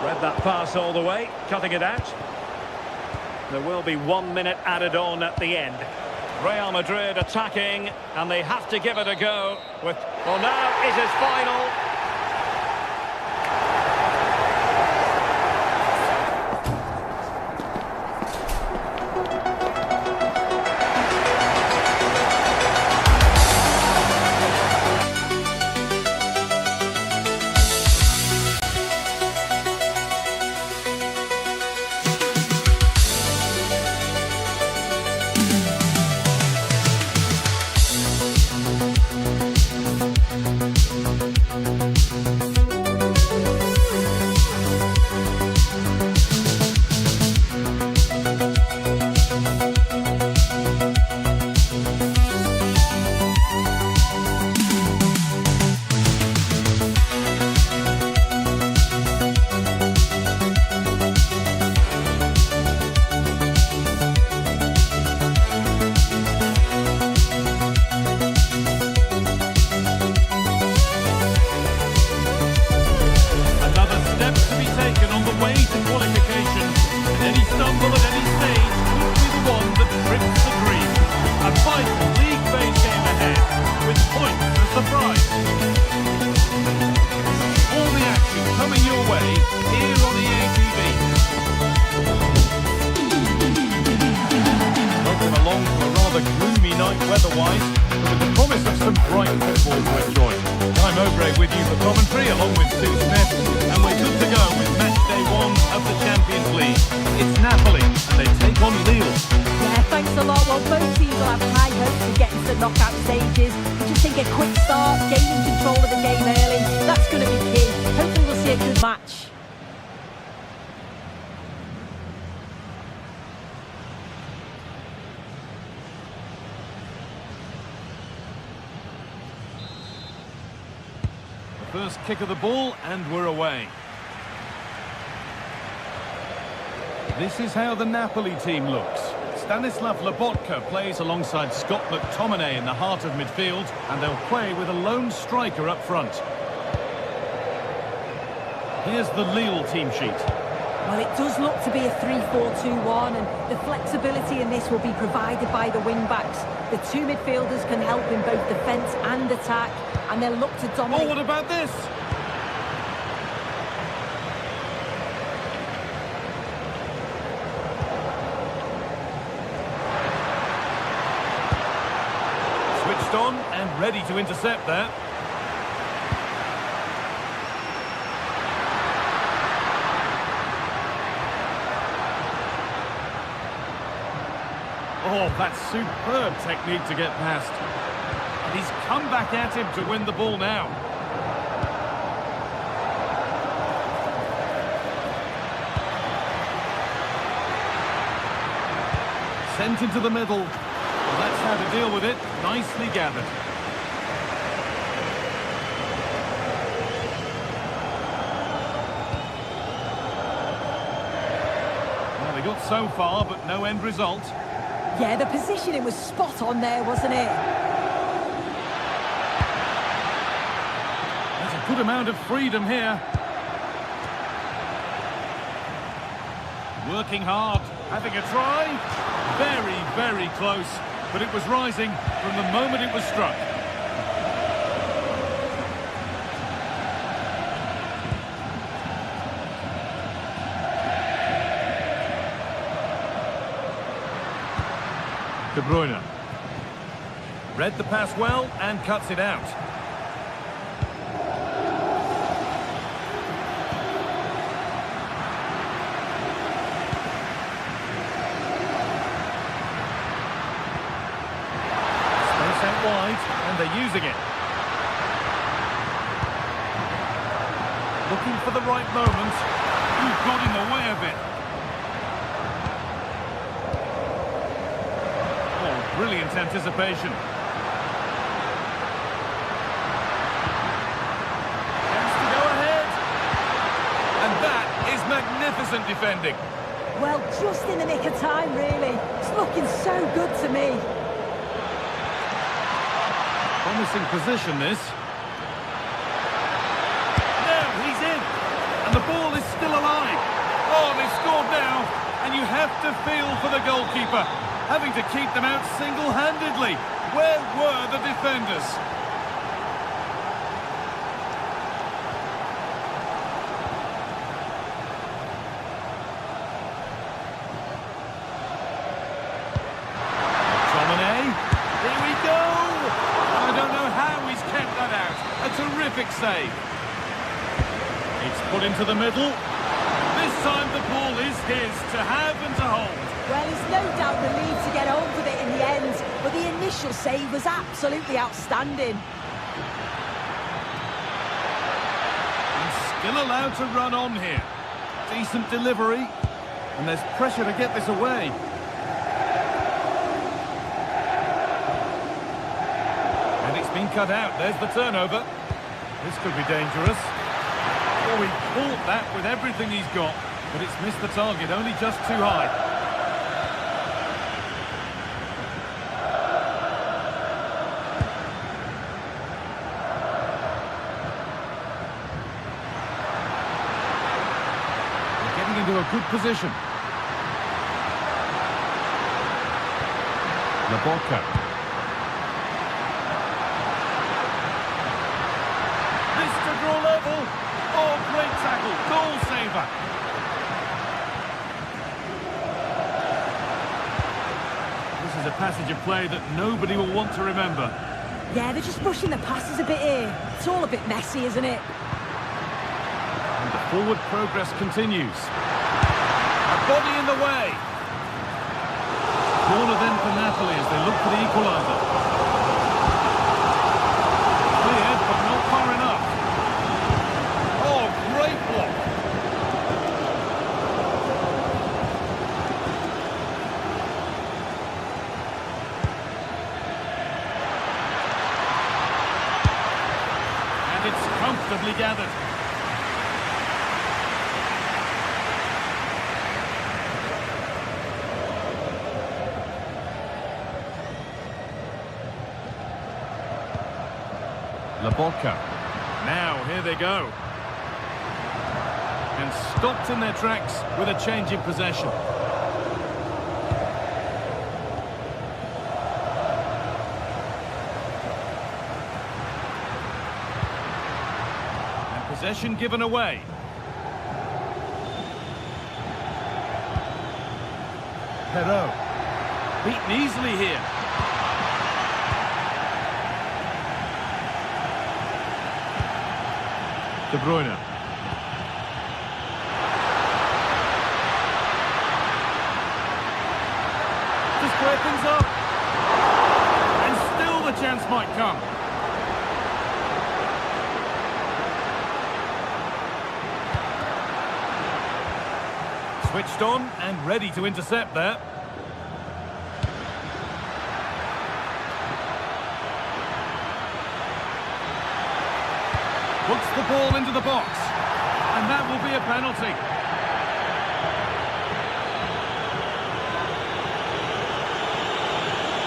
Read that pass all the way, cutting it out. There will be 1 minute added on at the end. Real Madrid attacking, and they have to give it a go. Well, now it is final. tonight weather-wise, but with the promise of some bright football to enjoy. I'm Obrey with you for commentary, along with Sue Smith, and we're good to go with match day 1 of the Champions League. It's Napoli, and they take on Lille. Yeah, thanks a lot. Well, both teams will have high hopes of getting to the knockout stages. I just think a quick start, gaining control of the game early, that's going to be key. Hopefully we'll see a good match. First kick of the ball, and we're away. This is how the Napoli team looks. Stanislav Lobotka plays alongside Scott McTominay in the heart of midfield, and they'll play with a lone striker up front. Here's the Lille team sheet. Well, it does look to be a 3-4-2-1, and the flexibility in this will be provided by the wing-backs. The two midfielders can help in both defence and attack, and they'll look to dominate. Oh, what about this? Switched on and ready to intercept that. Oh, that's superb technique to get past. And he's come back at him to win the ball now. Sent into the middle. Well, that's how to deal with it. Nicely gathered. Well, they got so far, but no end result. Yeah, the positioning was spot on there, wasn't it? There's a good amount of freedom here. Working hard, having a try. Very, very close, but it was rising from the moment it was struck. De Bruyne. Read the pass well and cuts it out. Space out wide, and they're using it. Looking for the right moment. You've got in the way of it. Brilliant anticipation. Chance to go ahead. And that is magnificent defending. Well, just in the nick of time, really. It's looking so good to me. Promising position, this. Now he's in. And the ball is still alive. Oh, they've scored now. And you have to feel for the goalkeeper, having to keep them out single-handedly. Where were the defenders? McTominay, here we go! I don't know how he's kept that out. A terrific save. It's put into the middle. This time the ball is his to have and to hold. Well, he's no doubt relieved to get home with it in the end, but the initial save was absolutely outstanding. And still allowed to run on here. Decent delivery, and there's pressure to get this away. And it's been cut out. There's the turnover. This could be dangerous. Oh, he caught that with everything he's got, but it's missed the target, only just too high. Into a good position. Lobotka. This to draw level. Oh, great tackle. Goal saver. This is is a passage of play that nobody will want to remember. Yeah, they're just rushing the passes a bit here. It's all a bit messy, isn't it? And the forward progress continues. A body in the way. Corner then for Napoli as they look for the equaliser. Cleared, but not far enough. Oh, great block. And it's comfortably gathered. Labotka. Now, here they go. And stopped in their tracks with a change in possession. And possession given away. Perot. Beaten easily here. De Bruyne. To square things up. And still the chance might come. Switched on and ready to intercept there. Puts the ball into the box. And that will be a penalty.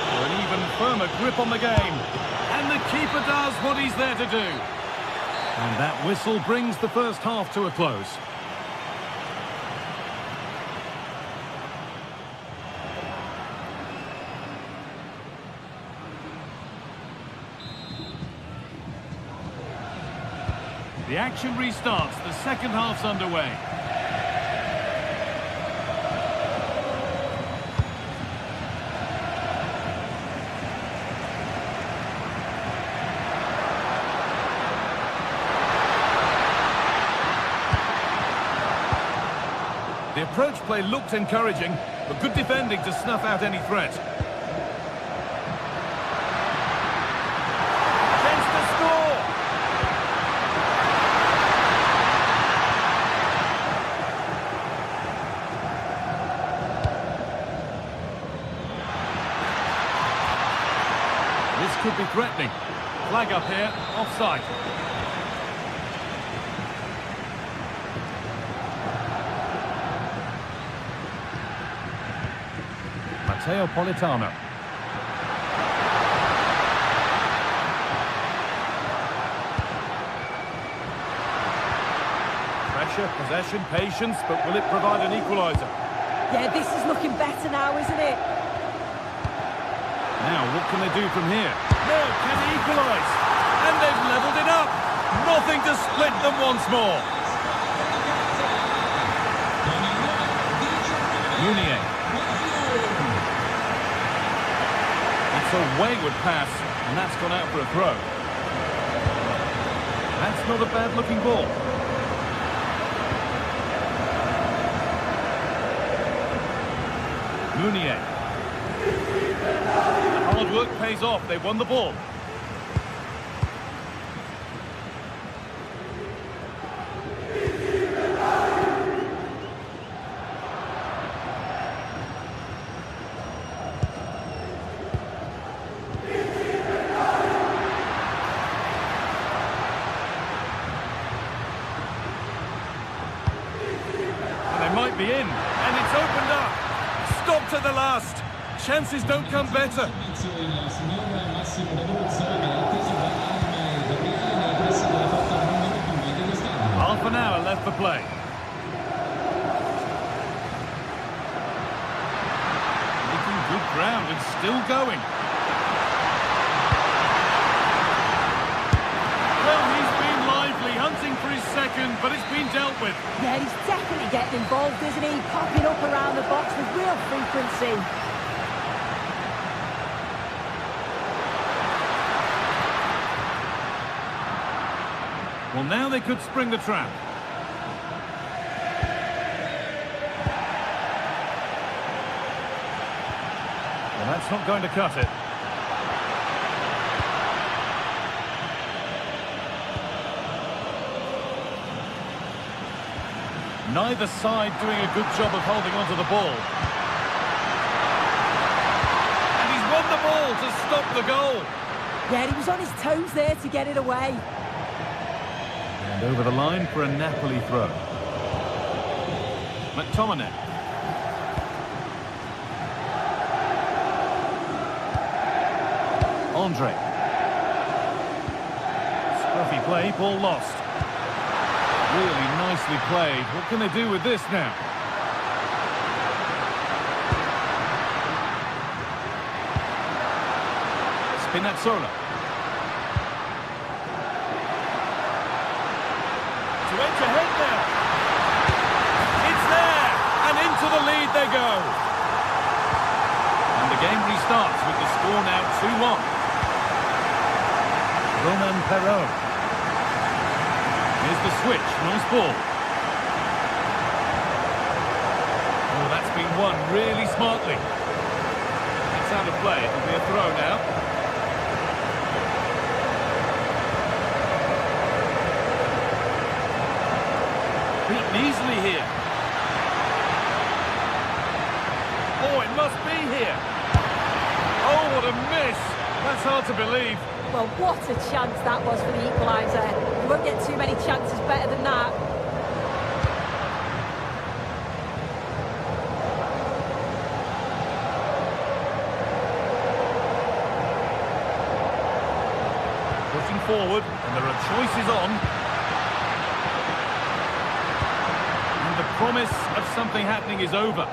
For an even firmer grip on the game. And the keeper does what he's there to do. And that whistle brings the first half to a close. The action restarts. The second half's underway. The approach play looked encouraging, but good defending to snuff out any threat. Chance to score! This could be threatening. Flag up here, offside. Matteo Politano. Pressure, possession, patience, but will it provide an equaliser? Yeah, this is looking better now, isn't it? Now, what can they do from here? No, can they equalise? And they've levelled it up. Nothing to split them once more. Munier. It's a wayward pass, and that's gone out for a throw. That's not a bad-looking ball. Munier. Hard work pays off. They won the ball. They might be in, and it's opened up. Stopped at the last. Chances don't come better. Half an hour left for play. Making good ground and still going. Well, he's been lively, hunting for his second, but it's been dealt with. Yeah, he's definitely getting involved, isn't he? Popping up around the box with real frequency. Well, now they could spring the trap. Well, that's not going to cut it. Neither side doing a good job of holding onto the ball. And he's won the ball to stop the goal. Yeah, he was on his toes there to get it away. And over the line for a Napoli throw. McTominay. Andre. Scruffy play, ball lost. Really nicely played. What can they do with this now? Spinazzola. To edge ahead now. It's there! And into the lead they go. And the game restarts with the score now 2-1. Roman Perraud. Here's the switch, nice ball. Oh, that's been won really smartly. It's out of play, it'll be a throw now. Beaten easily here. Oh, it must be here. Oh, what a miss. That's hard to believe. Well, what a chance that was for the equaliser. You won't get too many chances better than that. Pushing forward, and there are choices on. And the promise of something happening is over.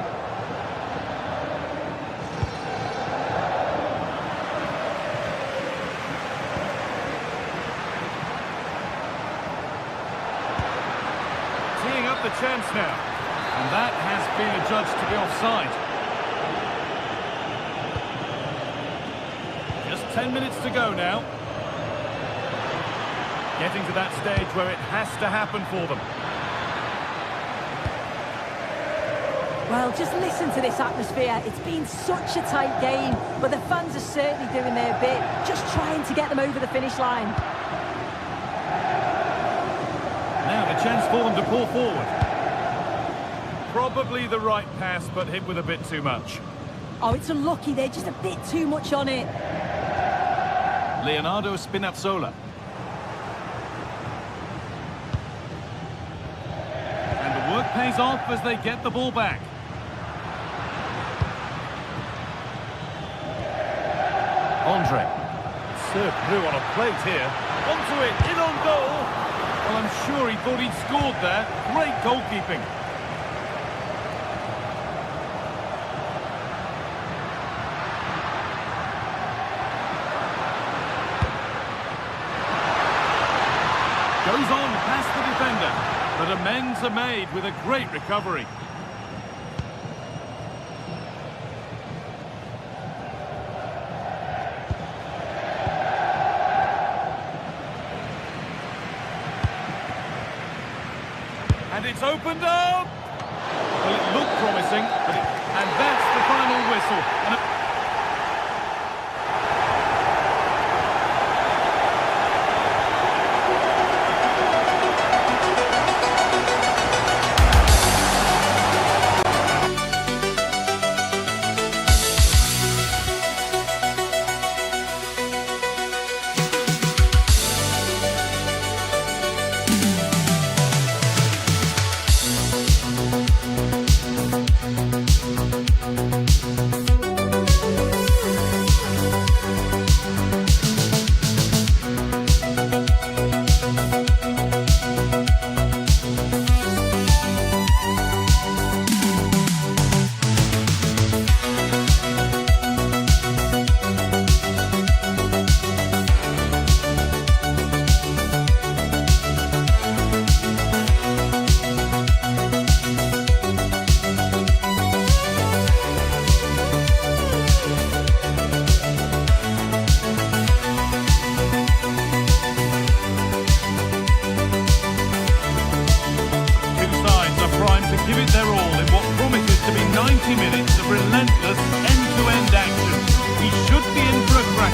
Teeing up the chance now. And that has been adjudged to be offside. Just 10 minutes to go now. Getting to that stage where it has to happen for them. Well, just listen to this atmosphere. It's been such a tight game, but the fans are certainly doing their bit, just trying to get them over the finish line. Now the chance for them to pull forward. Probably the right pass, but hit with a bit too much. Oh, it's unlucky. They're just a bit too much on it. Leonardo Spinazzola. And the work pays off as they get the ball back. Andre. Served through on a plate here. Onto it, in on goal. Well, I'm sure he thought he'd scored there. Great goalkeeping. Goes on past the defender, but amends are made with a great recovery. And it's opened up! Well, it looked promising, and that's the final whistle.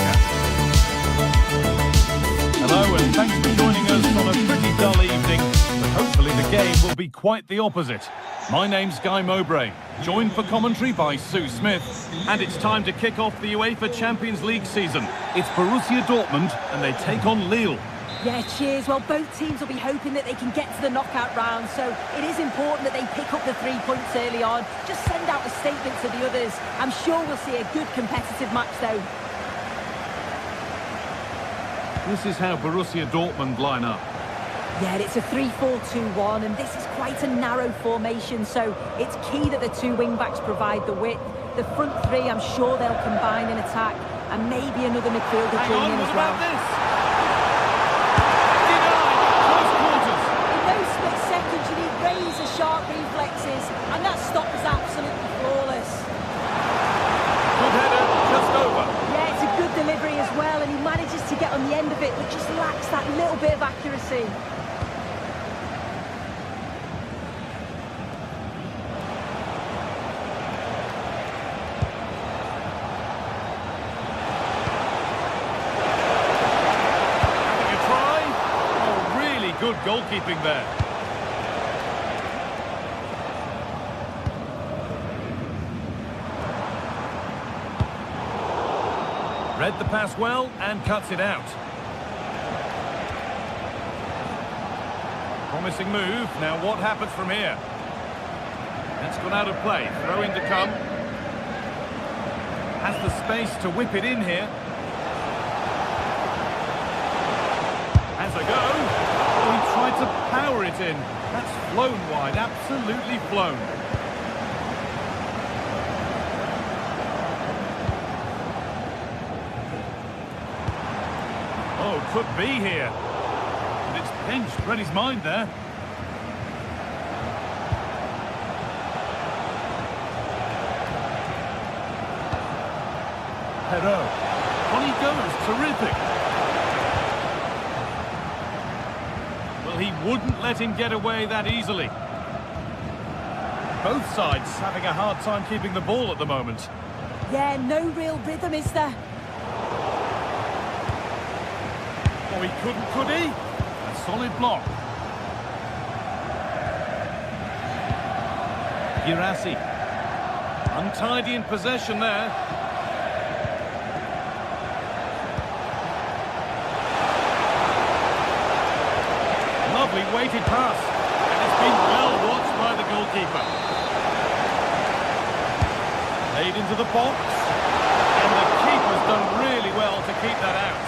striker. Hello, and thanks for joining us on a pretty dull evening, but hopefully the game will be quite the opposite. My name's Guy Mowbray, joined for commentary by Sue Smith, and it's time to kick off the UEFA Champions League season. It's Borussia Dortmund, and they take on Lille. Yeah, cheers. Well, both teams will be hoping that they can get to the knockout round, so it is important that they pick up the 3 points early on. Just send out a statement to the others. I'm sure we'll see a good competitive match, though. This is how Borussia Dortmund line up. Yeah, it's a 3-4-2-1, and this is quite a narrow formation, so it's key that the 2 wing-backs provide the width. The front 3, I'm sure they'll combine in attack, and maybe another midfielder join in as well. This? Denied! Close quarters! In those split seconds, you need razor-sharp reflexes, and that stop was absolutely flawless. Good header, just over. Yeah, it's a good delivery as well, and he manages to get on the end of it, but just lacks that little bit of accuracy. Good goalkeeping there. Read the pass well and cuts it out. Promising move. Now what happens from here? That's gone out of play. Throw in to come. Has the space to whip it in here. Has a go. He tried to power it in. That's flown wide, absolutely flown. Oh, could be here. But it's pinched, read his mind there. Perot. On he goes, terrific. He wouldn't let him get away that easily. Both sides having a hard time keeping the ball at the moment. Yeah, no real rhythm, is there? Oh, he couldn't, could he? A solid block. Girassi. Untidy in possession there. Lovely weighted pass, and it's been well watched by the goalkeeper. Laid into the box, and the keeper's done really well to keep that out.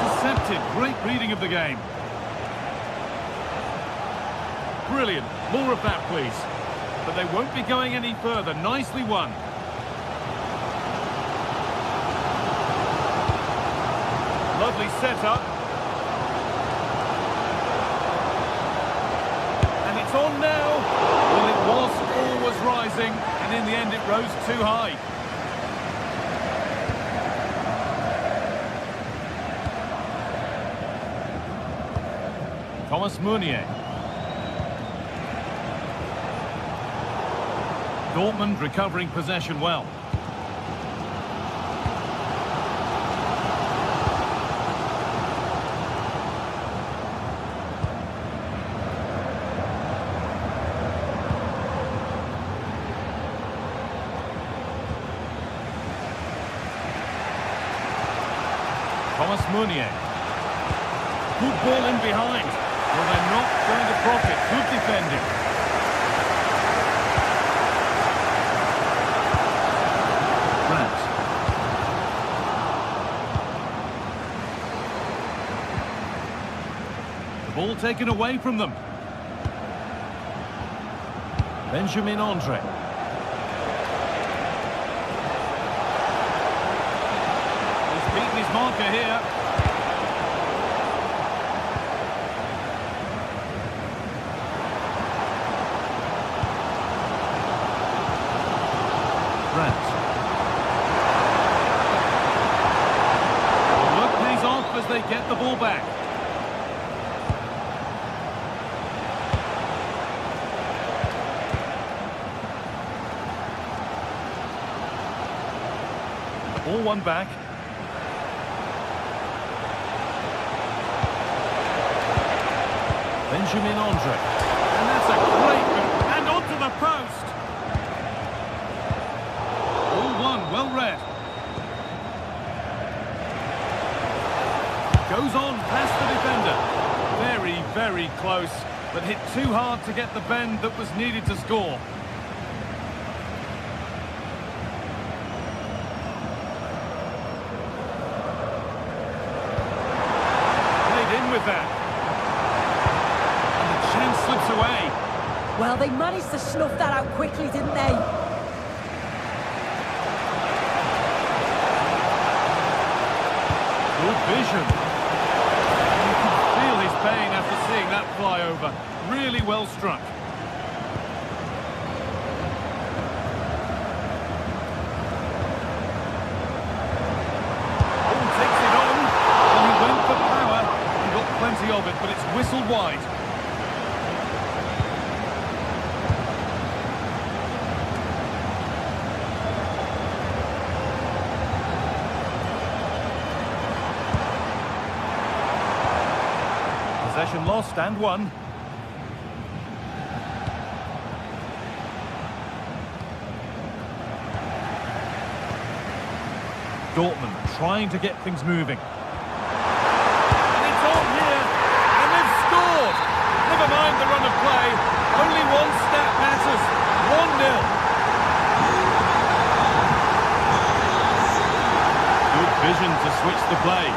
Intercepted, great reading of the game. Brilliant, more of that please. But they won't be going any further, nicely won. Lovely setup. And it's on now. Well, it was always rising, and in the end it rose too high. Thomas Meunier. Dortmund recovering possession well. Thomas Meunier. Good ball in behind. Well, they're not going to profit. Good defending. Brandt. The ball taken away from them. Benjamin Andre. Beaten his marker here. Brandt. The work pays off as they get the ball back. ball won back. Benjamin Andre. And that's a great move. And onto the post. All one, well read. Goes on past the defender. Very, very close, but hit too hard to get the bend that was needed to score. Played in with that. And the chance slips away. Well, they managed to snuff that out quickly, didn't they? Good vision. You can feel his pain after seeing that fly over. Really well struck. Oh, takes it on. And he went for power. He got plenty of it, but it's whistled wide. Possession lost and won. Dortmund trying to get things moving. And it's on here. And they've scored. Never mind the run of play. Only one stat matters. 1-0. Good vision to switch the play.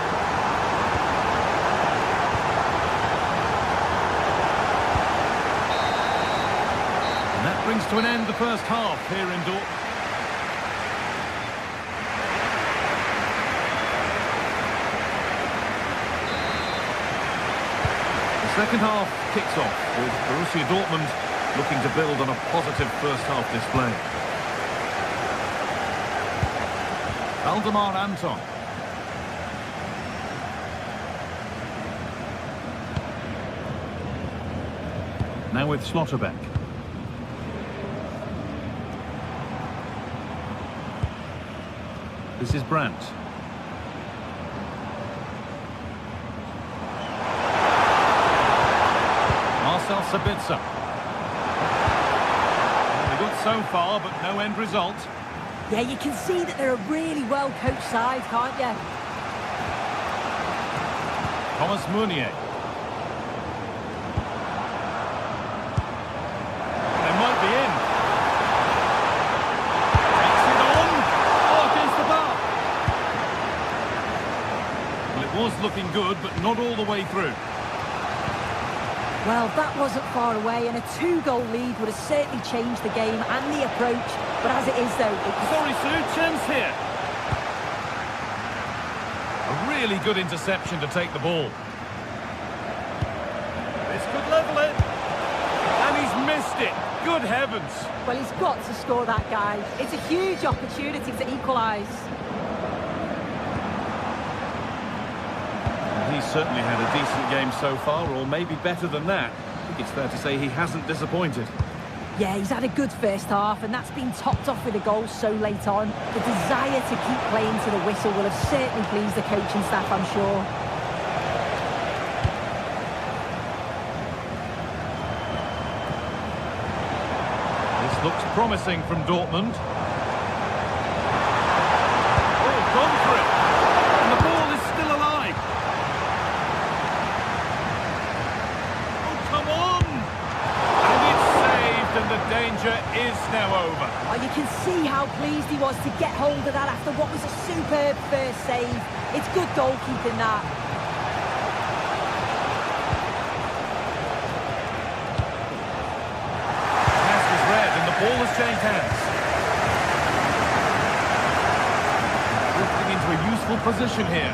Brings to an end the first half here in Dortmund. The second half kicks off with Borussia Dortmund looking to build on a positive first half display. Valdemar Anton. Now with Schlotterbeck. This is Brandt. Marcel Sabitzer. Well, good so far, but no end result. Yeah, you can see that they're a really well-coached side, can't you? Thomas Meunier. They might be in. Was looking good, but not all the way through. Well, that wasn't far away, and a 2-goal lead would have certainly changed the game and the approach. But as it is, though, Sorry, Sue, chance here. A really good interception to take the ball. This could level it. And he's missed it. Good heavens. Well, he's got to score that guy. It's a huge opportunity to equalise. He's certainly had a decent game so far, or maybe better than that. I think it's fair to say he hasn't disappointed. Yeah, he's had a good first half, and that's been topped off with a goal so late on. The desire to keep playing to the whistle will have certainly pleased the coaching staff, I'm sure. This looks promising from Dortmund. Oh, gone for it. And the ball is still alive. And the danger is now over. Oh, you can see how pleased he was to get hold of that after what was a superb first save. It's good goalkeeping, that. Pass was read and the ball has changed hands. Drifting into a useful position here.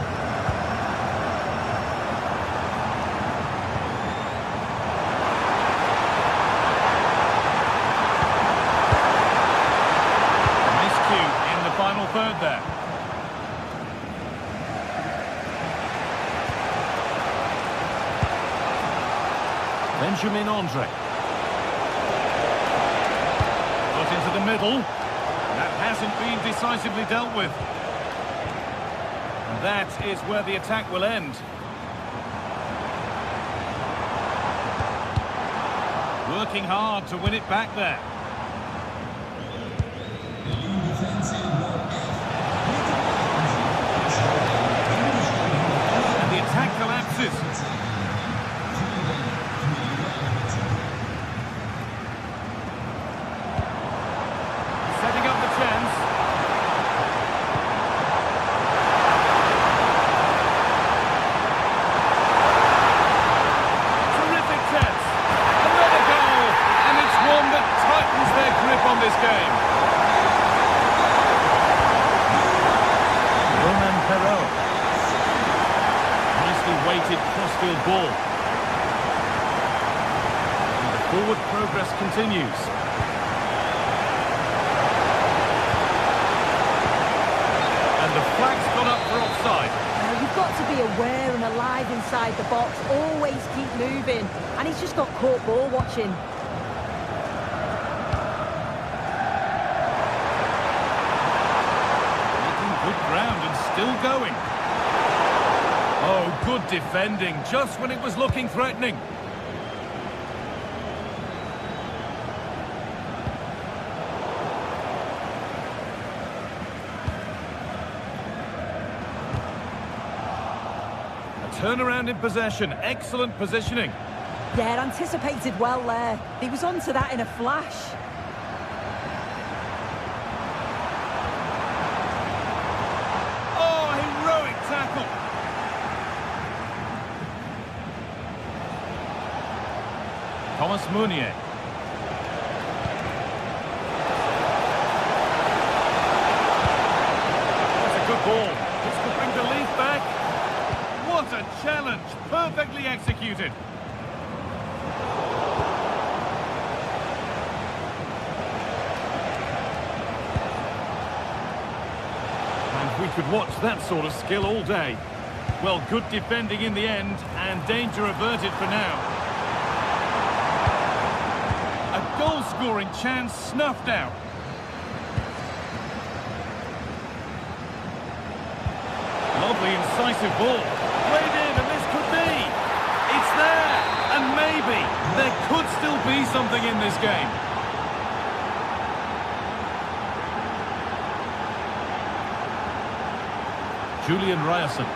Third there. Benjamin Andre. Got into the middle. That hasn't been decisively dealt with. That is where the attack will end. Working hard to win it back there. And the attack collapses. Setting up the chance. Terrific chance. Another goal, and it's one that tightens their grip on this game. Roman Perrault. Nicely weighted crossfield ball. And the forward progress continues. And the flag's gone up for offside. You've got to be aware and alive inside the box. Always keep moving. And he's just got caught ball watching. Making good ground and still going. Oh, good defending, just when it was looking threatening. Turnaround in possession, excellent positioning. Yeah, anticipated well there. He was onto that in a flash. Oh, heroic tackle. Thomas Meunier. That's a good ball. This could bring belief back. What a challenge! Perfectly executed. And we could watch that sort of skill all day. Well, good defending in the end, and danger averted for now. A goal-scoring chance snuffed out. Lovely, incisive ball. Played in, and this could be. It's there, and maybe there could still be something in this game. Julian Ryerson.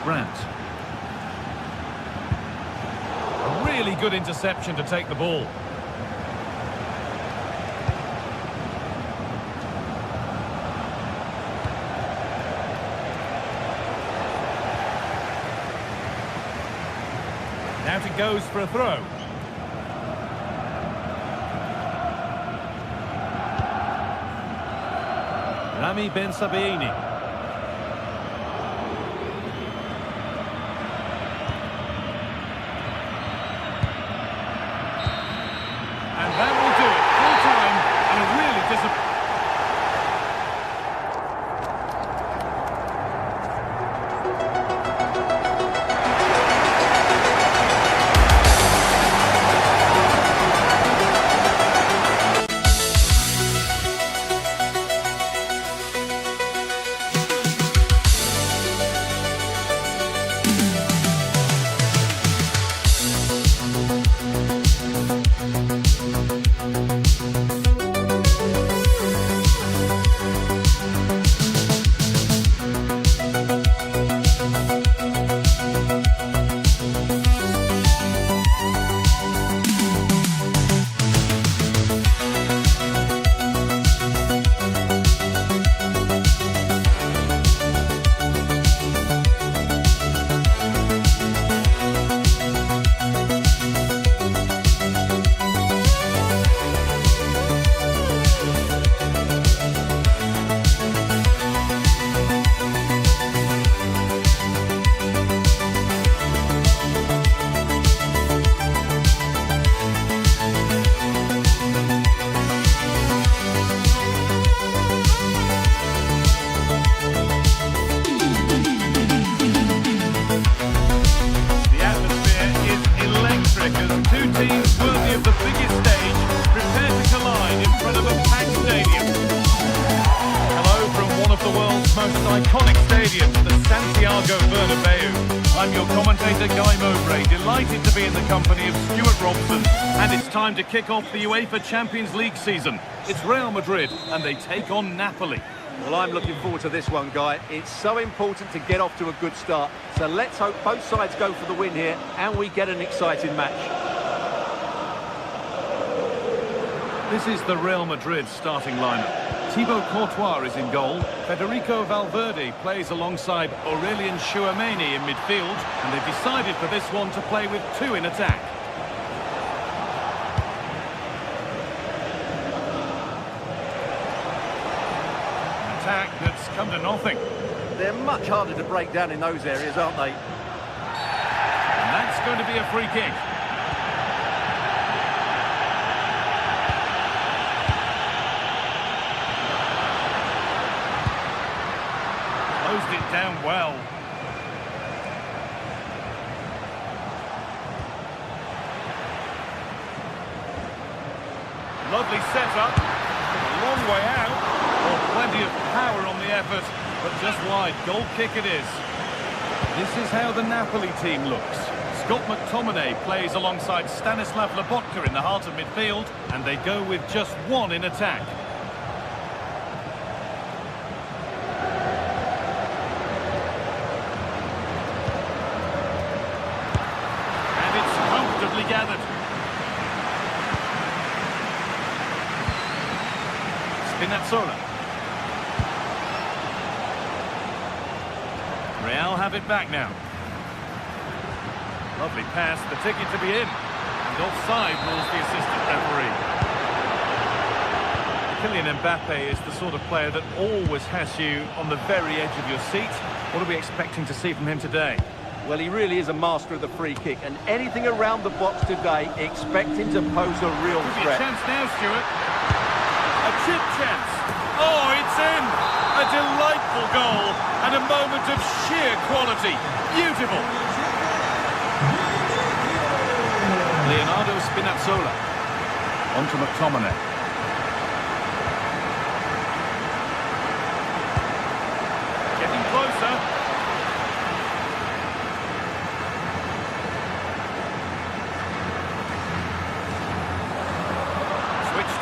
Brandt. A really good interception to take the ball. Out it goes for a throw. Rami Ben Sabaini. And that will do it. Full time and a really disappointing. iconic stadium, the Santiago Bernabeu. I'm your commentator, Guy Mowbray, delighted to be in the company of Stuart Robson. And it's time to kick off the UEFA Champions League season. It's Real Madrid, and they take on Napoli. Well, I'm looking forward to this one, Guy. It's so important to get off to a good start. So let's hope both sides go for the win here and we get an exciting match. This is the Real Madrid starting lineup. Thibaut Courtois is in goal. Federico Valverde plays alongside Aurelien Tchouameni in midfield. And they've decided for this one to play with two in attack. An attack that's come to nothing. They're much harder to break down in those areas, aren't they? And that's going to be a free kick. Closed it down well. Lovely setup. A long way out. Oh, plenty of power on the effort, but just wide. Goal kick it is. This is how the Napoli team looks. Scott McTominay plays alongside Stanislav Lobotka in the heart of midfield, and they go with just one in attack. Gathered. Spinazzola. Real have it back now. Lovely pass, the ticket to be in. And offside rules the assistant referee. Kylian Mbappe is the sort of player that always has you on the very edge of your seat. What are we expecting to see from him today? Well, he really is a master of the free kick, and anything around the box today, expect him to pose a real threat. A chance now, Stuart. A chip chance. Oh, it's in. A delightful goal and a moment of sheer quality. Beautiful. Leonardo Spinazzola. On to McTominay. Getting closer.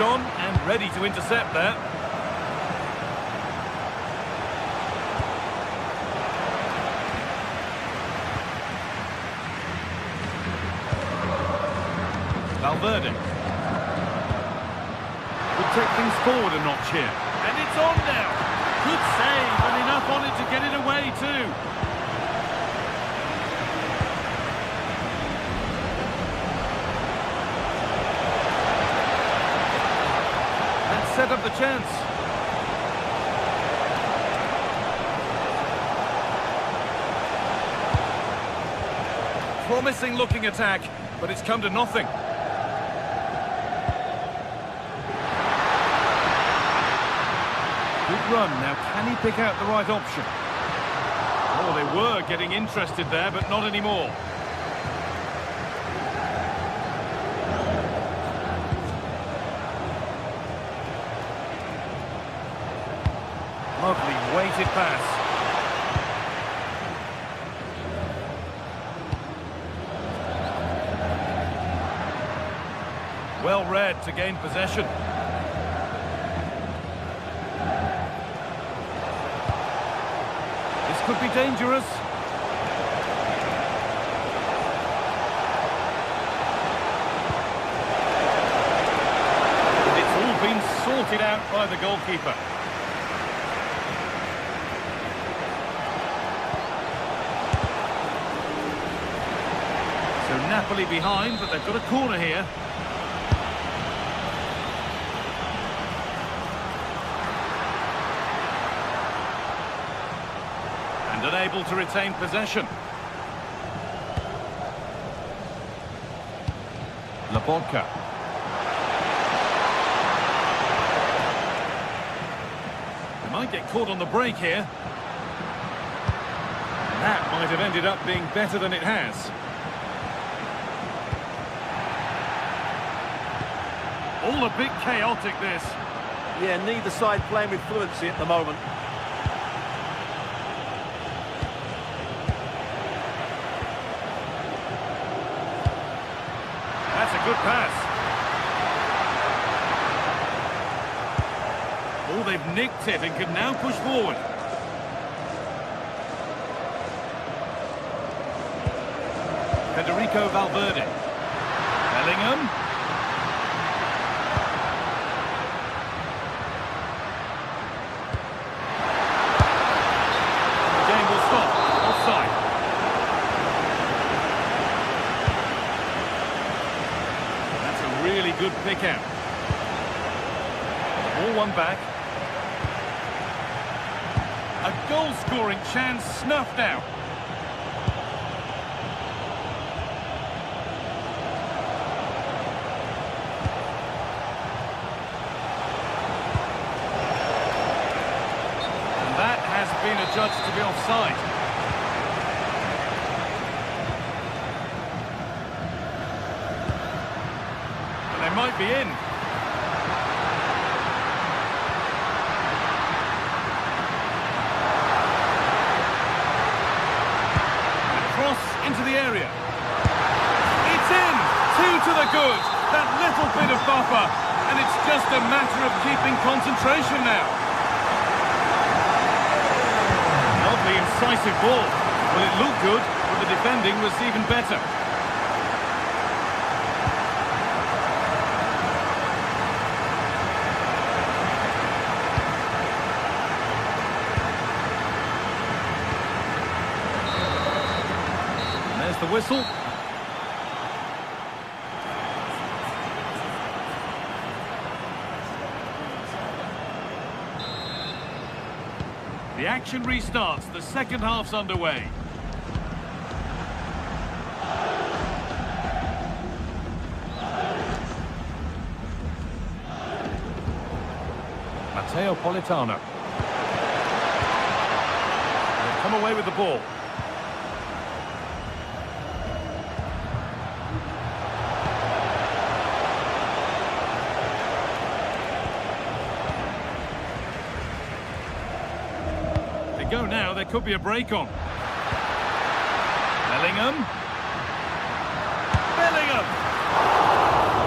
On and ready to intercept there. Valverde would take things forward a notch here, and it's on now. Good save and enough on it to get it away too. Set up the chance. Promising looking attack, but it's come to nothing. Good run. Now can he pick out the right option? Oh, they were getting interested there, but not anymore. Lovely weighted pass. Well read to gain possession. This could be dangerous. And it's all been sorted out by the goalkeeper. Napoli behind, but they've got a corner here. And unable to retain possession. Lobotka. They might get caught on the break here. That might have ended up being better than it has. All a bit chaotic, this. Yeah, neither side playing with fluency at the moment. good pass. Oh, they've nicked it and can now push forward. Federico Valverde. Bellingham. The game will stop. Offside. That's a really good pick out. All one back. A goal-scoring chance snuffed out. Been adjudged to be offside. And they might be in. A cross into the area. It's in! 2 to the good. That little bit of buffer. And it's just a matter of keeping concentration now. Lovely, incisive ball. Well, it looked good, but the defending was even better. And there's the whistle. The action restarts. The second half's underway. Matteo Politano. They've come away with the ball. Go now, there could be a break on. Bellingham. Bellingham!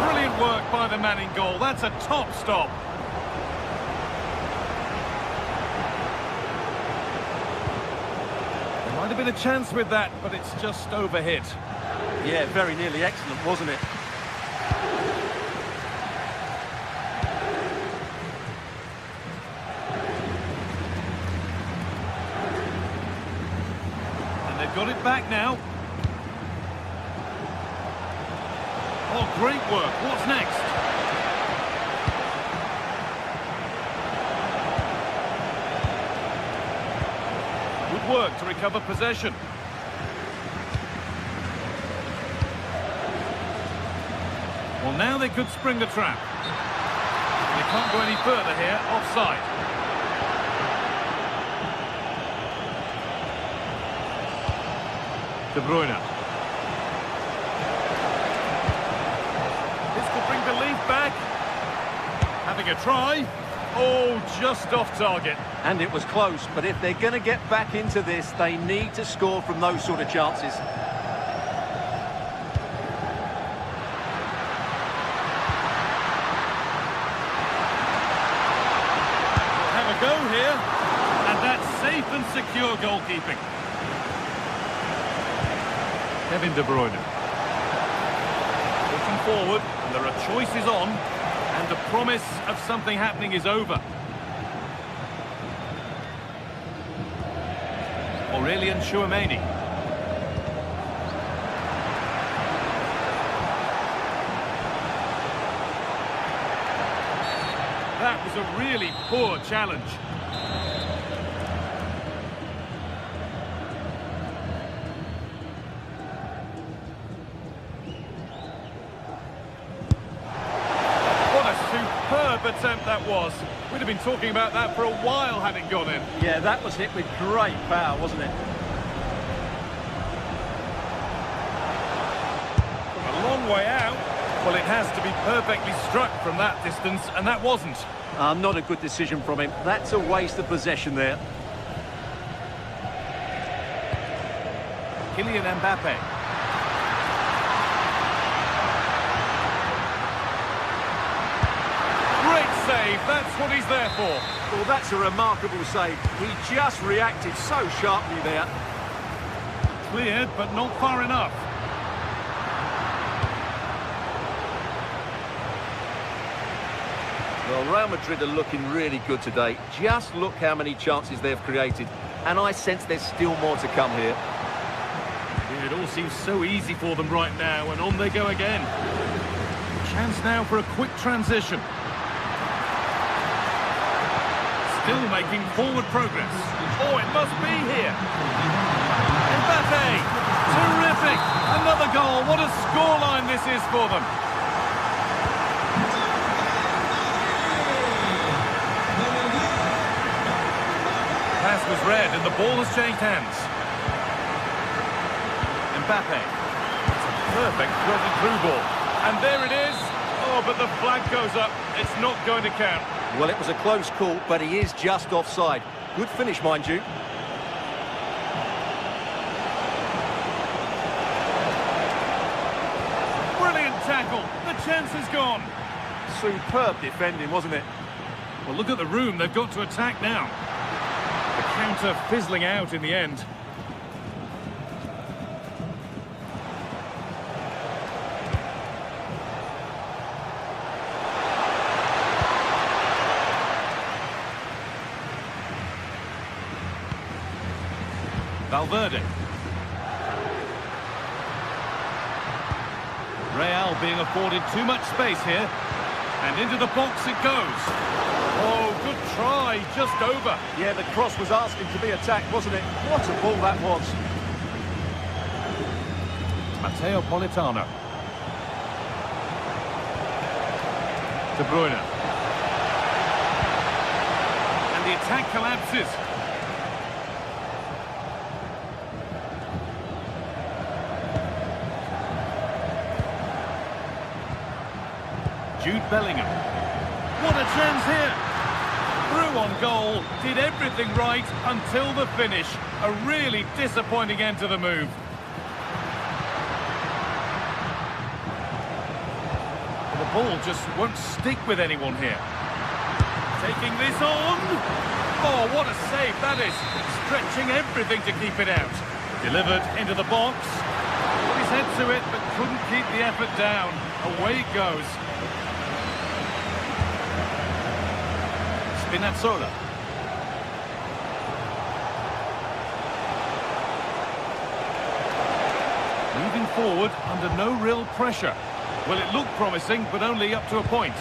Brilliant work by the man in goal. That's a top stop. There might have been a chance with that, but it's just overhit. Yeah, very nearly excellent, wasn't it? Got it back now. Oh, great work. What's next? Good work to recover possession. Well, now they could spring the trap. They can't go any further here. Offside. De Bruyne. This could bring belief back. Having a try. Oh, just off target. And it was close, but if they're going to get back into this, they need to score from those sort of chances. Have a go here. And that's safe and secure goalkeeping. Kevin De Bruyne. Looking forward, and there are choices on, and the promise of something happening is over. Aurelian Chouameni. That was a really poor challenge. Attempt that was. We'd have been talking about that for a while having gone in. Yeah, that was hit with great power, wasn't it? From a long way out. Well, it has to be perfectly struck from that distance, and that wasn't. Not a good decision from him. That's a waste of possession there. Kylian Mbappe. save. That's what he's there for. Well, that's a remarkable save. He just reacted so sharply there. Cleared, but not far enough. Well, Real Madrid are looking really good today. Just look how many chances they've created. And I sense there's still more to come here. It all seems so easy for them right now, and on they go again. Chance now for a quick transition. Still making forward progress. Oh, it must be here. Mbappe! Terrific! Another goal. What a scoreline this is for them. Pass was read and the ball has changed hands. Mbappe. It's a perfect threaded through ball. And there it is. Oh, but the flag goes up. It's not going to count. Well, it was a close call, but he is just offside. Good finish, mind you. Brilliant tackle. The chance is gone. Superb defending, wasn't it? Well, look at the room. They've got to attack now. The counter fizzling out in the end. Valverde. Real being afforded too much space here. And into the box it goes. Oh, good try, just over. Yeah, the cross was asking to be attacked, wasn't it? What a ball that was. Matteo Politano. De Bruyne. And the attack collapses. Jude Bellingham. What a chance here. Through on goal, did everything right until the finish. A really disappointing end to the move. The ball just won't stick with anyone here. Taking this on. Oh, what a save that is. Stretching everything to keep it out. Delivered into the box. Put his head to it, but couldn't keep the effort down. Away it goes. Spinazzola. Moving forward under no real pressure. Well, it looked promising, but only up to a point.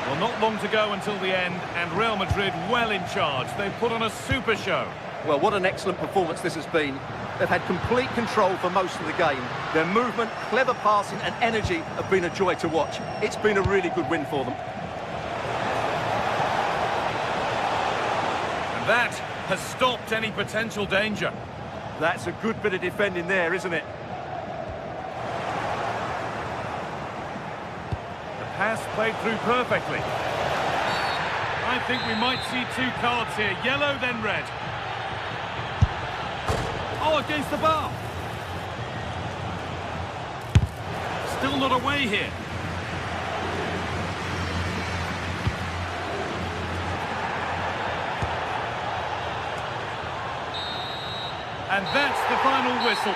Well, not long to go until the end, and Real Madrid well in charge. They've put on a super show. Well, what an excellent performance this has been. They've had complete control for most of the game. Their movement, clever passing and energy have been a joy to watch. It's been a really good win for them. And that has stopped any potential danger. That's a good bit of defending there, isn't it? The pass played through perfectly. I think we might see 2 cards here. Yellow, then red. Oh, against the bar. Still not away here. And that's the final whistle.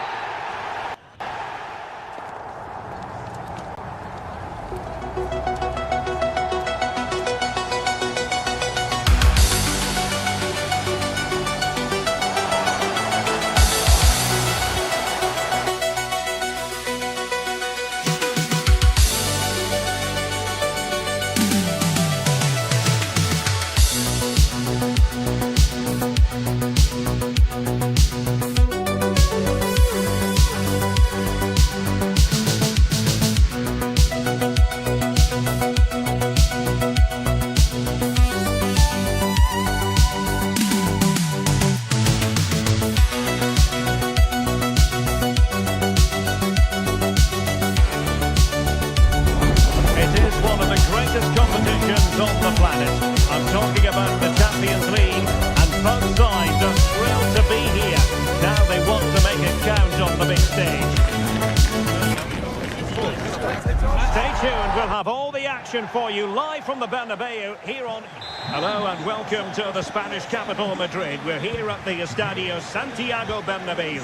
tuned. We'll have all the action for you live from the Bernabeu here on... Hello and welcome to the Spanish capital, Madrid. We're here at the Estadio Santiago Bernabeu.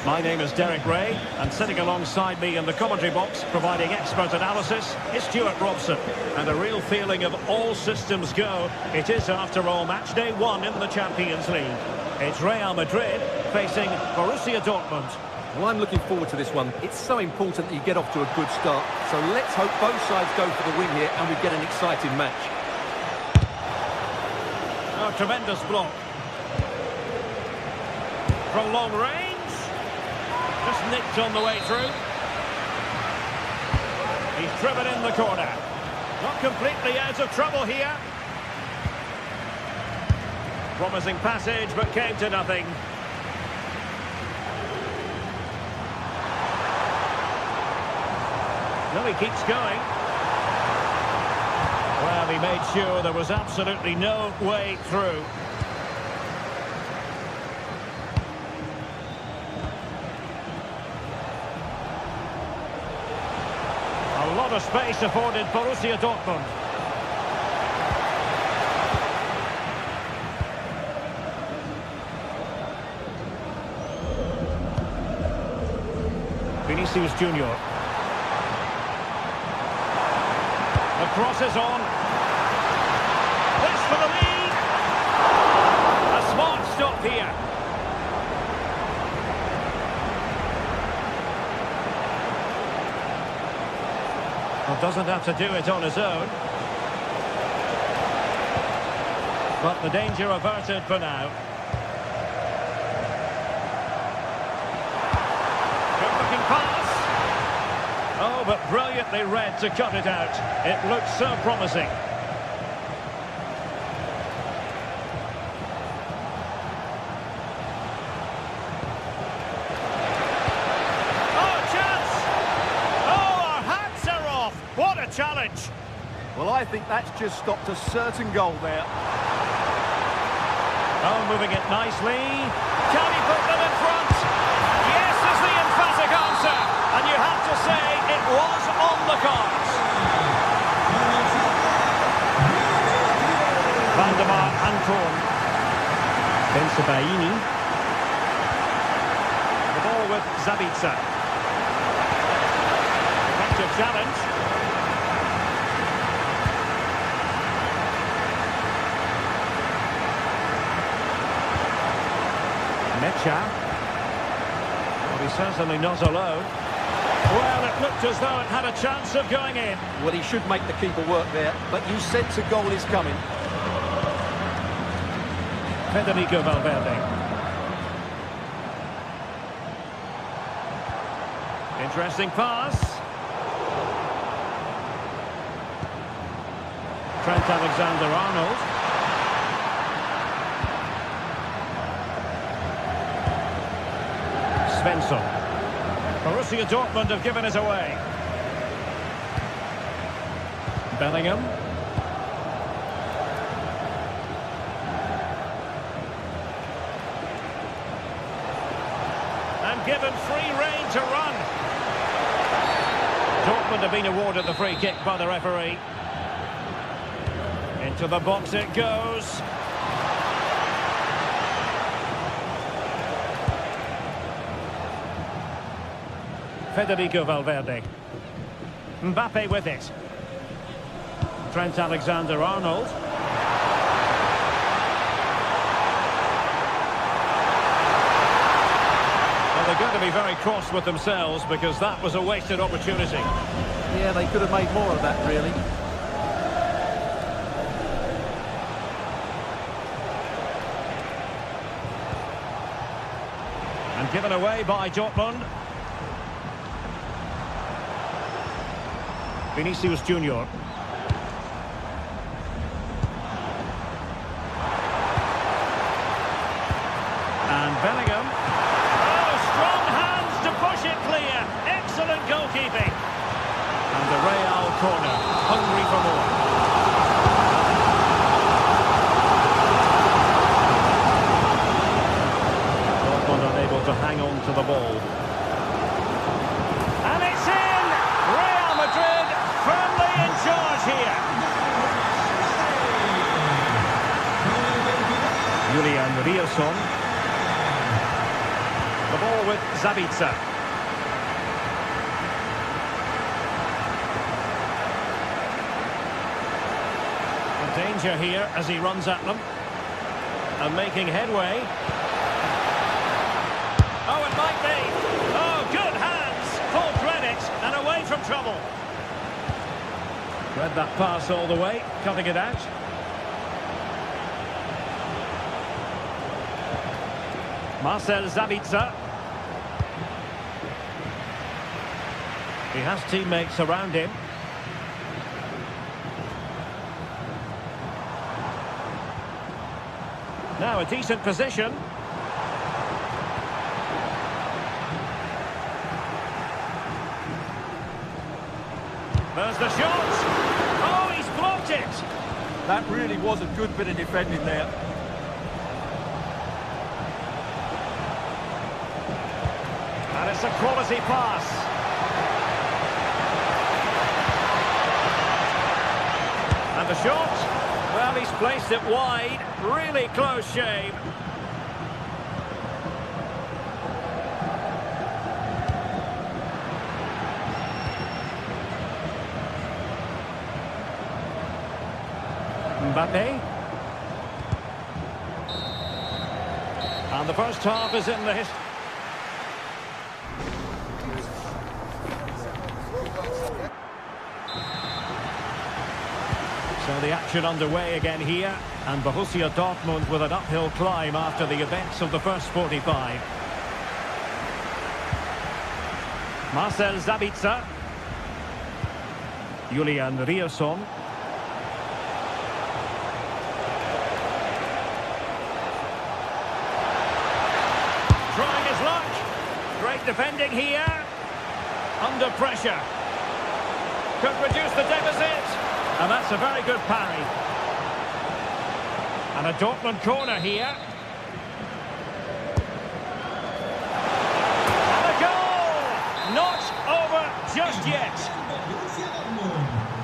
My name is Derek Ray, and sitting alongside me in the commentary box, providing expert analysis, is Stuart Robson. And a real feeling of all systems go. It is, after all, match day 1 in the Champions League. It's Real Madrid facing Borussia Dortmund. Well, I'm looking forward to this one. It's so important that you get off to a good start. So let's hope both sides go for the win here and we get an exciting match. Oh, tremendous block. From long range. Just nicked on the way through. He's driven in the corner. Not completely out of trouble here. Promising passage, but came to nothing. No, he keeps going. Well, he made sure there was absolutely no way through. A lot of space afforded Borussia Dortmund. Vinicius Junior. The cross is on. This for the lead. A smart stop here. Well, doesn't have to do it on his own. But the danger averted for now. Good-looking pass. Oh, but brilliantly read to cut it out. It looked so promising. Challenge. Well, I think that's just stopped a certain goal there. Oh, moving it nicely. Can he put them in front? Yes is the emphatic answer. And you have to say it was on the cards. Van der Mar Antoine. Bensebaini. The ball with Zabitza. Effective challenge. Well, he's certainly not alone. Well, it looked as though it had a chance of going in. Well, he should make the keeper work there, but you sense a goal is coming. Federico Valverde. Interesting pass. Trent Alexander-Arnold. Svensson. Borussia Dortmund have given it away. Bellingham. And given free rein to run. Dortmund have been awarded the free kick by the referee. Into the box it goes. Federico Valverde. Mbappe with it. Trent Alexander-Arnold. Well, they're going to be very cross with themselves because that was a wasted opportunity. Yeah, they could have made more of that, really. And given away by Dortmund. Vinicius Junior. And Bellingham. Oh, strong hands to push it clear. Excellent goalkeeping. And the Real corner, hungry for more. Dortmund unable to hang on to the ball. And it's in! Real Madrid first Riasson. The ball with Zabitsa. Danger here as he runs at them. And making headway. Oh, it might be. Oh, good hands. Full credit and away from trouble. Read that pass all the way, cutting it out. Marcel Zabitsa. He has teammates around him. Now a decent position. There's the shot. Oh, he's blocked it. That really was a good bit of defending there. And it's a quality pass. And the shot. Well, he's placed it wide. Really close shave. Mbappe. And the first half is in the history. So the action underway again here, and Borussia Dortmund with an uphill climb after the events of the first 45. Marcel Zabitsa. Julian Riasson. Trying his luck. Great defending here. Under pressure. Could reduce the deficit. And that's a very good parry. And a Dortmund corner here. And a goal! Not over just yet.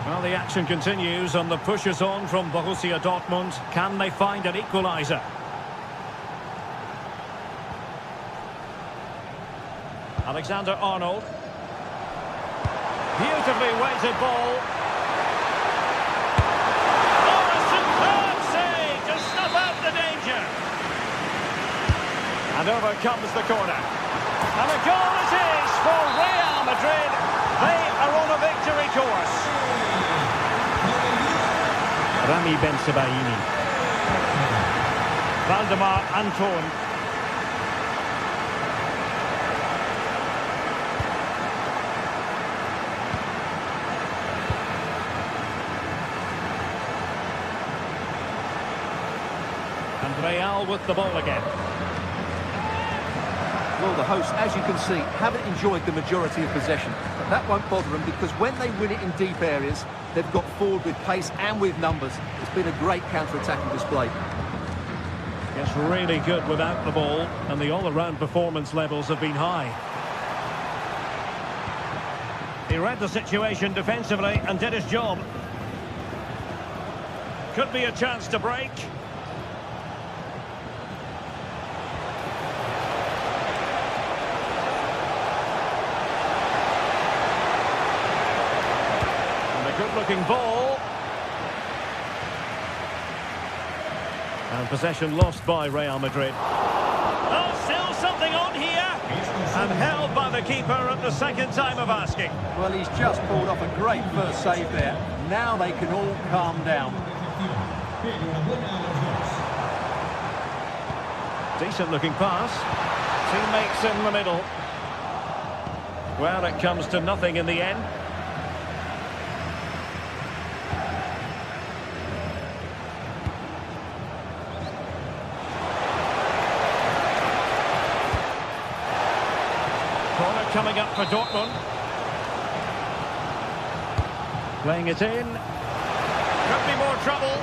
Well, the action continues and the push is on from Borussia Dortmund. Can they find an equaliser? Alexander-Arnold. Beautifully weighted ball. And over comes the corner. And a goal it is for Real Madrid. They are on a victory course. Rami Ben Sebaini. Valdemar Anton. And Real with the ball again. Well, the hosts, as you can see, haven't enjoyed the majority of possession. But that won't bother them because when they win it in deep areas, they've got forward with pace and with numbers. It's been a great counter-attacking display. It's really good without the ball, and the all-around performance levels have been high. He read the situation defensively and did his job. Could be a chance to break. Good-looking ball. And possession lost by Real Madrid. Oh, still something on here. And held by the keeper at the second time of asking. Well, he's just pulled off a great first save there. Now they can all calm down. Decent-looking pass. Teammates in the middle. Well, it comes to nothing in the end. Corner coming up for Dortmund. Playing it in. Could be more trouble.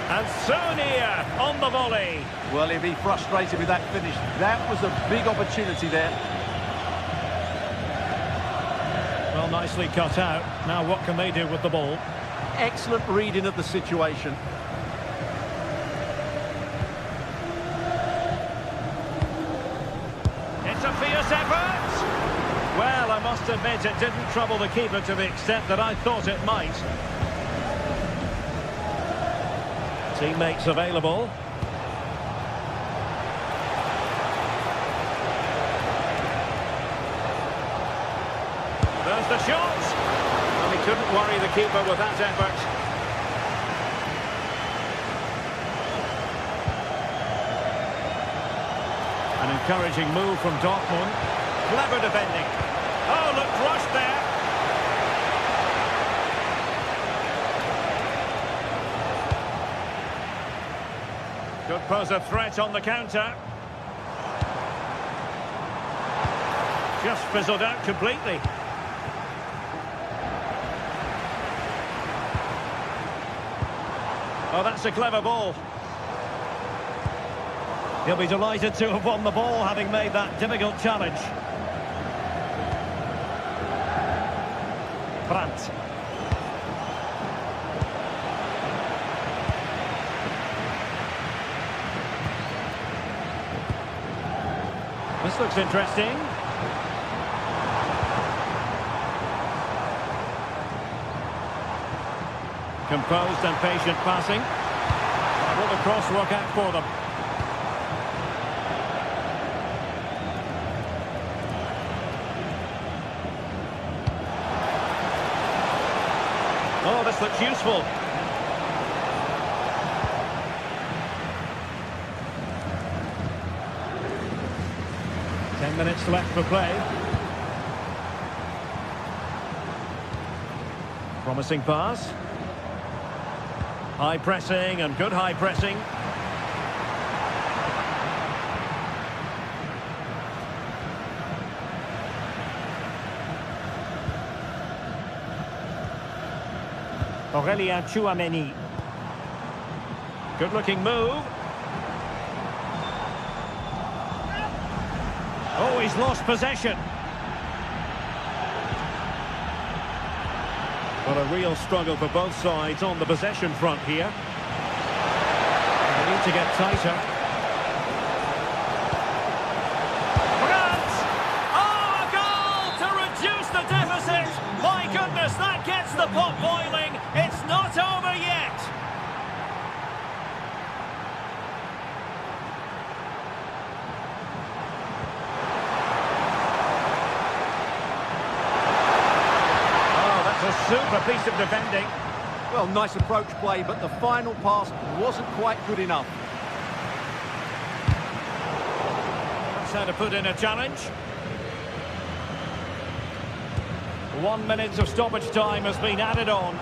And Sonia on the volley. Well, he'll be frustrated with that finish. That was a big opportunity there. Well, nicely cut out. Now what can they do with the ball? Excellent reading of the situation. must admit it didn't trouble the keeper to the extent that I thought it might. Teammates available. There's the shot. Well, he couldn't worry the keeper with that effort. An encouraging move from Dortmund. Clever defending. Oh, looked rushed there. Could pose a threat on the counter. Just fizzled out completely. Oh, that's a clever ball. He'll be delighted to have won the ball, having made that difficult challenge. Brandt. This looks interesting. Composed and patient passing. Will the cross work out for them? Oh, this looks useful. Minutes left for play. Promising pass. High pressing and good high pressing. Aurélien Tchouaméni. Good looking move. Oh, he's lost possession. But a real struggle for both sides on the possession front here. They need to get tighter. Brandt! Oh, a goal to reduce the deficit! My goodness, that gets the pot boiling. It's not over yet. A super piece of defending. Well, nice approach play, but the final pass wasn't quite good enough. That's how to put in a challenge. 1 minute of stoppage time has been added on.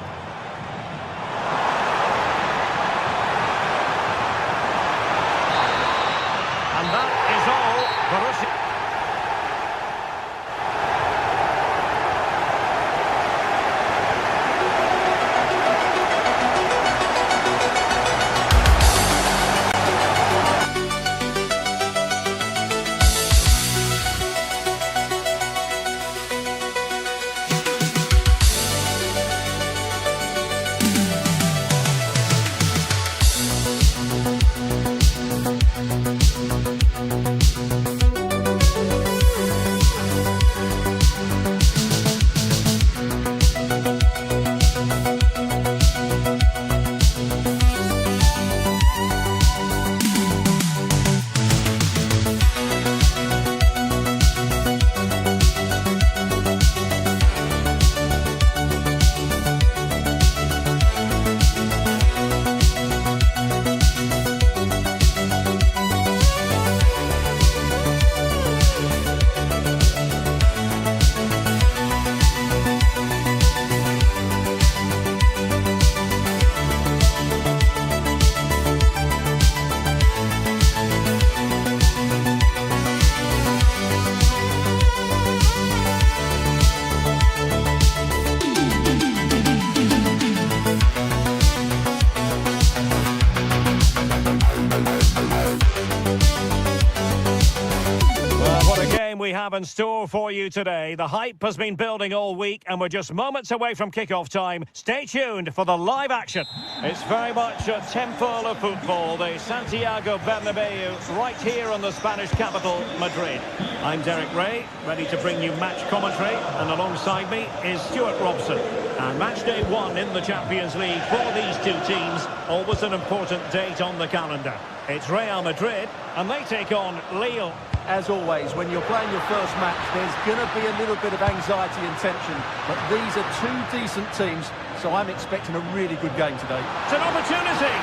And that is all. Borussia. in store for you today. The hype has been building all week and we're just moments away from kick-off time. Stay tuned for the live action. It's very much a temple of football, the Santiago Bernabeu, right here in the Spanish capital, Madrid. I'm Derek Ray, ready to bring you match commentary, and alongside me is Stuart Robson. And match day 1 in the Champions League for these two teams, always an important date on the calendar. It's Real Madrid, and they take on Lille. As always, when you're playing your first match, there's going to be a little bit of anxiety and tension. But these are two decent teams, so I'm expecting a really good game today. It's an opportunity!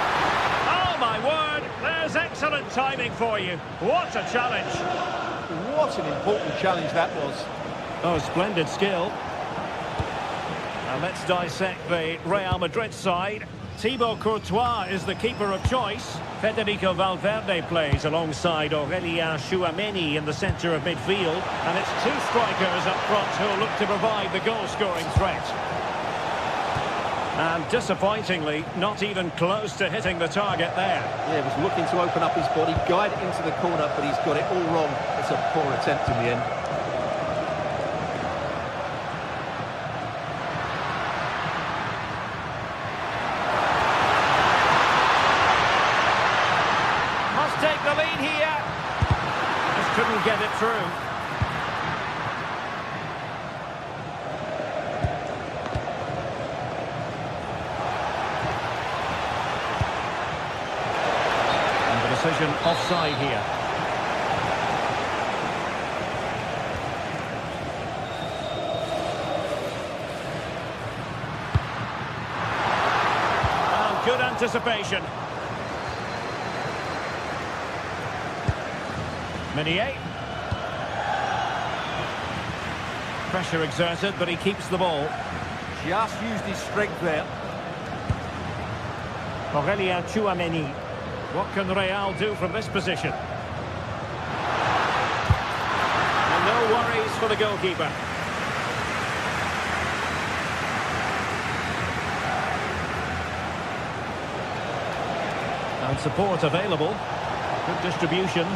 Oh, my word! There's excellent timing for you. What a challenge! What an important challenge that was. Oh, splendid skill. Now let's dissect the Real Madrid side. Thibaut Courtois is the keeper of choice. Federico Valverde plays alongside Aurelien Tchouameni in the centre of midfield. And it's two strikers up front who'll look to provide the goal-scoring threat. And disappointingly, not even close to hitting the target there. Yeah, he was looking to open up his body, guide it into the corner, but he's got it all wrong. It's a poor attempt in the end. Take the lead here. Just couldn't get it through. And the decision offside here. And good anticipation. Meunier. Pressure exerted, but he keeps the ball. Just used his strength there. Aurelien Tchouameni. What can Real do from this position? And no worries for the goalkeeper. And support available. Good distribution.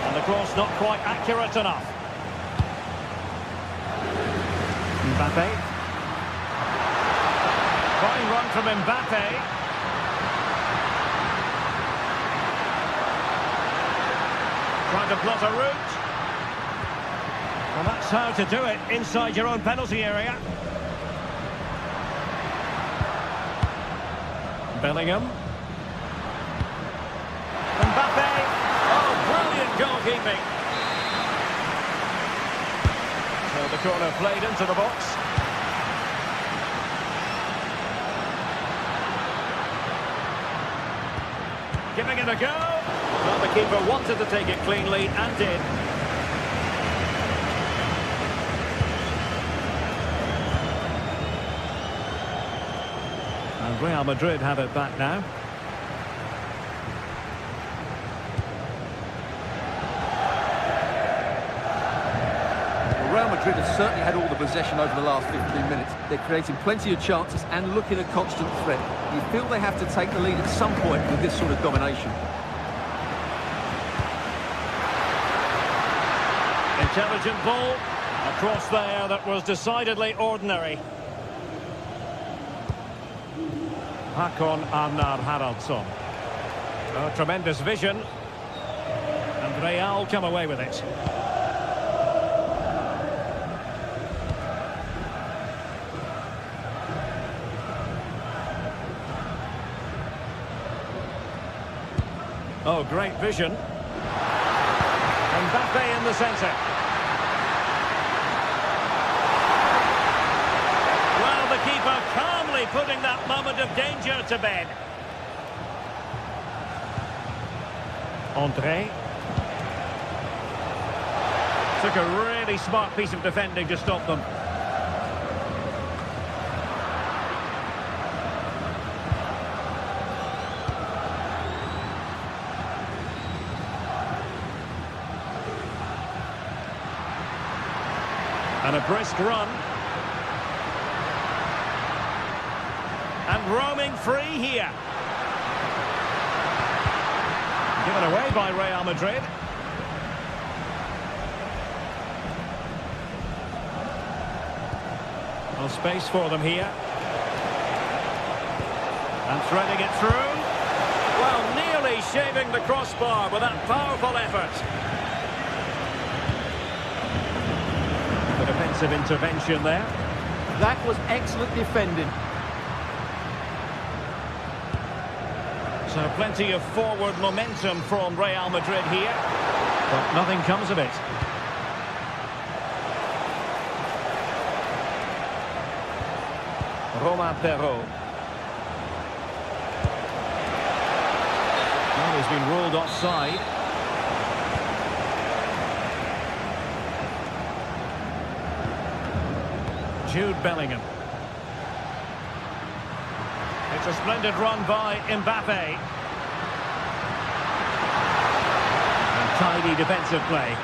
And the cross not quite accurate enough. Mbappe. Fine run from Mbappe. Trying to plot a route. And that's how to do it inside your own penalty area. Bellingham. Mbappe. Brilliant goalkeeping. So the corner played into the box. Giving it a go. Well, the keeper wanted to take it cleanly and did. And Real Madrid have it back now. Real Madrid have certainly had all the possession over the last 15 minutes. They're creating plenty of chances and looking a constant threat. You feel they have to take the lead at some point with this sort of domination. Intelligent ball. A cross there that was decidedly ordinary. Hakon Arnar Haraldsson. Oh, tremendous vision. And Real come away with it. Oh, great vision. Mbappe in the centre. Well, the keeper calmly putting that moment of danger to bed. André. Took a really smart piece of defending to stop them. And a brisk run. And roaming free here. Given away by Real Madrid. Well, space for them here. And threading it through. Well, nearly shaving the crossbar with that powerful effort. The defensive intervention there. That was excellent defending. So plenty of forward momentum from Real Madrid here. But nothing comes of it. Romain Perrault. Well, he's been ruled offside. Jude Bellingham. It's a splendid run by Mbappe. And tidy defensive play.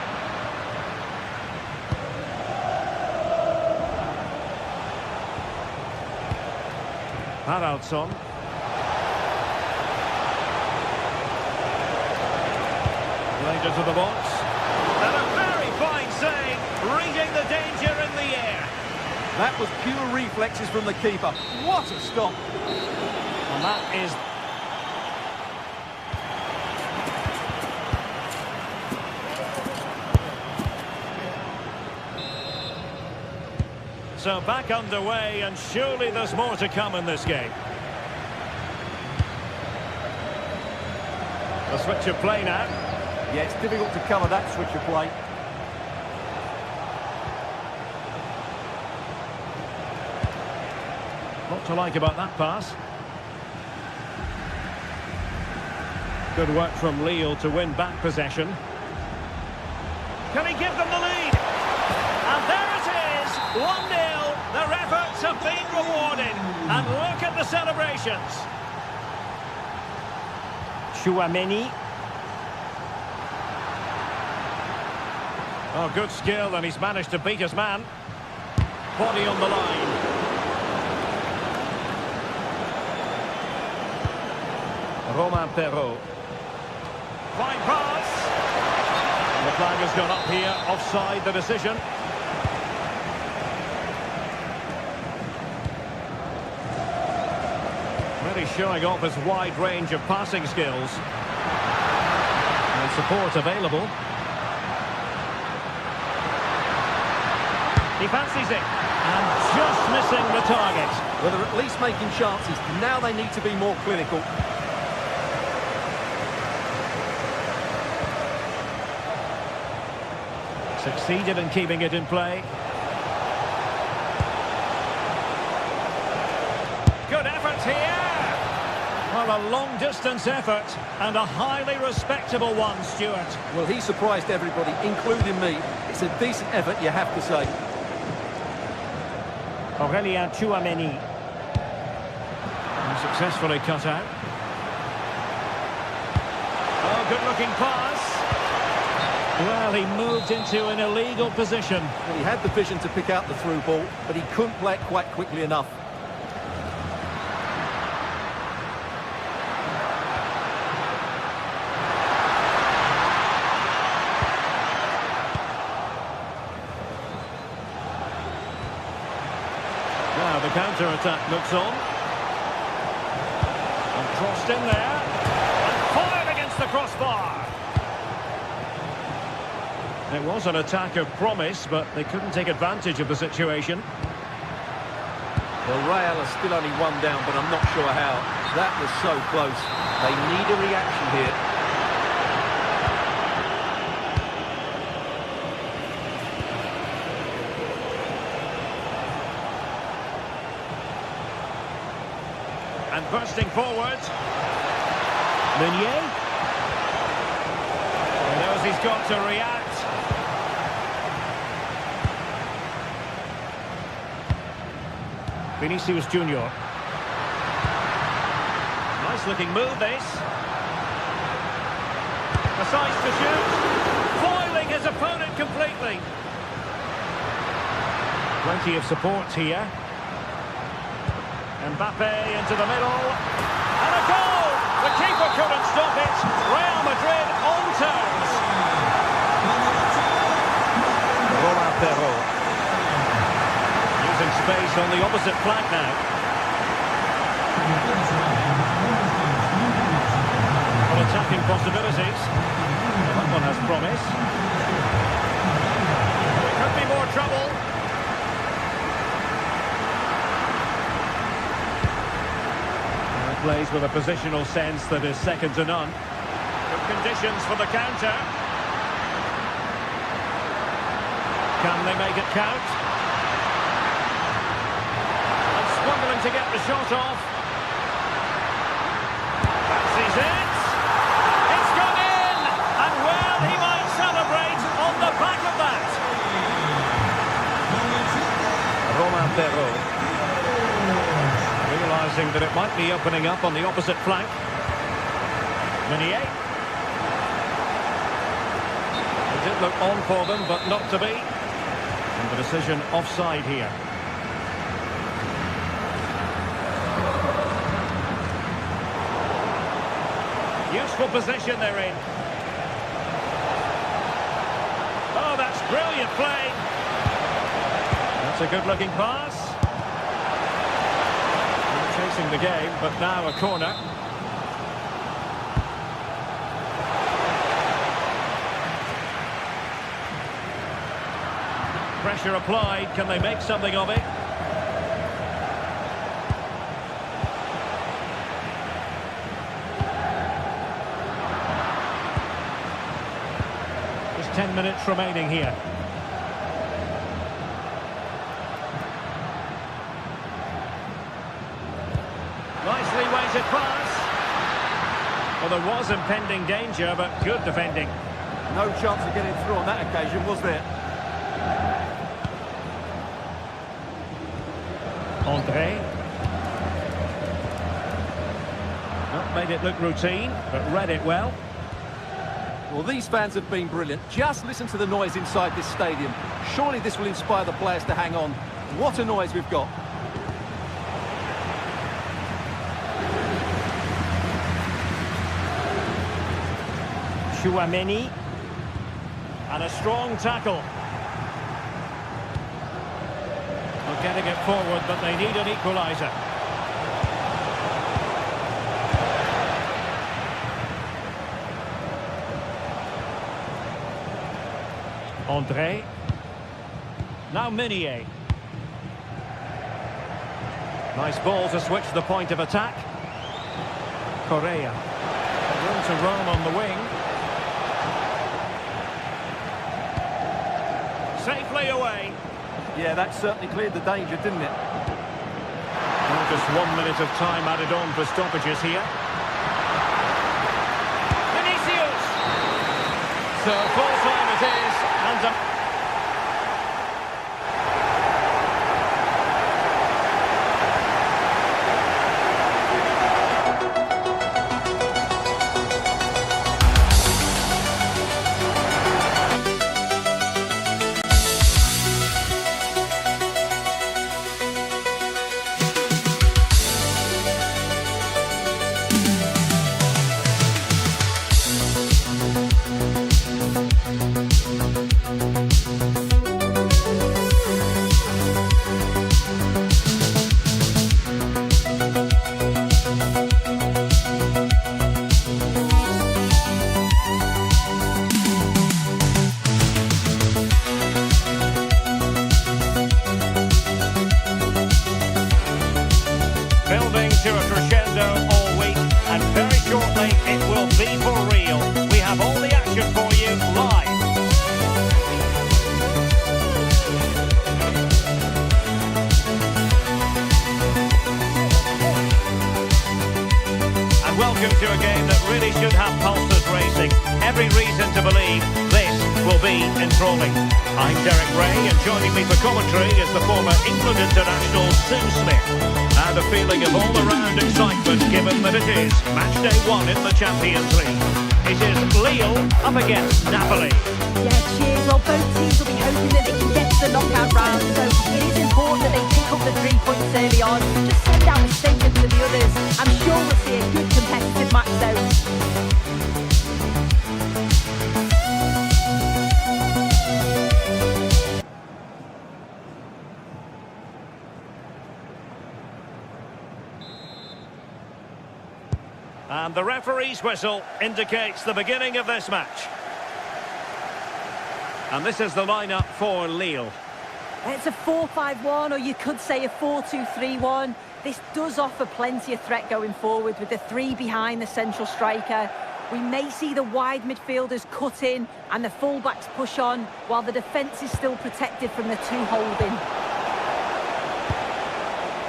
Haraldsson. Played into the box. And a very fine save, reading the danger in the air. That was pure reflexes from the keeper. What a stop. And that is... So back underway, and surely there's more to come in this game. A switch of play now. Yeah, it's difficult to cover that switch of play. What to like about that pass? Good work from Lille to win back possession. Can he give them the lead? And there it is, 1-0. Their efforts have been rewarded. And look at the celebrations. Chouameni. Oh, good skill, and he's managed to beat his man. Body on the line. Romain Perrault. Fine pass. And the flag has gone up here, offside the decision. Really showing off his wide range of passing skills. And support available. He fancies it. And just missing the target. Well, they're at least making chances. Now they need to be more clinical. Succeeded in keeping it in play. Good effort here. Well, a long-distance effort and a highly respectable one, Stuart. Well, he surprised everybody, including me. It's a decent effort, you have to say. Aurélien Chouameni. And successfully cut out. Oh, good-looking pass. Well, he moved into an illegal position. Well, he had the vision to pick out the through ball, but he couldn't play it quite quickly enough. Now the counter-attack looks on. And crossed in there. And fired against the crossbar. It was an attack of promise, but they couldn't take advantage of the situation. Well, Real are still only one down, but I'm not sure how. That was so close. They need a reaction here. And bursting forward. Meunier. He knows he's got to react. Vinicius Junior. Nice looking move this. Decides to shoot. Foiling his opponent completely. Plenty of support here. Mbappe into the middle. And a goal! The keeper couldn't stop it. Real Madrid on terms. Romain Perrault. Using space on the opposite flank now. Well, attacking possibilities. That one has promise. There could be more trouble. And plays with a positional sense that is second to none. Good conditions for the counter. Can they make it count? And struggling to get the shot off. Fancies it. It's gone in! And well, he might celebrate on the back of that. Romain Perrault. Realising that it might be opening up on the opposite flank. Meunier. It did look on for them, but not to be. And the decision offside here. Useful position they're in. Oh, that's brilliant play. That's a good-looking pass. They're chasing the game, but now a corner. Pressure applied. Can they make something of it? Just 10 minutes remaining here. Nicely weighted pass. Well, there was impending danger, but good defending. No chance of getting through on that occasion, was there? André. Not made it look routine, but read it well. Well, these fans have been brilliant. Just listen to the noise inside this stadium. Surely this will inspire the players to hang on. What a noise we've got. Chouameni. And a strong tackle. Getting it forward, but they need an equaliser. André. Now Meunier. Nice ball to switch the point of attack. Correa. Room to roam on the wing. Safely away. Yeah, that certainly cleared the danger, didn't it? Well, just 1 minute of time added on for stoppages here. Vinicius! So full time it is, and building to a crescendo all week, and very shortly it will be for real. We have all the action for you live. And welcome to a game that really should have pulses racing. Every reason to believe this will be enthralling. I'm Derek Ray, and joining me for commentary is the former England international Sue Smith. And a feeling of all-around excitement, given that it is match day 1 in the Champions League. It is Lille up against Napoli. Yeah, cheers. Well, both teams will be hoping that they can get to the knockout round, so it is important that they pick up the 3 points early on. Just send out a statement to the others. I'm sure we'll see a good competitive match though. And the referee's whistle indicates the beginning of this match. And this is the lineup for Lille. It's a 4-5-1, or you could say a 4-2-3-1. This does offer plenty of threat going forward with the three behind the central striker. We may see the wide midfielders cut in and the fullbacks push on, while the defence is still protected from the two holding.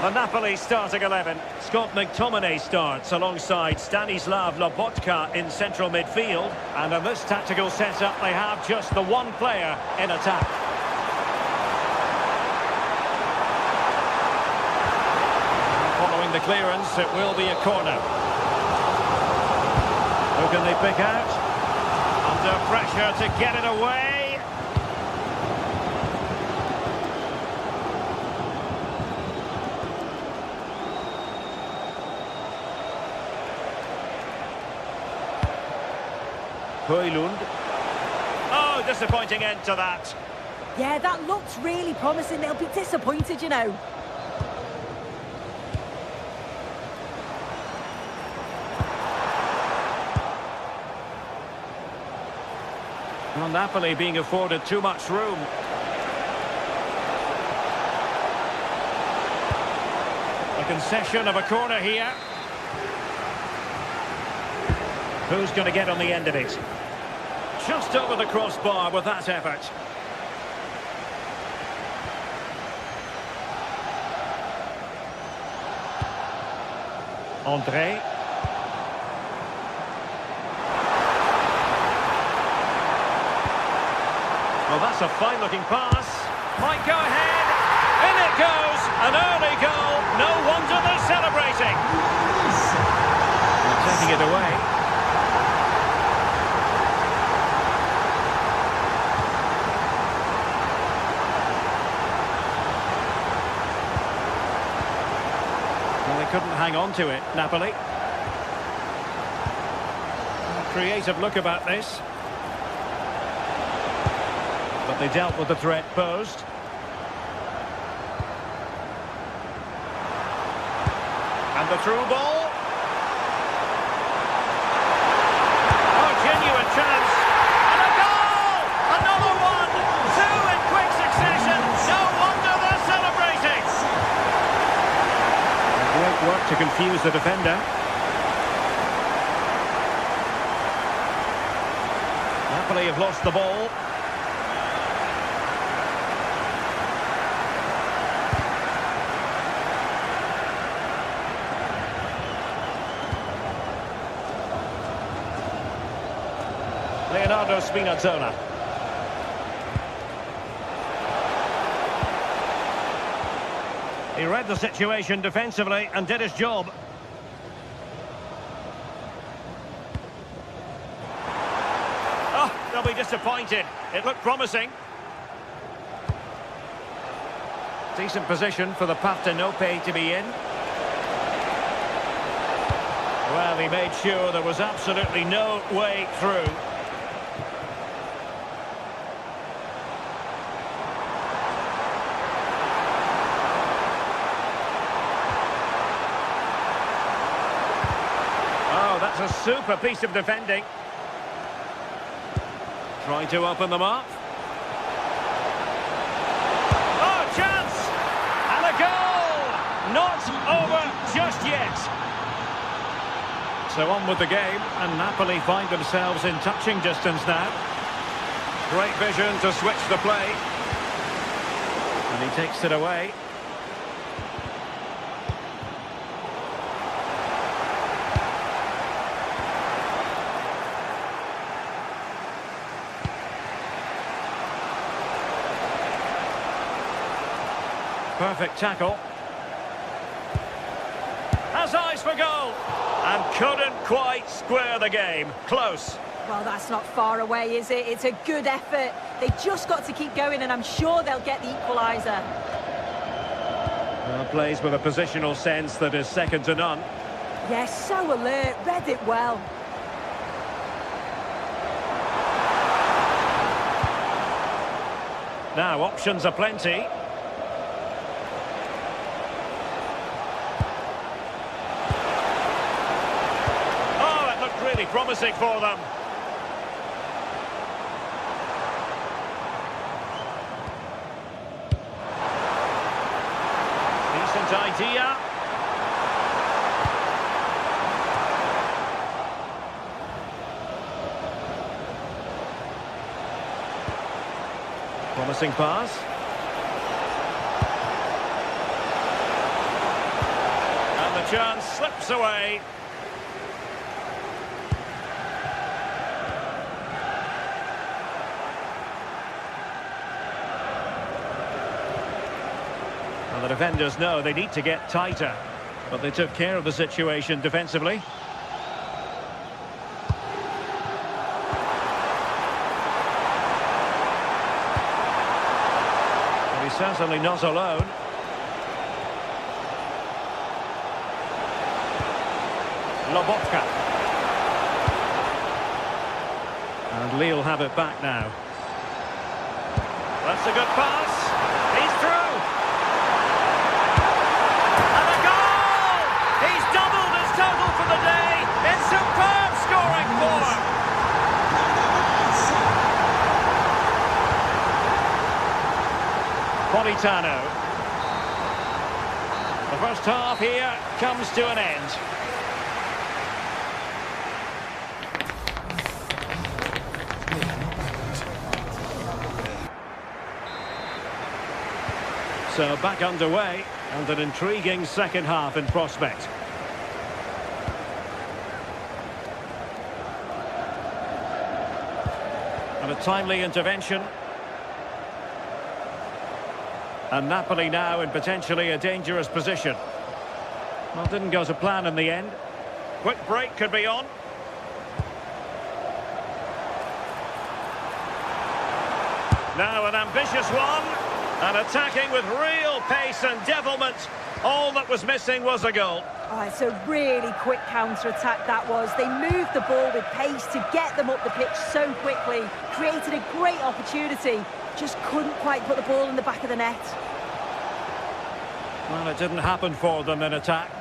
The Napoli starting 11. Scott McTominay starts alongside Stanislav Lobotka in central midfield. And in this tactical setup, they have just the one player in attack. Following the clearance, it will be a corner. Who can they pick out? Under pressure to get it away. Højlund. Oh, disappointing end to that. Yeah, that looks really promising. They'll be disappointed, you know. Well, Napoli being afforded too much room. A concession of a corner here. Who's going to get on the end of it? Just over the crossbar with that effort. André. Well, that's a fine-looking pass. Might go ahead. In it goes. An early goal. No wonder they're celebrating. They're taking it away. Couldn't hang on to it, Napoli. Creative look about this. But they dealt with the threat posed. And the through ball. Oh, genuine chance. And a goal! Another one! Two in quick succession. No wonder they're celebrating. Great work to confuse the defender. Napoli have lost the ball. Leonardo Spinazzola. He read the situation defensively and did his job. Oh, they'll be disappointed. It looked promising. Decent position for the Partenope to be in. Well, he made sure there was absolutely no way through. That's a super piece of defending. Trying to open them up. Oh, chance! And a goal! Not over just yet. So on with the game, and Napoli find themselves in touching distance now. Great vision to switch the play. And he takes it away. Perfect tackle. Has eyes for goal. And couldn't quite square the game. Close. Well, that's not far away, is it? It's a good effort. They just got to keep going, and I'm sure they'll get the equaliser. Well, plays with a positional sense that is second to none. Yes, so alert. Read it well. Now, options are plenty. promising for them. Decent idea. Promising pass. And the chance slips away. And the defenders know they need to get tighter, but they took care of the situation defensively. He's certainly not alone. Lobotka. And Lille have it back now. That's a good pass. He's through. And a goal! He's doubled his total for the day in superb scoring form. Politano. The first half here comes to an end. So back underway and an intriguing second half in prospect. And a timely intervention. And Napoli now in potentially a dangerous position. Well, didn't go to plan in the end. Quick break could be on. Now an ambitious one. And attacking with real pace and devilment. All that was missing was a goal. Oh, it's a really quick counter-attack that was. They moved the ball with pace to get them up the pitch so quickly. Created a great opportunity. Just couldn't quite put the ball in the back of the net. Well, it didn't happen for them in attack.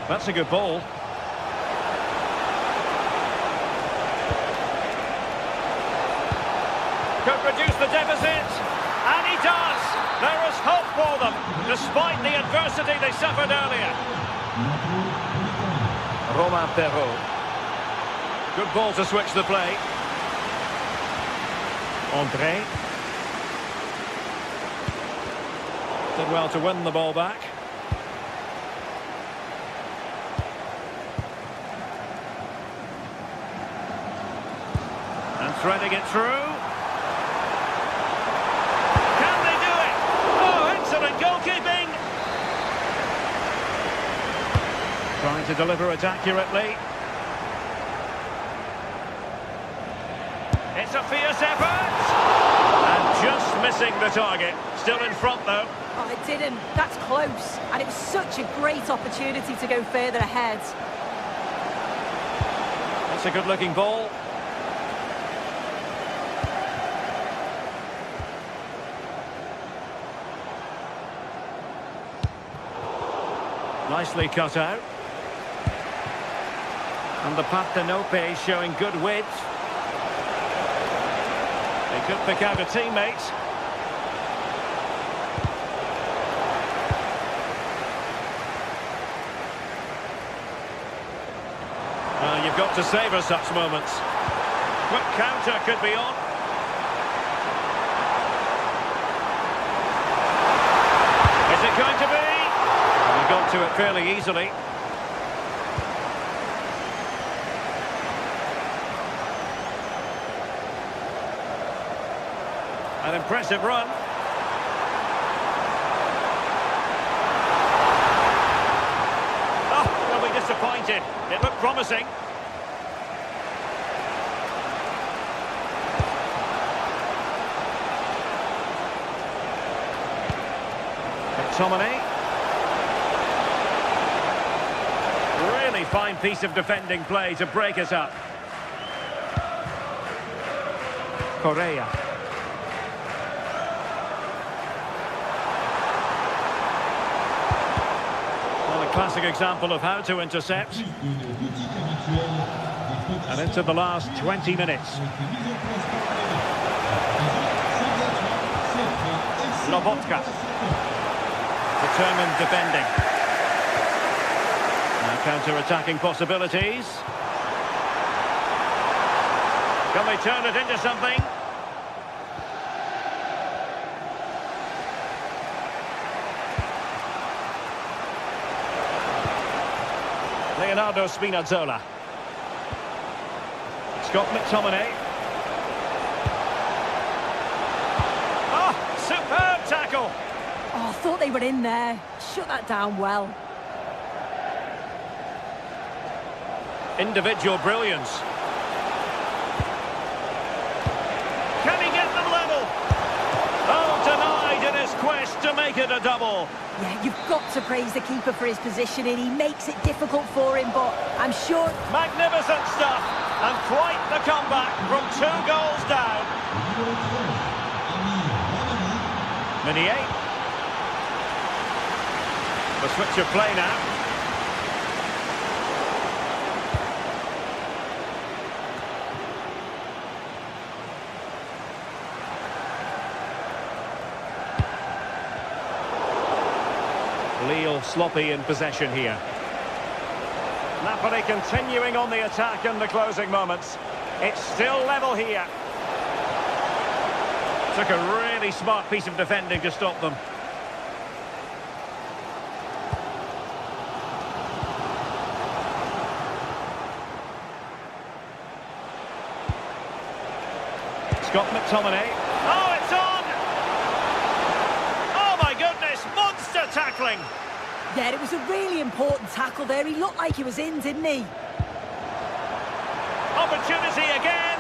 That's a good ball. Could reduce the deficit. And he does. There is hope for them, despite the adversity they suffered earlier. Romain Perrault. Good ball to switch the play. André. Did well to win the ball back. And threading it through. Can they do it? Oh, excellent goalkeeping. Trying to deliver it accurately. It's a fierce effort. And just missing the target. Still in front, though. Oh, it didn't. That's close. And it was such a great opportunity to go further ahead. That's a good-looking ball. Nicely cut out. And the Parthenope showing good width. They could pick out a teammate. Well, you've got to savour such moments. Quick counter could be on. Is it going to be? He got to it fairly easily. An impressive run. Oh, they'll be disappointed. It looked promising. McTominay. Really fine piece of defending play to break us up. Correa. classic example of how to intercept. And into the last 20 minutes. Lobotka. Determined defending. Now counter-attacking possibilities. Can they turn it into something? Leonardo Spinazzola. Scott McTominay. Oh, superb tackle. Oh, I thought they were in there. Shut that down well. Individual brilliance. Can he get them level? Oh, denied in his quest to make it a double. Yeah, you've got to praise the keeper for his positioning. He makes it difficult for him, but I'm sure... Magnificent stuff. And quite the comeback from 2 goals down. Meunier. The switch of play now. Lille sloppy in possession here. Napoli continuing on the attack in the closing moments. It's still level here. Took a really smart piece of defending to stop them. Scott McTominay. Oh, it's on! Oh my goodness, monster tackling! Yeah, it was a really important tackle there. He looked like he was in, didn't he? Opportunity again!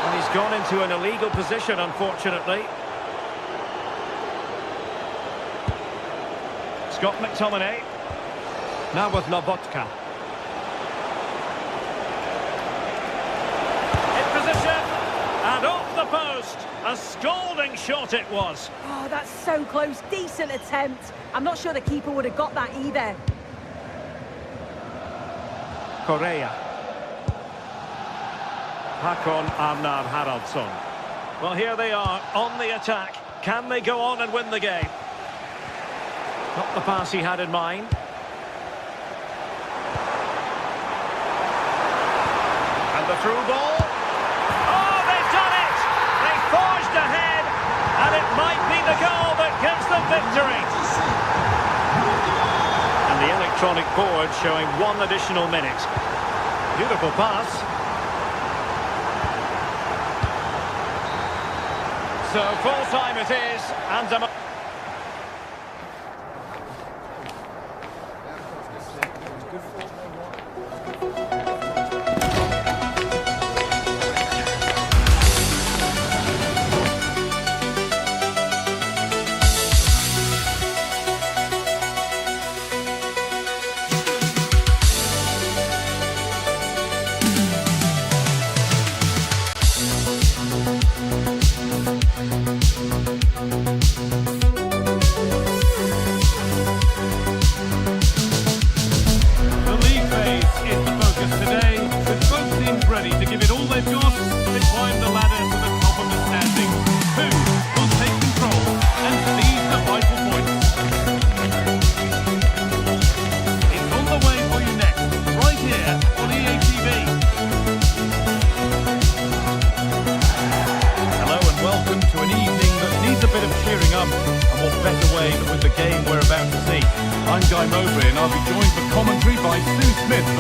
And he's gone into an illegal position, unfortunately. Scott McTominay. Now with Lobotka. In position. And off the post. A scalding shot it was. Oh, that's so close. Decent attempt. I'm not sure the keeper would have got that either. Correa. Hakon Arnar Haraldsson. Well, here they are on the attack. Can they go on and win the game? Not the pass he had in mind. And the through ball. Oh, they've done it! They forged ahead, and it might be the goal that gives them victory. And the electronic board showing 1 additional minute. Beautiful pass. So full time it is, and the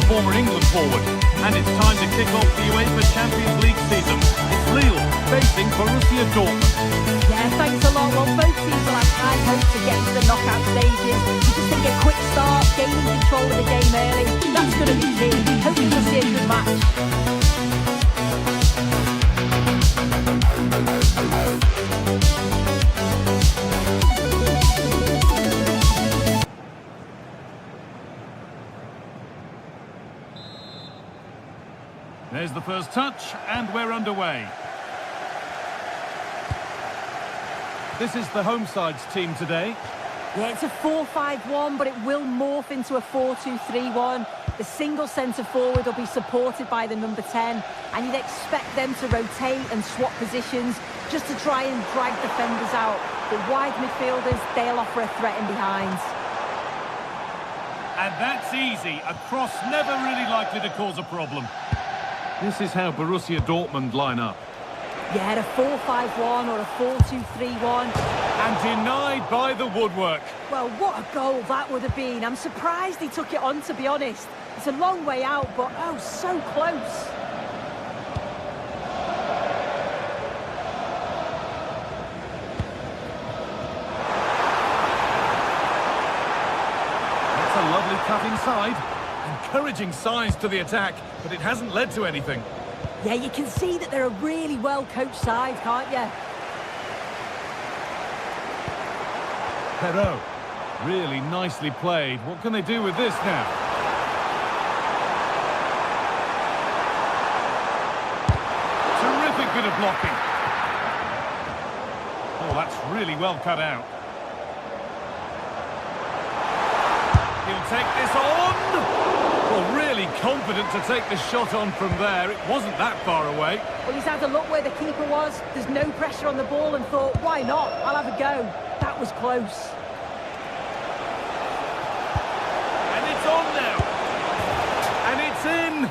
former England forward. And it's time to kick off the UEFA Champions League season. It's Lille facing Borussia Dortmund. Yeah, thanks a lot. Well, both teams will have high hopes to get to the knockout stages. You just think a quick start, gaining control of the game early, that's going to be key. Hopefully we'll see a good match. There's the first touch, and we're underway. This is the home side's team today. Yeah, it's a 4-5-1, but it will morph into a 4-2-3-1. The single centre-forward will be supported by the number 10, and you'd expect them to rotate and swap positions just to try and drag defenders out. The wide midfielders, they'll offer a threat in behind. And that's easy. A cross never really likely to cause a problem. This is how Borussia Dortmund line up. Yeah, a 4-5-1 or a 4-2-3-1. And denied by the woodwork. Well, what a goal that would have been. I'm surprised he took it on, to be honest. It's a long way out, but oh, so close. That's a lovely cut inside. Encouraging signs to the attack, but it hasn't led to anything. Yeah, you can see that they're a really well-coached side, can't you? Perrault, really nicely played. What can they do with this now? Terrific bit of blocking. Oh, that's really well cut out. He'll take this on. Well, really confident to take the shot on from there. It wasn't that far away. Well, he's had a look where the keeper was. There's no pressure on the ball and thought, why not? I'll have a go. That was close. And it's on now. And it's in.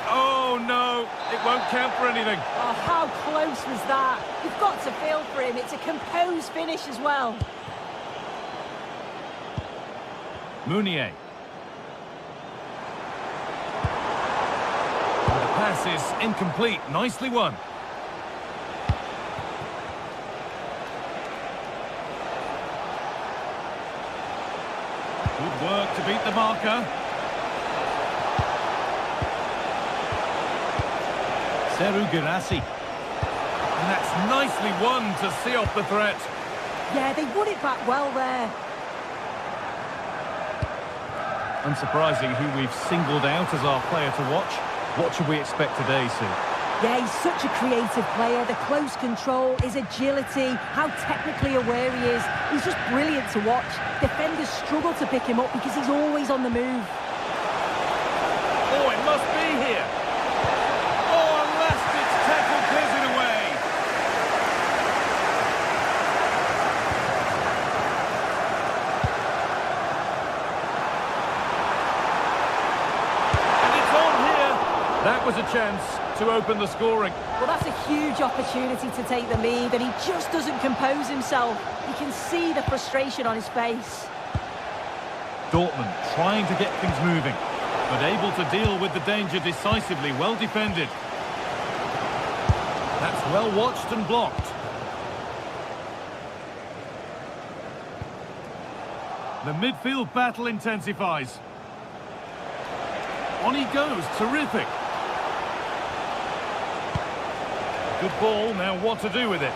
Oh, no. It won't count for anything. Oh, how close was that? You've got to feel for him. It's a composed finish as well. Meunier. The pass is incomplete. Nicely won. Good work to beat the marker. Serhou Guirassy. And that's nicely won to see off the threat. Yeah, they won it back well there. Unsurprising who we've singled out as our player to watch. What should we expect today, Sue? Yeah, he's such a creative player. The close control, his agility, how technically aware he is. He's just brilliant to watch. Defenders struggle to pick him up because he's always on the move. Oh, it must be here. Oh, a last-ditch tackle clears it away. And it's on here. That was a chance to open the scoring. Well, that's a huge opportunity to take the lead, and he just doesn't compose himself. You can see the frustration on his face. Dortmund trying to get things moving, but able to deal with the danger decisively. Well defended. That's well watched and blocked. The midfield battle intensifies. On he goes. Terrific. Good ball. Now what to do with it?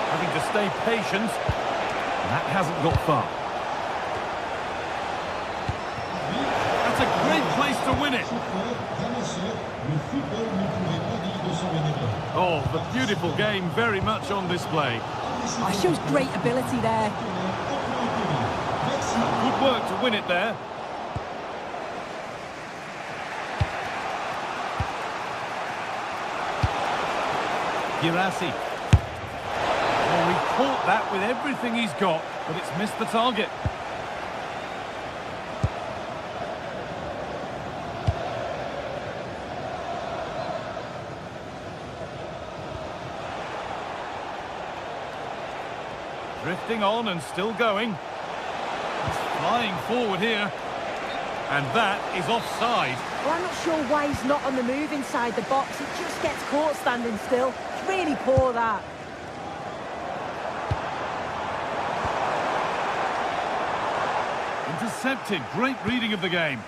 Having to stay patient. That hasn't got far. That's a great place to win it. Oh, the beautiful game very much on display. Oh, shows great ability there. Good work to win it there. Guirassy. Oh, he caught that with everything he's got, but it's missed the target. Drifting on and still going. He's flying forward here. And that is offside. Well, I'm not sure why he's not on the move inside the box. It just gets caught standing still. It's really poor, that. Intercepted. Great reading of the game.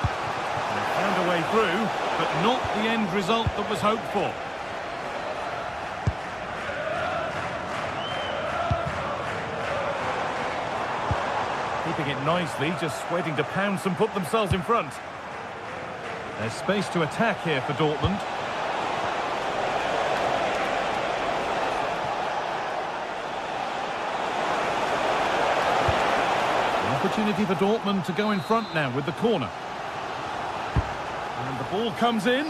They found a way through, but not the end result that was hoped for. Keeping it nicely, just waiting to pounce and put themselves in front. There's space to attack here for Dortmund. Opportunity for Dortmund to go in front now with the corner. And the ball comes in.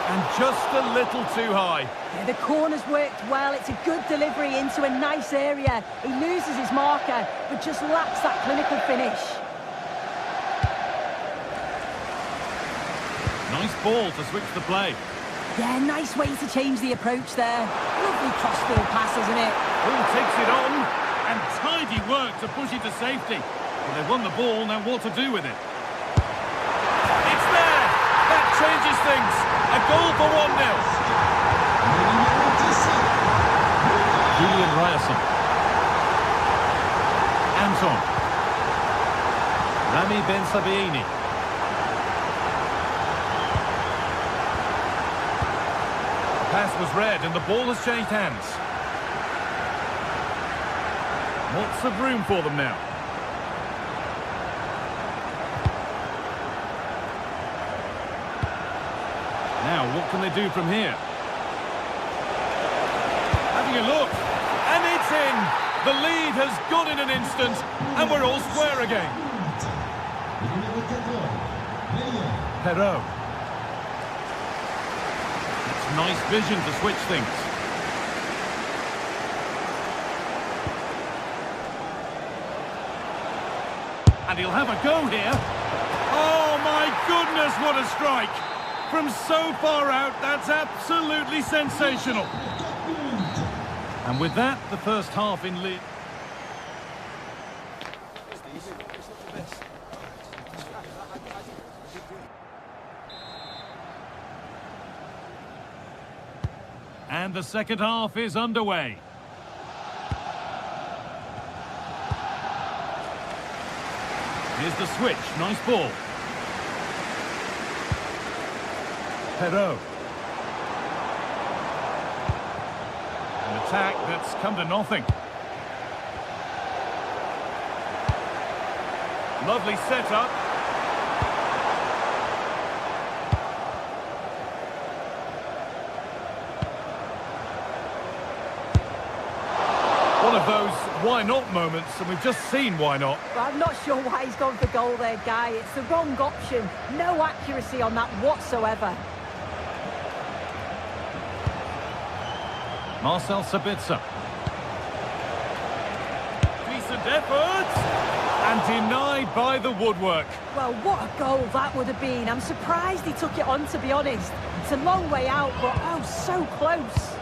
And just a little too high. Yeah, the corner's worked well. It's a good delivery into a nice area. He loses his marker, but just lacks that clinical finish. Nice ball to switch the play. Yeah, nice way to change the approach there. Lovely cross-field pass, isn't it? Ball takes it on, and tidy work to push it to safety. Well, they've won the ball, now what to do with it? It's there! That changes things. A goal for 1-0. Julian Ryerson. Anton. Rami Ben Sabiini. Pass was read and the ball has changed hands. Lots of room for them now. Now, what can they do from here? Having a look, and it's in! The lead has gone in an instant, and we're all square again. Perrault. It's nice vision to switch things. And he'll have a go here. Oh my goodness, what a strike! From so far out, that's absolutely sensational. And with that, the first half in lead. And the second half is underway. Here's the switch, nice ball. Perrault. An attack that's come to nothing. Lovely setup. One of those why not moments, and we've just seen why not. Well, I'm not sure why he's gone for goal there, Guy. It's the wrong option. No accuracy on that whatsoever. Marcel Sabitzer. Decent effort! And denied by the woodwork. Well, what a goal that would have been. I'm surprised he took it on, to be honest. It's a long way out, but oh, so close.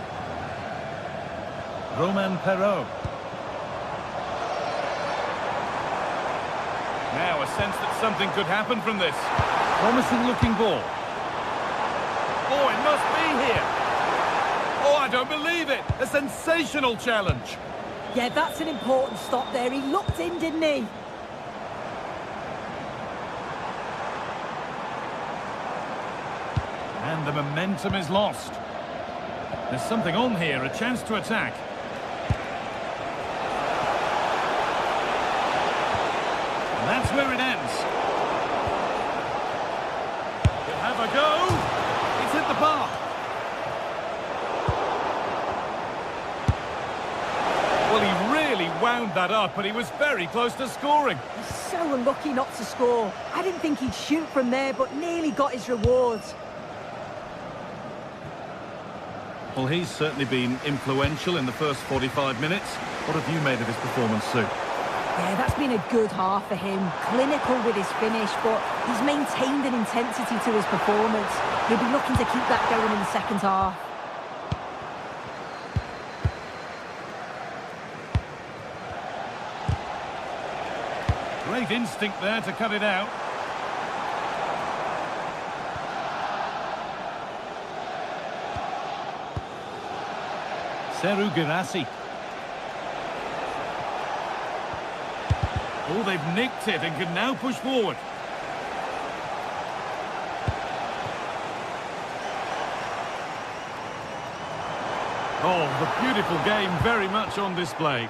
Romain Perrault. Now a sense that something could happen from this. Promising looking ball. Oh, it must be here. Oh, I don't believe it! A sensational challenge! Yeah, that's an important stop there. He looked in, didn't he? And the momentum is lost. There's something on here, a chance to attack. And that's where it ends. He'll have a go. It's hit the bar. Well, he really wound that up, but he was very close to scoring. He's so unlucky not to score. I didn't think he'd shoot from there, but nearly got his rewards. Well, he's certainly been influential in the first 45 minutes. What have you made of his performance, Sue? Yeah, that's been a good half for him. Clinical with his finish, but he's maintained an intensity to his performance. He'll be looking to keep that going in the second half. Great instinct there to cut it out. Serhou Guirassy. Oh, they've nicked it and can now push forward. Oh, the beautiful game very much on display.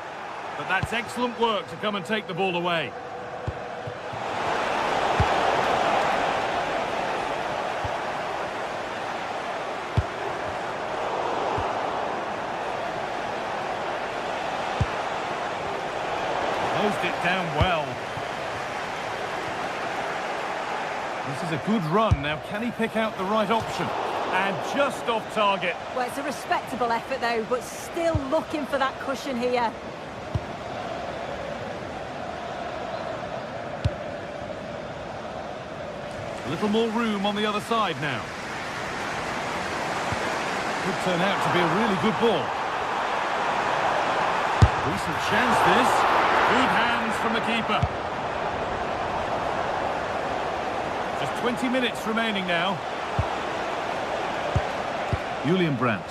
But that's excellent work to come and take the ball away. Closed it down well. This is a good run. Now, can he pick out the right option? And just off target. Well, it's a respectable effort, though, but still looking for that cushion here. A little more room on the other side now. Could turn out to be a really good ball. Decent chance, this. Good hands from the keeper. Just 20 minutes remaining now. Julian Brandt.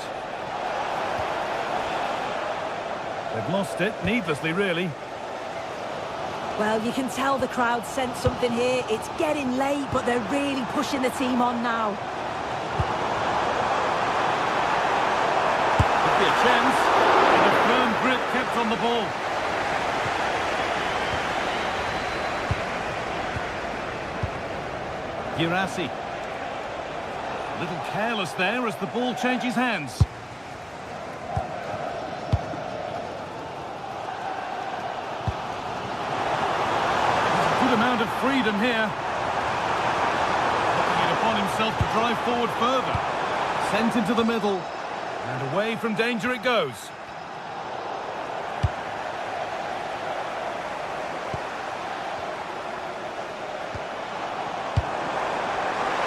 They've lost it, needlessly, really. Well, you can tell the crowd sensed something here. It's getting late, but they're really pushing the team on now. Could be a chance. And a firm grip kept on the ball. Girassi. A little careless there as the ball changes hands. Good amount of freedom here. Putting it upon himself to drive forward further. Sent into the middle. And away from danger it goes.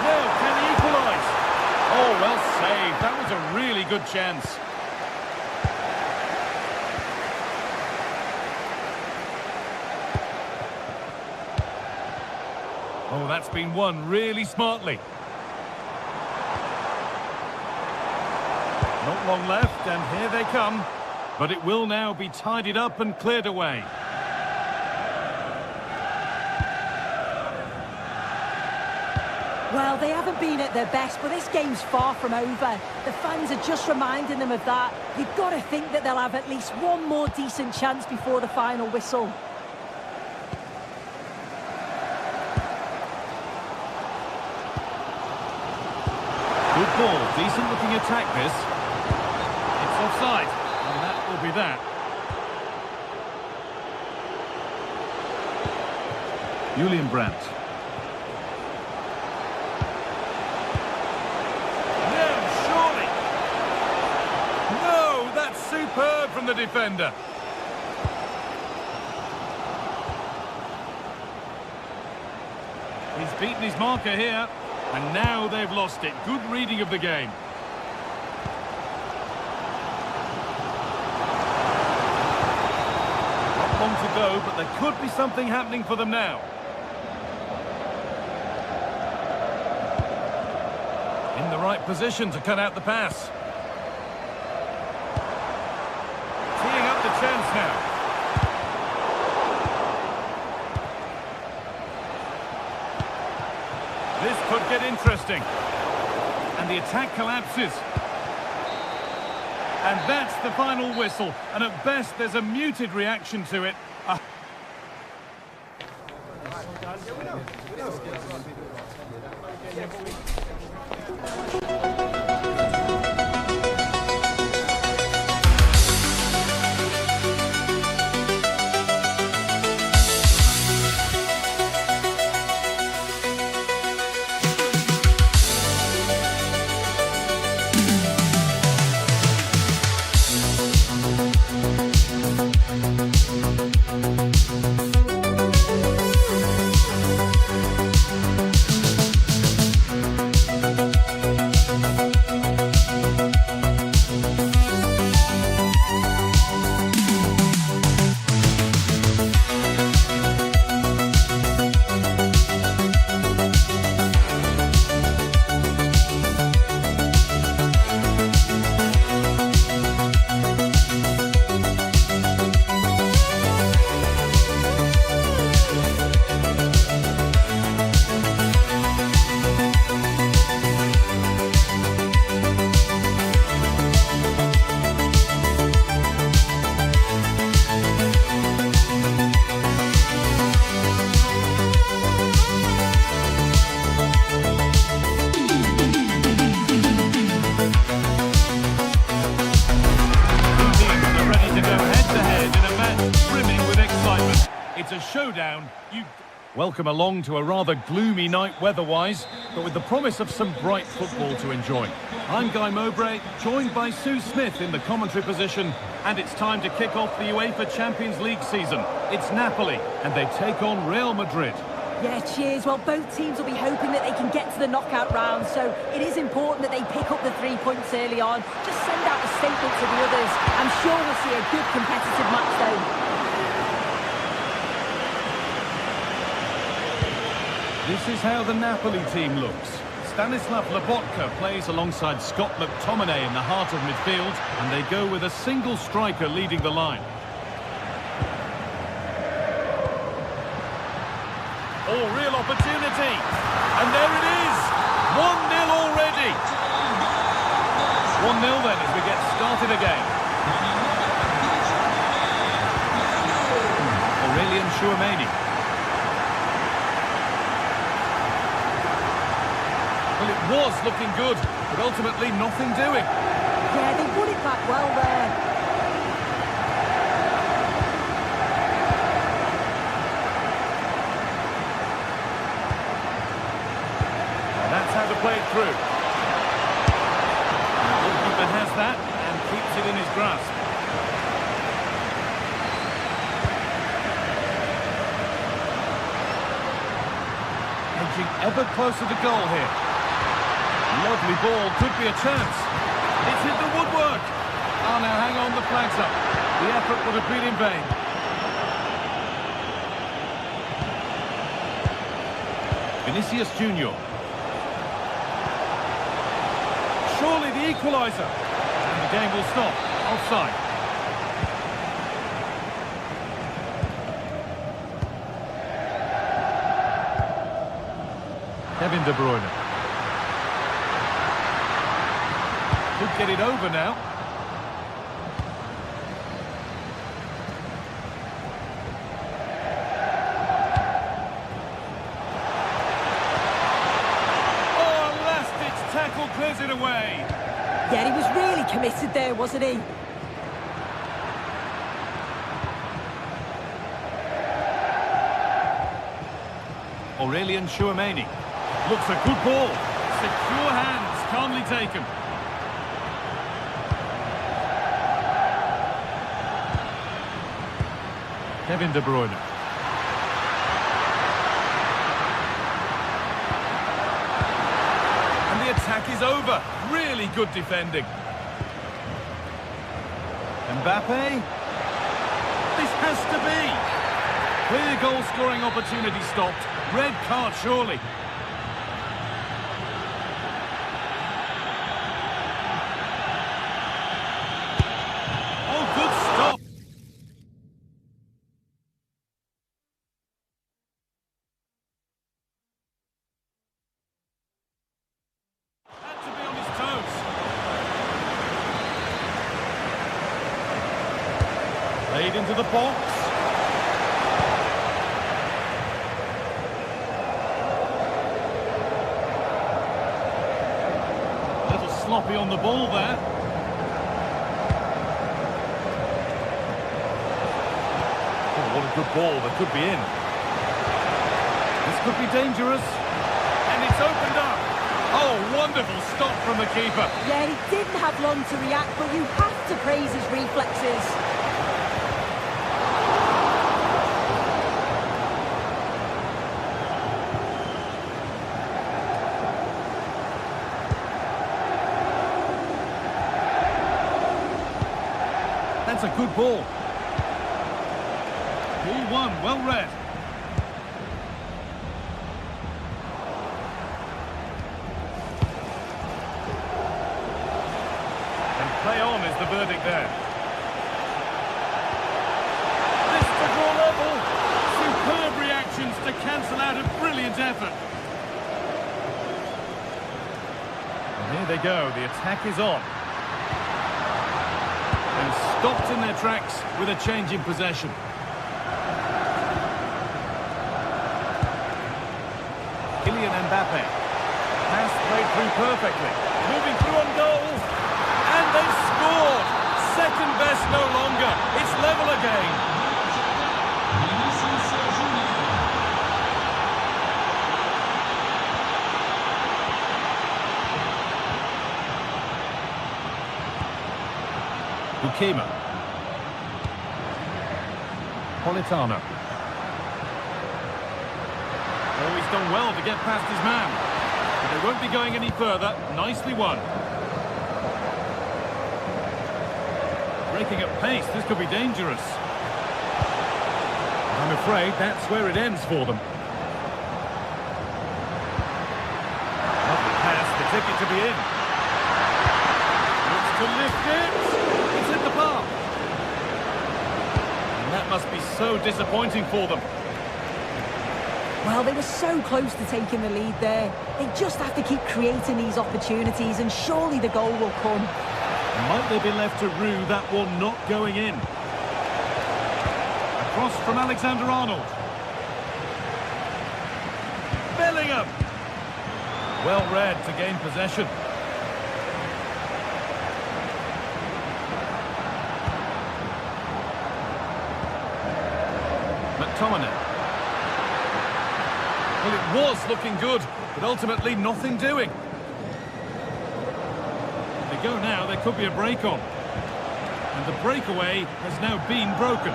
Now, can he equalise? Oh, well saved. That was a really good chance. Oh, that's been won really smartly. Not long left, and here they come. But it will now be tidied up and cleared away. Well, they haven't been at their best, but this game's far from over. The fans are just reminding them of that. You've got to think that they'll have at least one more decent chance before the final whistle. Good ball, decent looking attack this. It's offside, and that will be that. Julian Brandt. No, surely! No, that's superb from the defender. He's beaten his marker here. And now they've lost it. Good reading of the game. Not long to go, but there could be something happening for them now. In the right position to cut out the pass. Teeing up the chance now. This could get interesting. And the attack collapses. And that's the final whistle. And at best, there's a muted reaction to it. it's a showdown. Welcome along to a rather gloomy night weather-wise, but with the promise of some bright football to enjoy. I'm Guy Mowbray, joined by Sue Smith in the commentary position, and it's time to kick off the UEFA Champions League season. It's Napoli, and they take on Real Madrid. Yeah, cheers. Well, both teams will be hoping that they can get to the knockout round, so it is important that they pick up the 3 points early on. Just send out a statement to the others. I'm sure we'll see a good competitive match, though. This is how the Napoli team looks. Stanislav Lobotka plays alongside Scott McTominay in the heart of midfield, and they go with a single striker leading the line. Oh, real opportunity! And there it is! 1-0 already! 1-0 then as we get started again. Aurelian Chouameni. Well, it was looking good, but ultimately nothing doing. Yeah, they won it back well there. And that's how to play it through. And the goalkeeper has that and keeps it in his grasp. Edging ever closer to goal here. Lovely ball, could be a chance. It's hit the woodwork. Oh, now hang on, the flag's up. The effort would have been in vain. Vinicius Junior. Surely the equaliser. And the game will stop. Offside. Kevin De Bruyne. Could get it over now. Oh, last-ditch tackle clears it away. Yeah, he was really committed there, wasn't he? Aurelian Chouameni. Looks a good ball. Secure hands, calmly taken. Kevin De Bruyne. And the attack is over. Really good defending. Mbappe. This has to be. Clear goal-scoring opportunity stopped. Red card, surely. Oh, good stop. Had to be on his toes. Played into the box. Sloppy on the ball there. Oh, what a good ball, that could be in. This could be dangerous. And it's opened up. Oh, wonderful stop from the keeper. Yeah, he didn't have long to react, but you have to praise his reflexes. That's a good ball. Ball one, well read. And play on is the verdict there. This to draw level. Superb reactions to cancel out a brilliant effort. And here they go, the attack is on. And stopped in their tracks with a change in possession. Kylian Mbappe. Pass played through perfectly. Moving through on goal. And they've scored. Second best no longer. It's level again. Kima. Politano. Oh, he's done well to get past his man. But they won't be going any further. Nicely won. Breaking at pace, this could be dangerous. I'm afraid that's where it ends for them. Lovely pass, the ticket to be in. Looks to lift it. It's hit the bar. And that must be so disappointing for them. Well, they were so close to taking the lead there. They just have to keep creating these opportunities and surely the goal will come. Might they be left to rue that one not going in? Across from Alexander-Arnold. Bellingham! Well read to gain possession. McTominay. Well, it was looking good, but ultimately nothing doing. If they go now, there could be a break on. And the breakaway has now been broken.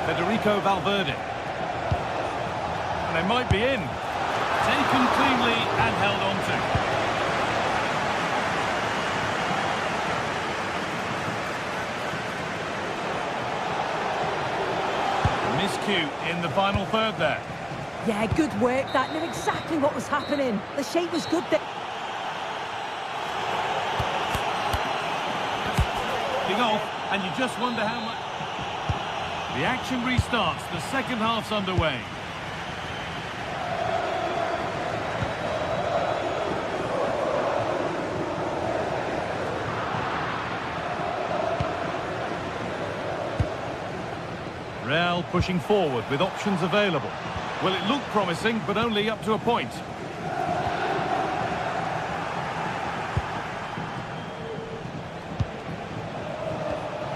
Federico Valverde. And they might be in. Taken cleanly and held on to. Miscue in the final third there. Yeah, good work. That knew exactly what was happening. The shape was good there. Big off, and you just wonder how much... The action restarts. The second half's underway. Real pushing forward with options available. Well, it looked promising, but only up to a point.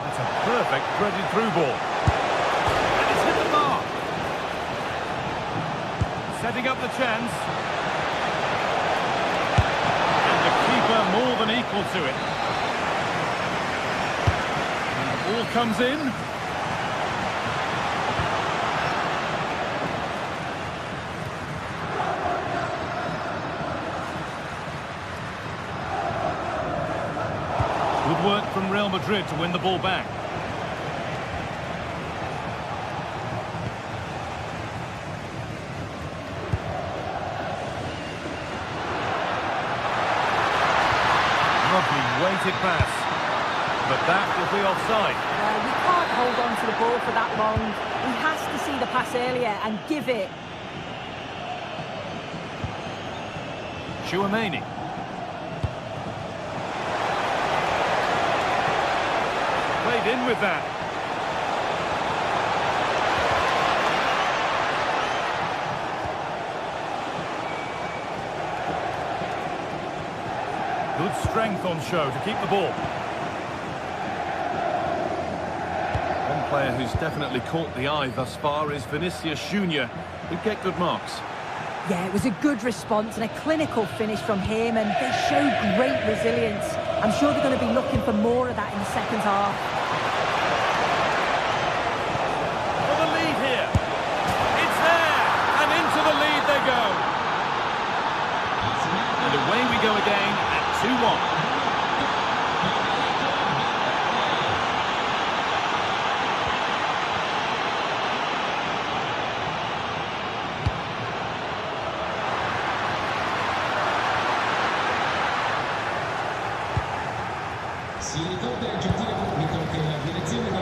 That's a perfect threaded through ball. And it's hit the bar. Setting up the chance. And the keeper more than equal to it. And the ball comes in. Good work from Real Madrid to win the ball back. Lovely weighted pass. But that will be offside. You can't hold on to the ball for that long. He has to see the pass earlier and give it. Chouameni. Played in with that. Good strength on show to keep the ball. One player who's definitely caught the eye thus far is Vinicius Junior, who'd get good marks. Yeah, it was a good response and a clinical finish from him, and they showed great resilience. I'm sure they're going to be looking for more of that in the second half. For the lead here. It's there, and into the lead they go. And away we go again at 2-1.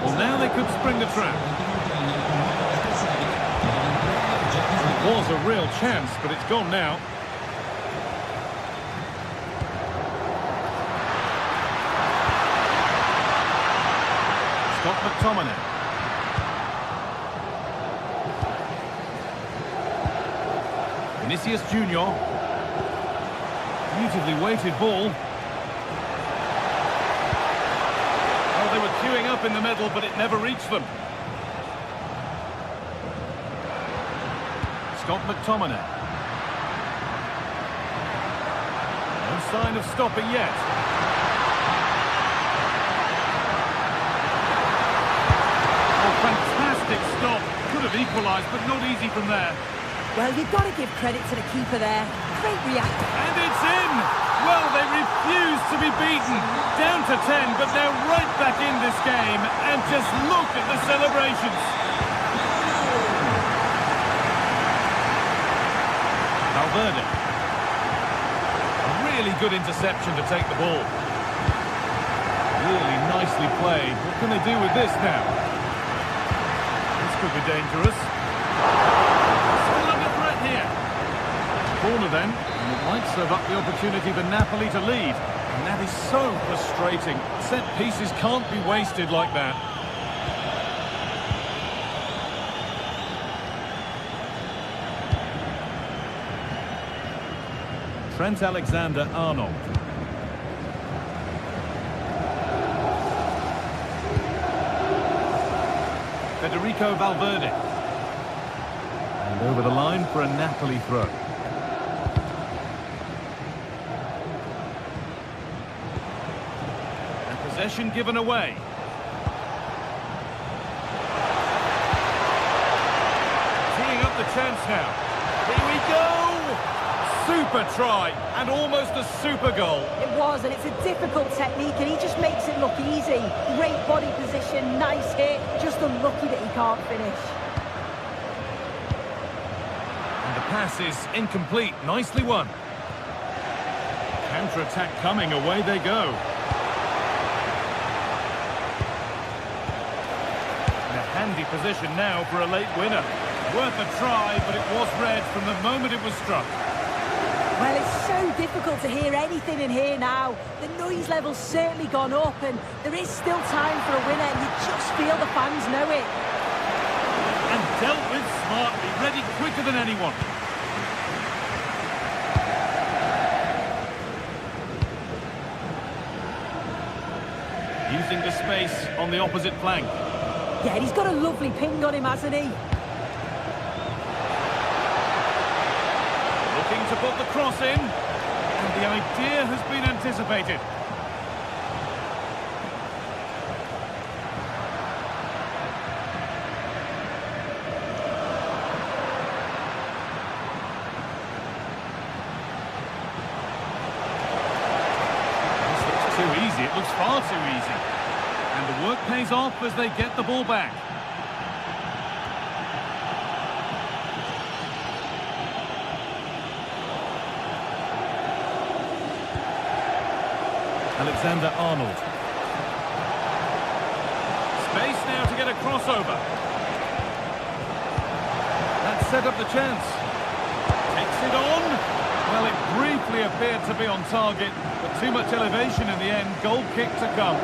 Well, now they could spring the trap. It was a real chance, but it's gone now. Scott McTominay. Vinicius Junior. Beautifully weighted ball. They were queuing up in the middle, but it never reached them. Scott McTominay. No sign of stopping yet. Oh, fantastic stop. Could have equalised, but not easy from there. Well, you've got to give credit to the keeper there. Great reaction. And it's in! Well, they refuse to be beaten. Down to 10, but they're right back in this game. And just look at the celebrations. Valverde. A really good interception to take the ball. Really nicely played. What can they do with this now? This could be dangerous. Still under threat here. Corner then, and it might serve up the opportunity for Napoli to lead. And that is so frustrating. Set pieces can't be wasted like that. Trent Alexander-Arnold. Federico Valverde. And over the line for a Napoli throw. And possession given away. Teeing up the chance now. Here we go! Super try, and almost a super goal. It was, and it's a difficult technique, and he just makes it look easy. Great body position, nice hit, just unlucky that he can't finish. And the pass is incomplete, nicely won. Counter-attack coming, away they go. In a handy position now for a late winner. Worth a try, but it was red from the moment it was struck. Well, it's so difficult to hear anything in here now. The noise level's certainly gone up, and there is still time for a winner, and you just feel the fans know it. And dealt with smartly, ready quicker than anyone. Using the space on the opposite flank. Yeah, he's got a lovely ping on him, hasn't he? Looking to put the cross in, and the idea has been anticipated. This looks too easy, it looks far too easy. And the work pays off as they get the ball back. Alexander-Arnold. Space now to get a crossover. That set up the chance. Takes it on. Well, it briefly appeared to be on target, but too much elevation in the end. Goal kick to come.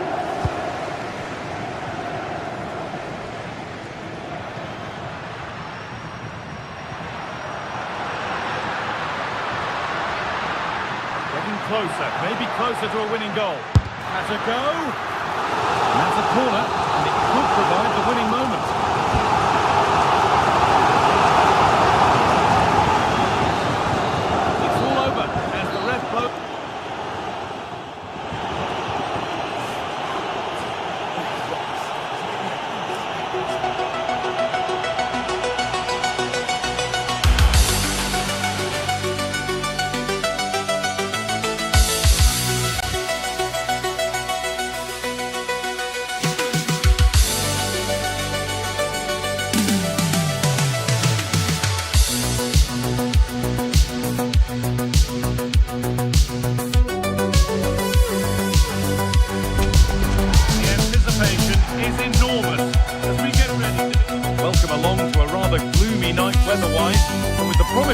Closer, maybe closer to a winning goal. Has a go. And that's a corner, and it could provide the winning moment. It's all over as the ref blows.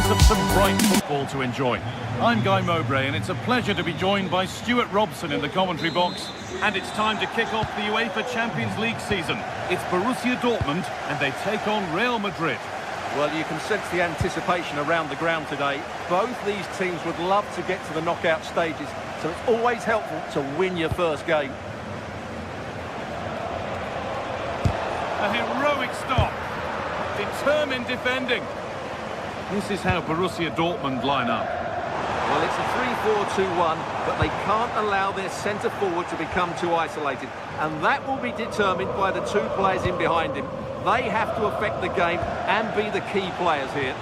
Of some bright football to enjoy. I'm Guy Mowbray, and it's a pleasure to be joined by Stuart Robson in the commentary box. And it's time to kick off the UEFA Champions League season. It's Borussia Dortmund, and they take on Real Madrid. Well, you can sense the anticipation around the ground today. Both these teams would love to get to the knockout stages, so it's always helpful to win your first game. A heroic stop. Determined defending. This is how Borussia Dortmund line up. Well, it's a 3-4-2-1, but they can't allow their centre-forward to become too isolated. And that will be determined by the two players in behind him. They have to affect the game and be the key players here.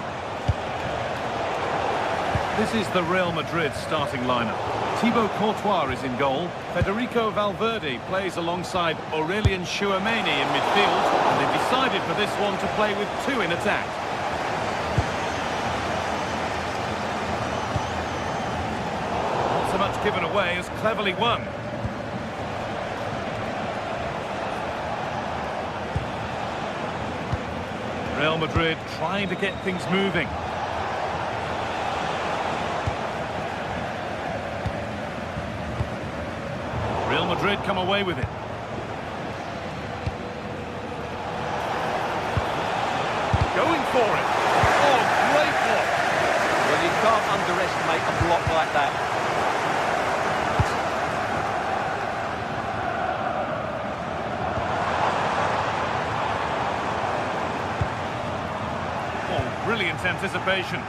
This is the Real Madrid starting lineup. Thibaut Courtois is in goal. Federico Valverde plays alongside Aurelien Tchouameni in midfield. And they've decided for this one to play with two in attack. Not so much given away as cleverly won. Real Madrid trying to get things moving. Real Madrid come away with it. Going for it. Oh, great block. Well, you can't underestimate a block like that. Oh, brilliant anticipation.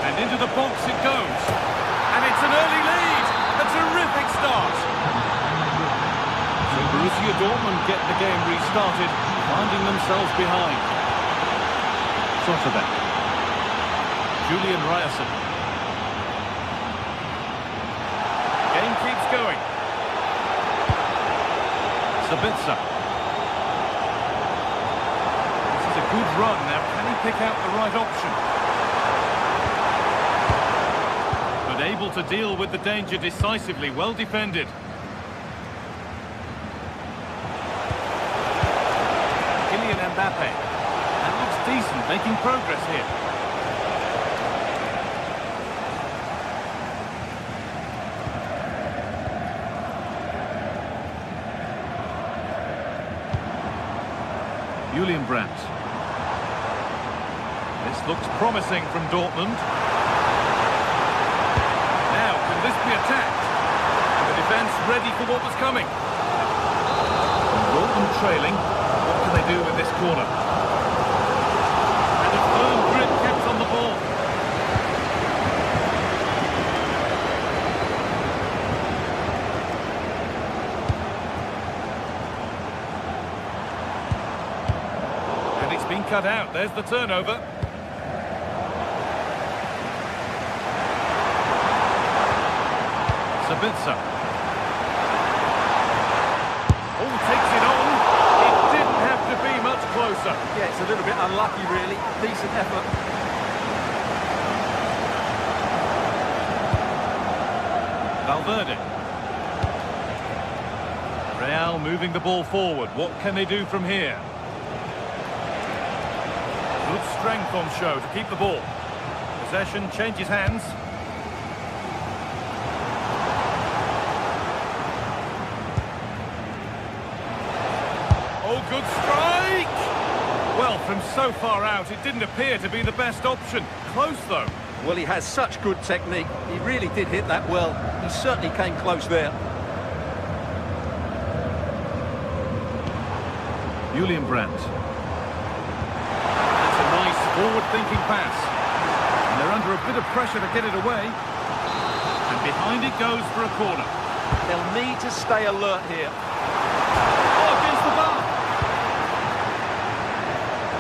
And into the box it goes. And it's an early lead. A terrific start. So Borussia Dortmund get the game restarted, finding themselves behind. Sotoback. Julian Ryerson. Game keeps going. Sabitzer. This is a good run. Now, can he pick out the right option? But able to deal with the danger decisively. Well defended. Kylian Mbappe. That looks decent, making progress here. Julian Brandt. This looks promising from Dortmund. Now, can this be attacked? And the defence ready for what was coming. And Dortmund trailing. What can they do with this corner? And a firm grip kept on the ball. And it's been cut out. There's the turnover. Sabitzer. Oh, takes it on. It didn't have to be much closer. Yeah, it's a little bit unlucky, really. Decent effort. Valverde. Real moving the ball forward. What can they do from here? Good strength on show to keep the ball. Possession changes hands. Oh, good strike! Well, from so far out, it didn't appear to be the best option. Close, though. Well, he has such good technique. He really did hit that well. He certainly came close there. Julian Brandt. That's a nice forward-thinking pass. And they're under a bit of pressure to get it away. And behind it goes for a corner. They'll need to stay alert here. Oh, against the bar!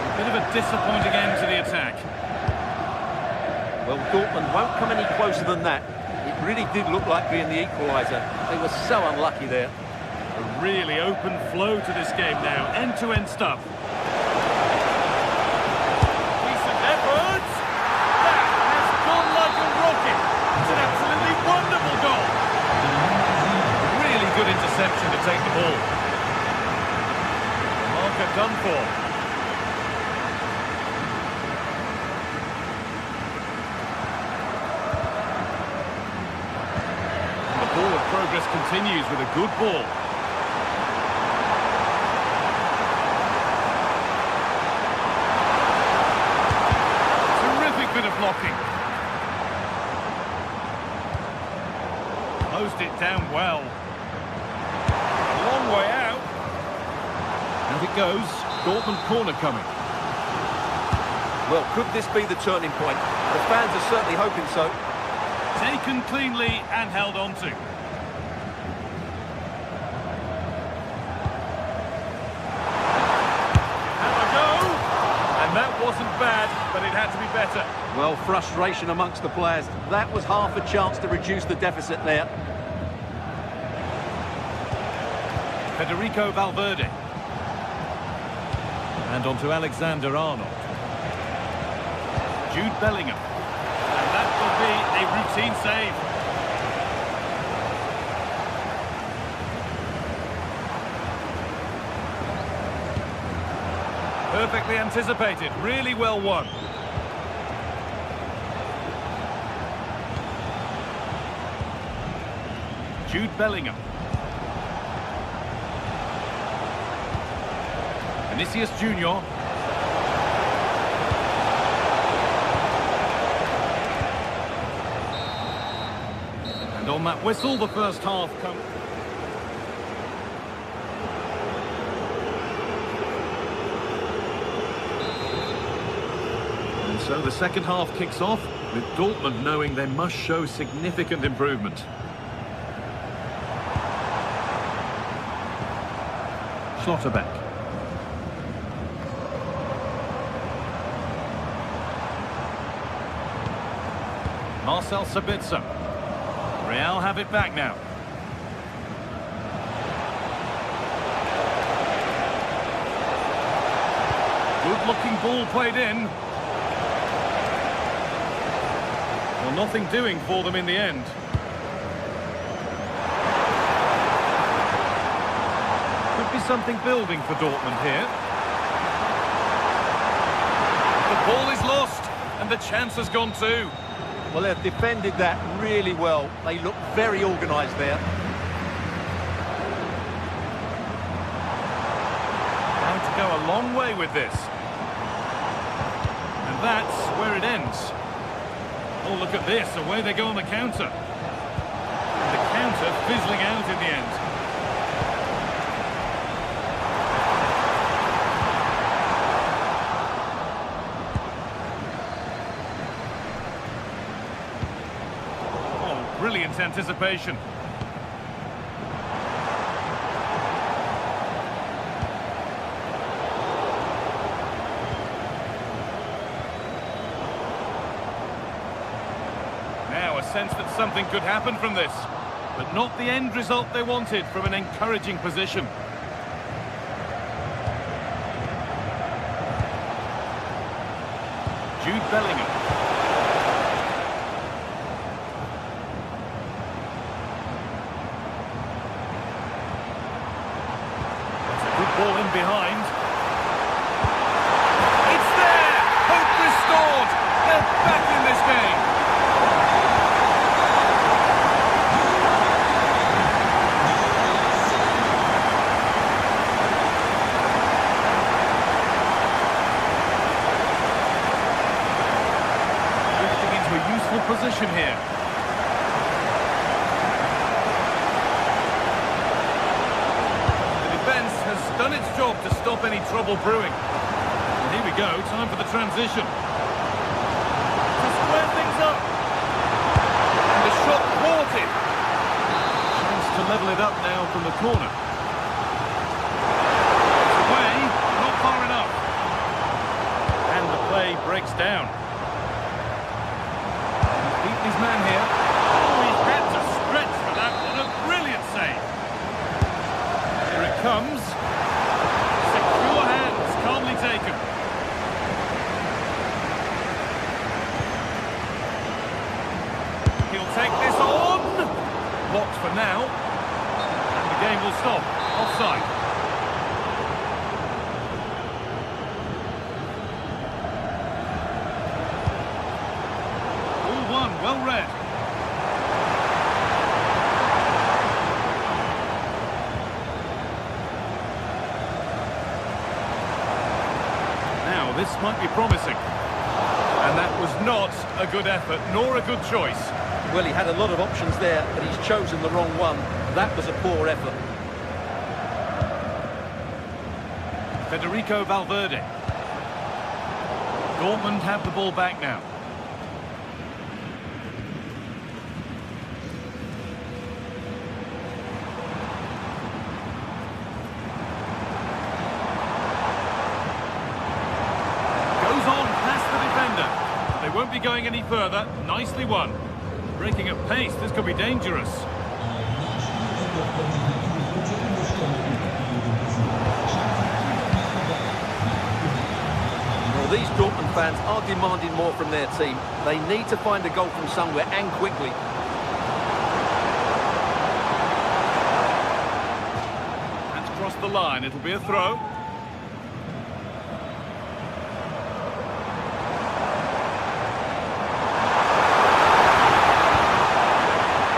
A bit of a disappointing end to the attack. Well, Dortmund won't come any closer than that. It really did look like being the equaliser. They were so unlucky there. A really open flow to this game now. End-to-end stuff. Decent effort! That has gone like a rocket. It's an absolutely wonderful goal. Really good interception to take the ball. Marker done for. The forward progress continues with a good ball. Terrific bit of blocking. Closed it down well. A long way out. And it goes. Dortmund corner coming. Well, could this be the turning point? The fans are certainly hoping so. Taken cleanly and held on to. Have a go! And that wasn't bad, but it had to be better. Well, frustration amongst the players. That was half a chance to reduce the deficit there. Federico Valverde. And on to Alexander-Arnold. Jude Bellingham. And that will be a routine save. Perfectly anticipated, really well won. Jude Bellingham. Vinicius Junior. And on that whistle, the first half comes. And so the second half kicks off, with Dortmund knowing they must show significant improvement. Schlotterbeck. Marcel Sabitzer. Real have it back now. Good-looking ball played in. Well, nothing doing for them in the end. Could be something building for Dortmund here. The ball is lost, and the chance has gone too. Well, they've defended that really well. They look very organised there. Going to go a long way with this. And that's where it ends. Oh, look at this. Away they go on the counter. And the counter fizzling out in the end. Brilliant anticipation. Now a sense that something could happen from this, but not the end result they wanted from an encouraging position. Jude Bellingham. Ball in behind. It's there! Hope restored! They're back in this game! Drifting into a useful position here. Done its job to stop any trouble brewing. And here we go, time for the transition. To square things up. And the shot thwarted. Chance to level it up now from the corner. It's away, not far enough. And the play breaks down. He's beaten his man here. Oh, he had to stretch for that one. A brilliant save. Here it comes. Calmly taken. He'll take this on. Blocked for now. And the game will stop. Offside. 2-1, well read. This might be promising. And that was not a good effort, nor a good choice. Well, he had a lot of options there, but he's chosen the wrong one. That was a poor effort. Federico Valverde. Dortmund have the ball back now. Goes on past the defender. They won't be going any further. Nicely won. Breaking at pace, this could be dangerous. Well, these Dortmund fans are demanding more from their team. They need to find a goal from somewhere and quickly. That's crossed the line. It'll be a throw.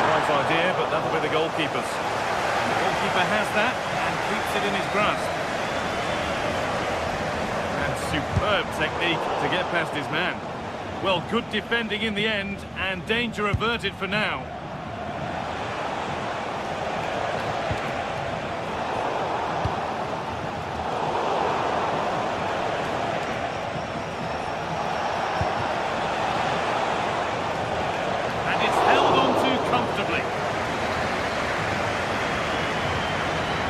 Right idea, but that'll be the goalkeeper's. And the goalkeeper has that and keeps it in his grasp. Superb technique to get past his man. Well, good defending in the end, and danger averted for now. And it's held on to comfortably.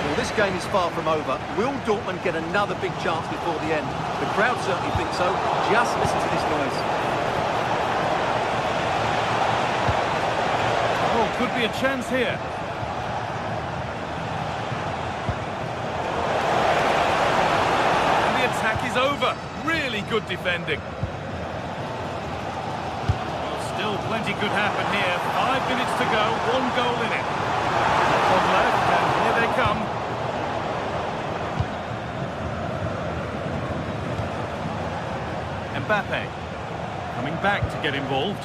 Well, this game is far from over. Will Dortmund get another big chance before the end? The crowd certainly think so. Just listen to this noise. Oh, could be a chance here. And the attack is over. Really good defending. Well, still plenty could happen here. 5 minutes to go, 1 goal in it. One left, and here they come. Mbappe coming back to get involved.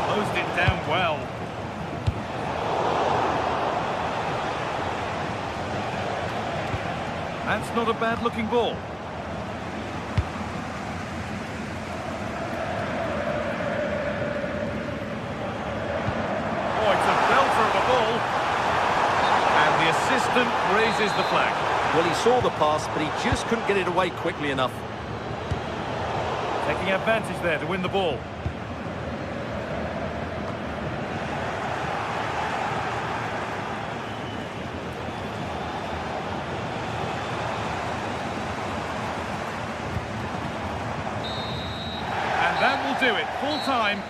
Closed it down well. That's not a bad looking ball. Oh, it's a belter of a ball. And the assistant raises the flag. Well, he saw the pass, but he just couldn't get it away quickly enough. Taking advantage there to win the ball. And that will do it. Full time,